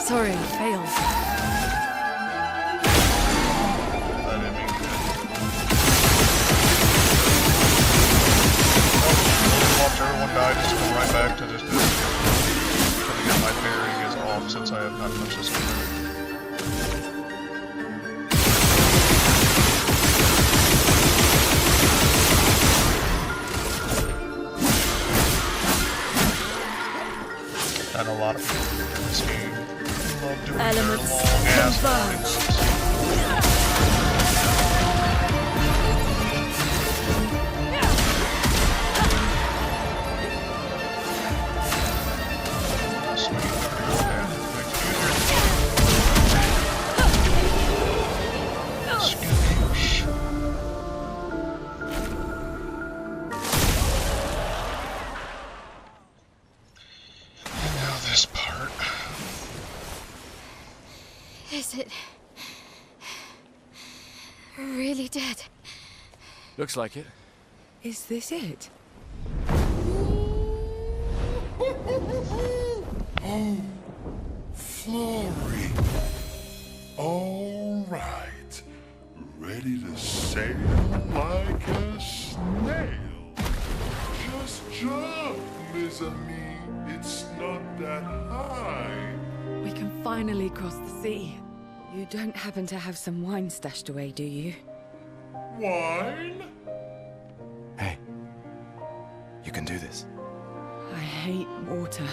Sorry, I failed. I didn't mean to. Watch everyone die, just come right back to just this. Trying to get my parry is off since I have not touched this one. And a lot of people in this game love doing Elements their long ass converge. Is it really dead? Looks like it. Is this it? Oh, Flory. All right. Ready to sail like a snail. Just jump, mes amis. It's not that high. We can finally cross the sea. You don't happen to have some wine stashed away, do you? Wine? Hey, you can do this. I hate water.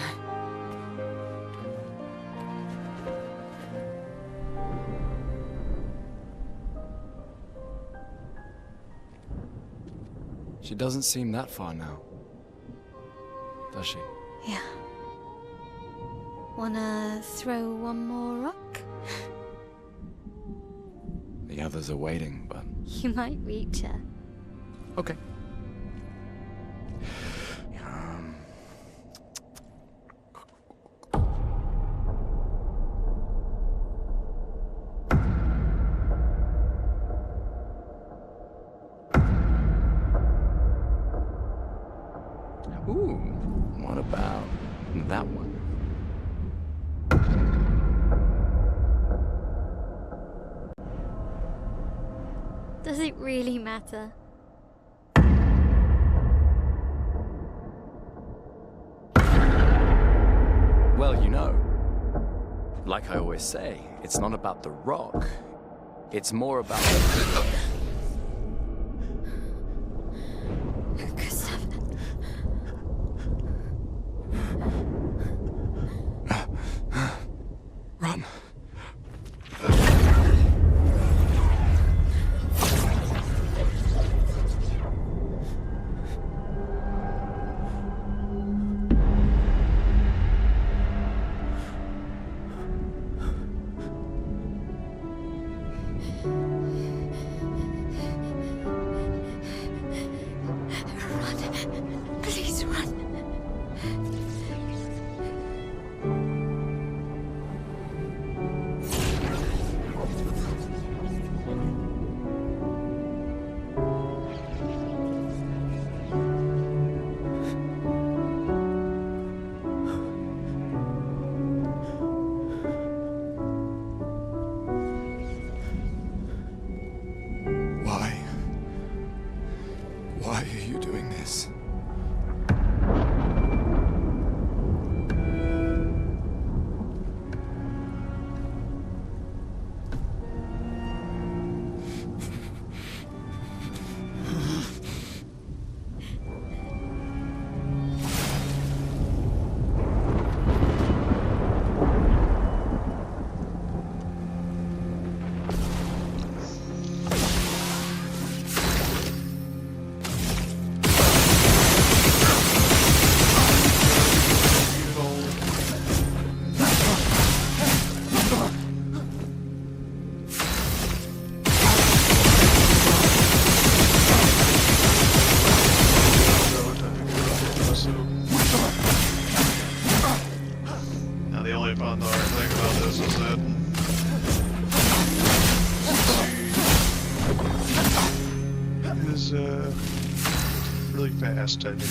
She doesn't seem that far now, does she? Yeah. Wanna throw one more rock? The others are waiting, but... You might reach her. Okay. Ooh, what about that one? Does it really matter? Well, you know, like I always say, it's not about the rock. It's more about the... Run. Please run. Why are you doing this? Now the only fun thing about this is that is really fast technically.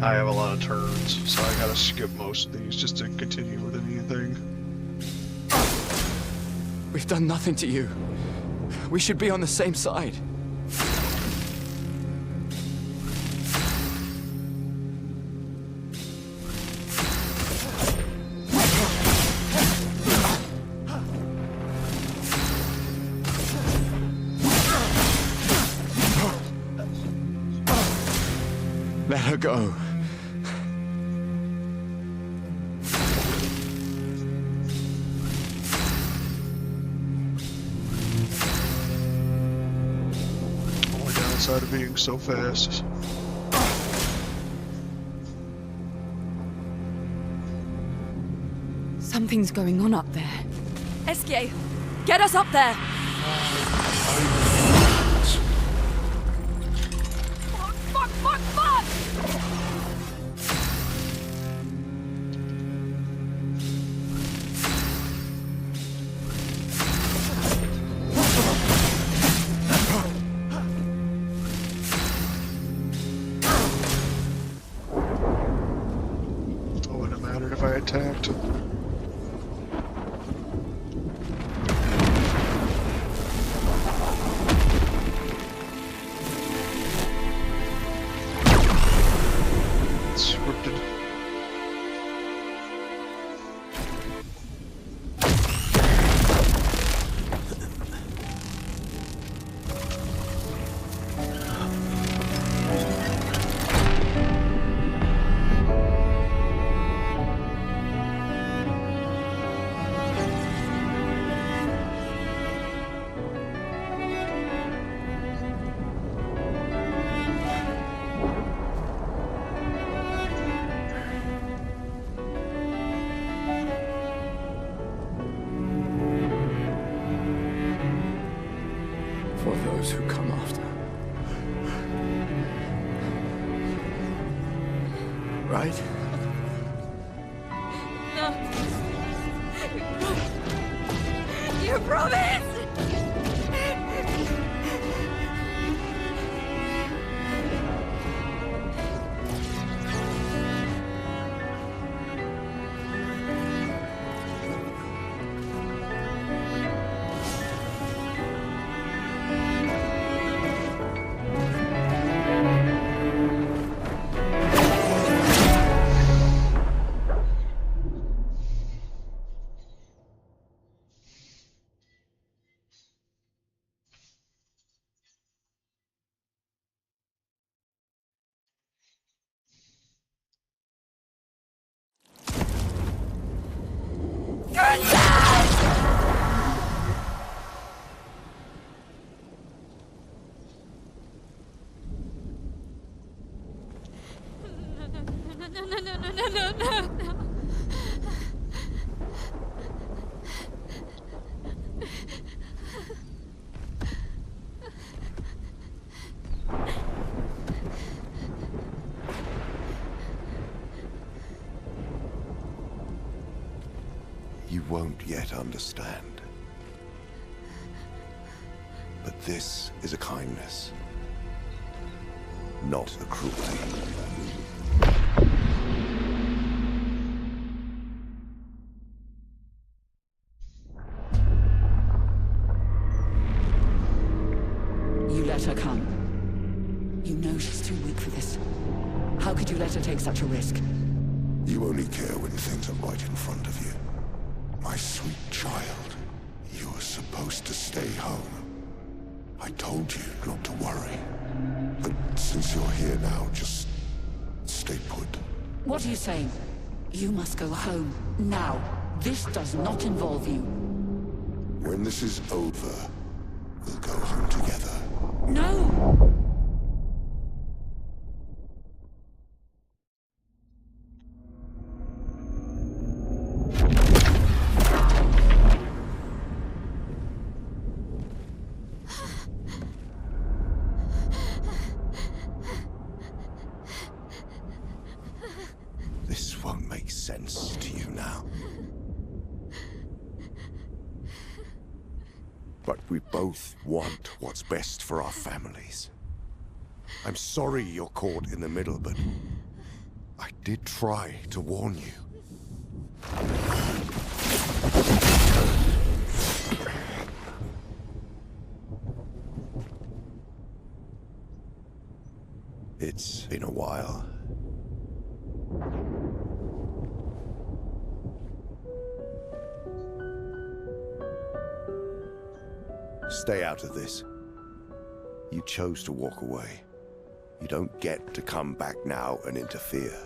I have a lot of turns, so I gotta skip most of these just to continue with anything. We've done nothing to you. We should be on the same side. Let her go. Only downside of being so fast. Something's going on up there. Esquier, get us up there! Fuck, fuck, fuck! It wouldn't have mattered if I attacked. those who come after. Right? No. You promised! No. You won't yet understand. But this is a kindness, not a cruelty. You let her come. You know she's too weak for this. How could you let her take such a risk? You only care when things are right in front of you. My sweet child, you were supposed to stay home. I told you not to worry. But since you're here now, just stay put. What are you saying? You must go home, now. This does not involve you. When this is over, we'll go home together. No! This won't make sense to you now. But we both want what's best for our families. I'm sorry you're caught in the middle, but I did try to warn you. It's been a while. Stay out of this. You chose to walk away. You don't get to come back now and interfere.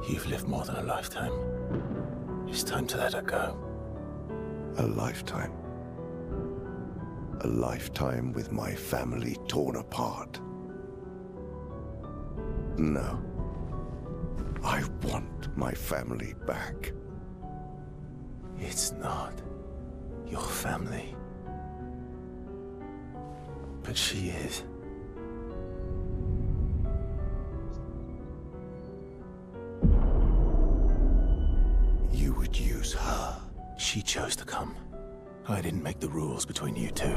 You've lived more than a lifetime. It's time to let her go. A lifetime. A lifetime with my family torn apart. No. I want my family back. It's not your family. But she is. You would use her. She chose to come. I didn't make the rules between you two.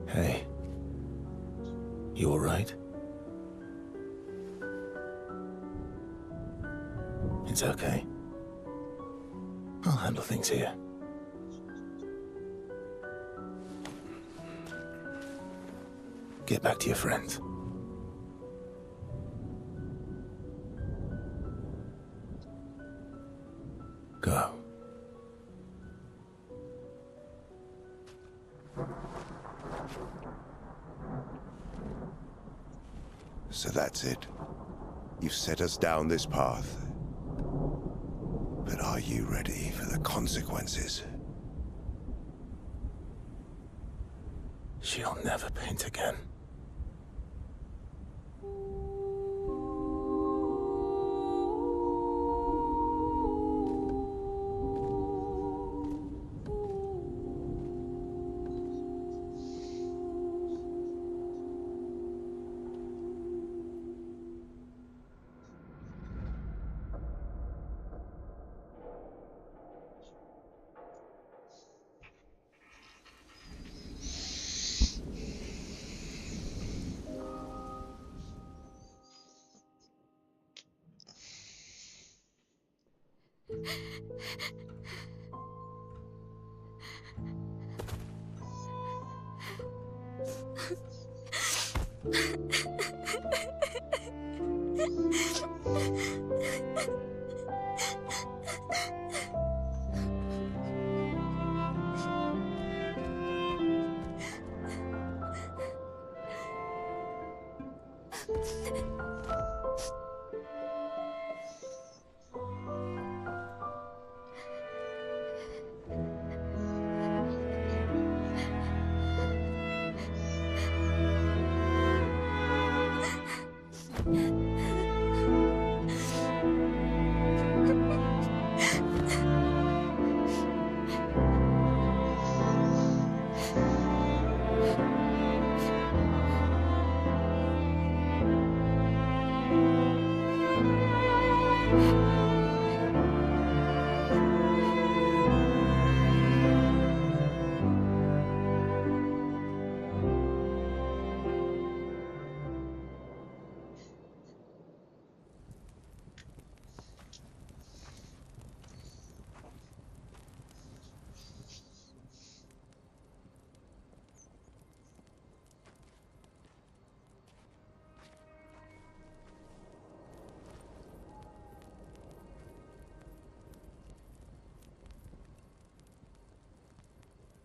Hey. You all right? It's okay. I'll handle things here. Get back to your friends. Go. So that's it. You've set us down this path. But are you ready for the consequences? She'll never paint again.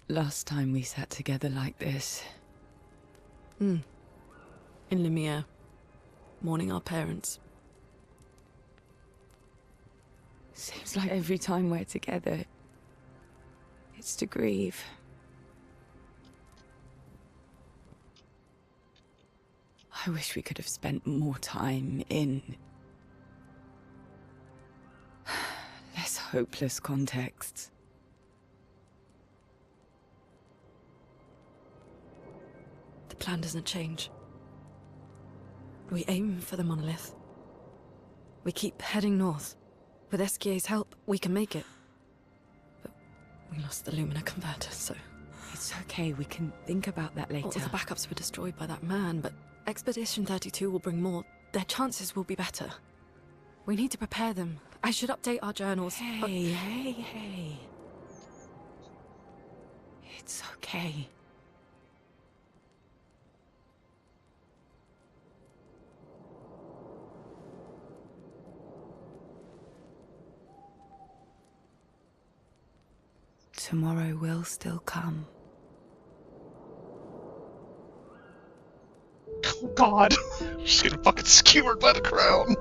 Last time we sat together like this. In Lumiere, mourning our parents. Seems like every time we're together, it's to grieve. I wish we could have spent more time in less hopeless contexts. The plan doesn't change. We aim for the monolith. We keep heading north. With Esquier's help, we can make it. But we lost the Lumina converter, so... It's okay, we can think about that later. All the backups were destroyed by that man, but Expedition 32 will bring more. Their chances will be better. We need to prepare them. I should update our journals. Hey. It's okay. Tomorrow will still come. Oh God! She's getting fucking skewered by the crown!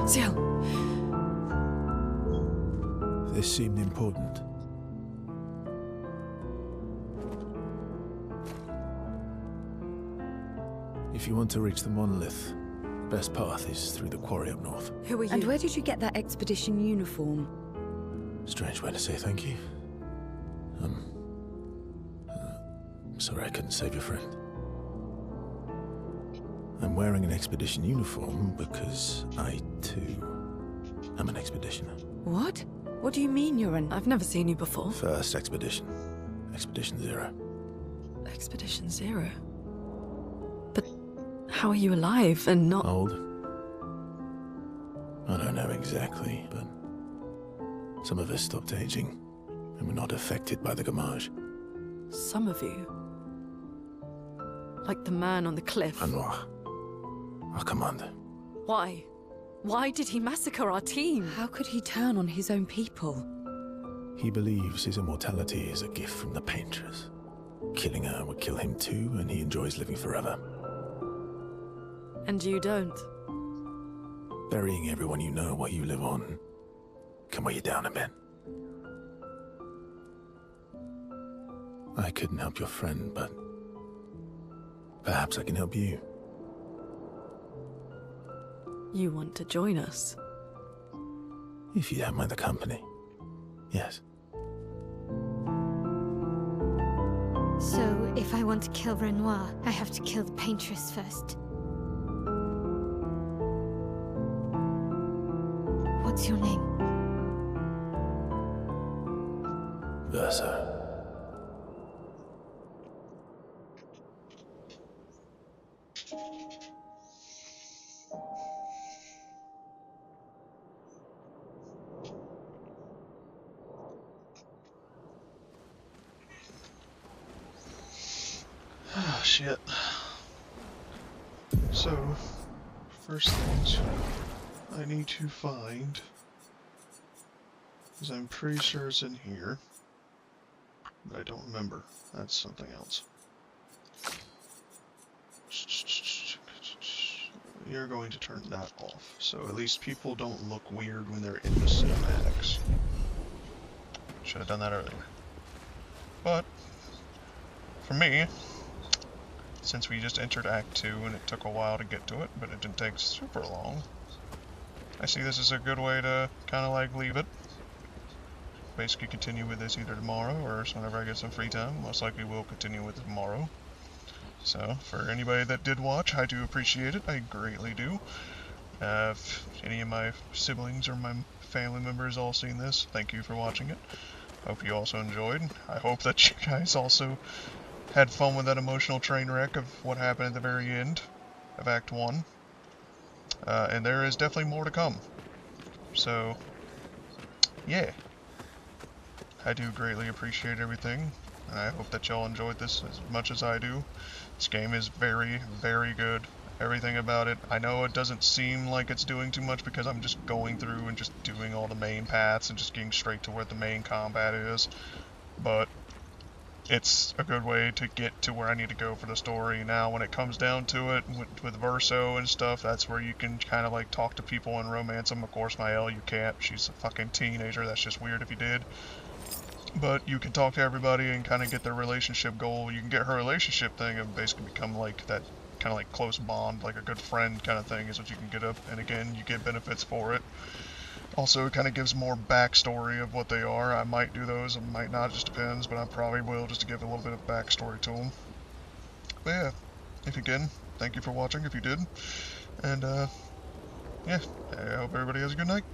Ciel! This seemed important. If you want to reach the monolith, the best path is through the quarry up north. Who are you? And where did you get that expedition uniform? Strange way to say thank you. Sorry I couldn't save your friend. I'm wearing an expedition uniform because I, too, am an expeditioner. What? What do you mean you're an... I've never seen you before. First expedition. Expedition 0. Expedition 0? But how are you alive and not... Old? I don't know exactly, but some of us stopped aging and were not affected by the Gamage. Some of you? Like the man on the cliff? Anwar, our commander. Why? Why did he massacre our team? How could he turn on his own people? He believes his immortality is a gift from the Paintress. Killing her would kill him too, and he enjoys living forever. And you don't? Burying everyone you know while you live on can weigh you down a bit. I couldn't help your friend, but perhaps I can help you. You want to join us? If you don't mind the company, yes. So, if I want to kill Renoir, I have to kill the paintress first. What's your name? Versa. Oh, shit. So, first things I need to find, because I'm pretty sure it's in here, but I don't remember. That's something else. You're going to turn that off, so at least people don't look weird when they're in the cinematics. Should have done that earlier. But, for me, since we just entered Act 2 and it took a while to get to it, but it didn't take super long, I see this as a good way to kind of like leave it. Basically continue with this either tomorrow or whenever I get some free time. Most likely we'll continue with it tomorrow. So, for anybody that did watch, I do appreciate it. I greatly do. If any of my siblings or my family members all seen this, thank you for watching it. Hope you also enjoyed. I hope that you guys also had fun with that emotional train wreck of what happened at the very end of Act 1. And there is definitely more to come. So, yeah. I do greatly appreciate everything. And I hope that y'all enjoyed this as much as I do. This game is very, very good. Everything about it. I know it doesn't seem like it's doing too much because I'm just going through and just doing all the main paths and just getting straight to where the main combat is. But it's a good way to get to where I need to go for the story. Now, when it comes down to it, with Verso and stuff, that's where you can kind of like talk to people and romance them. Of course, Mael, you can't. She's a fucking teenager. That's just weird if you did. But you can talk to everybody and kind of get their relationship goal. You can get her relationship thing and basically become like that kind of like close bond, like a good friend kind of thing is what you can get up. And again, you get benefits for it. Also, it kind of gives more backstory of what they are. I might do those, I might not, it just depends, but I probably will just to give a little bit of backstory to them. But yeah, again, thank you for watching if you did. And yeah, I hope everybody has a good night.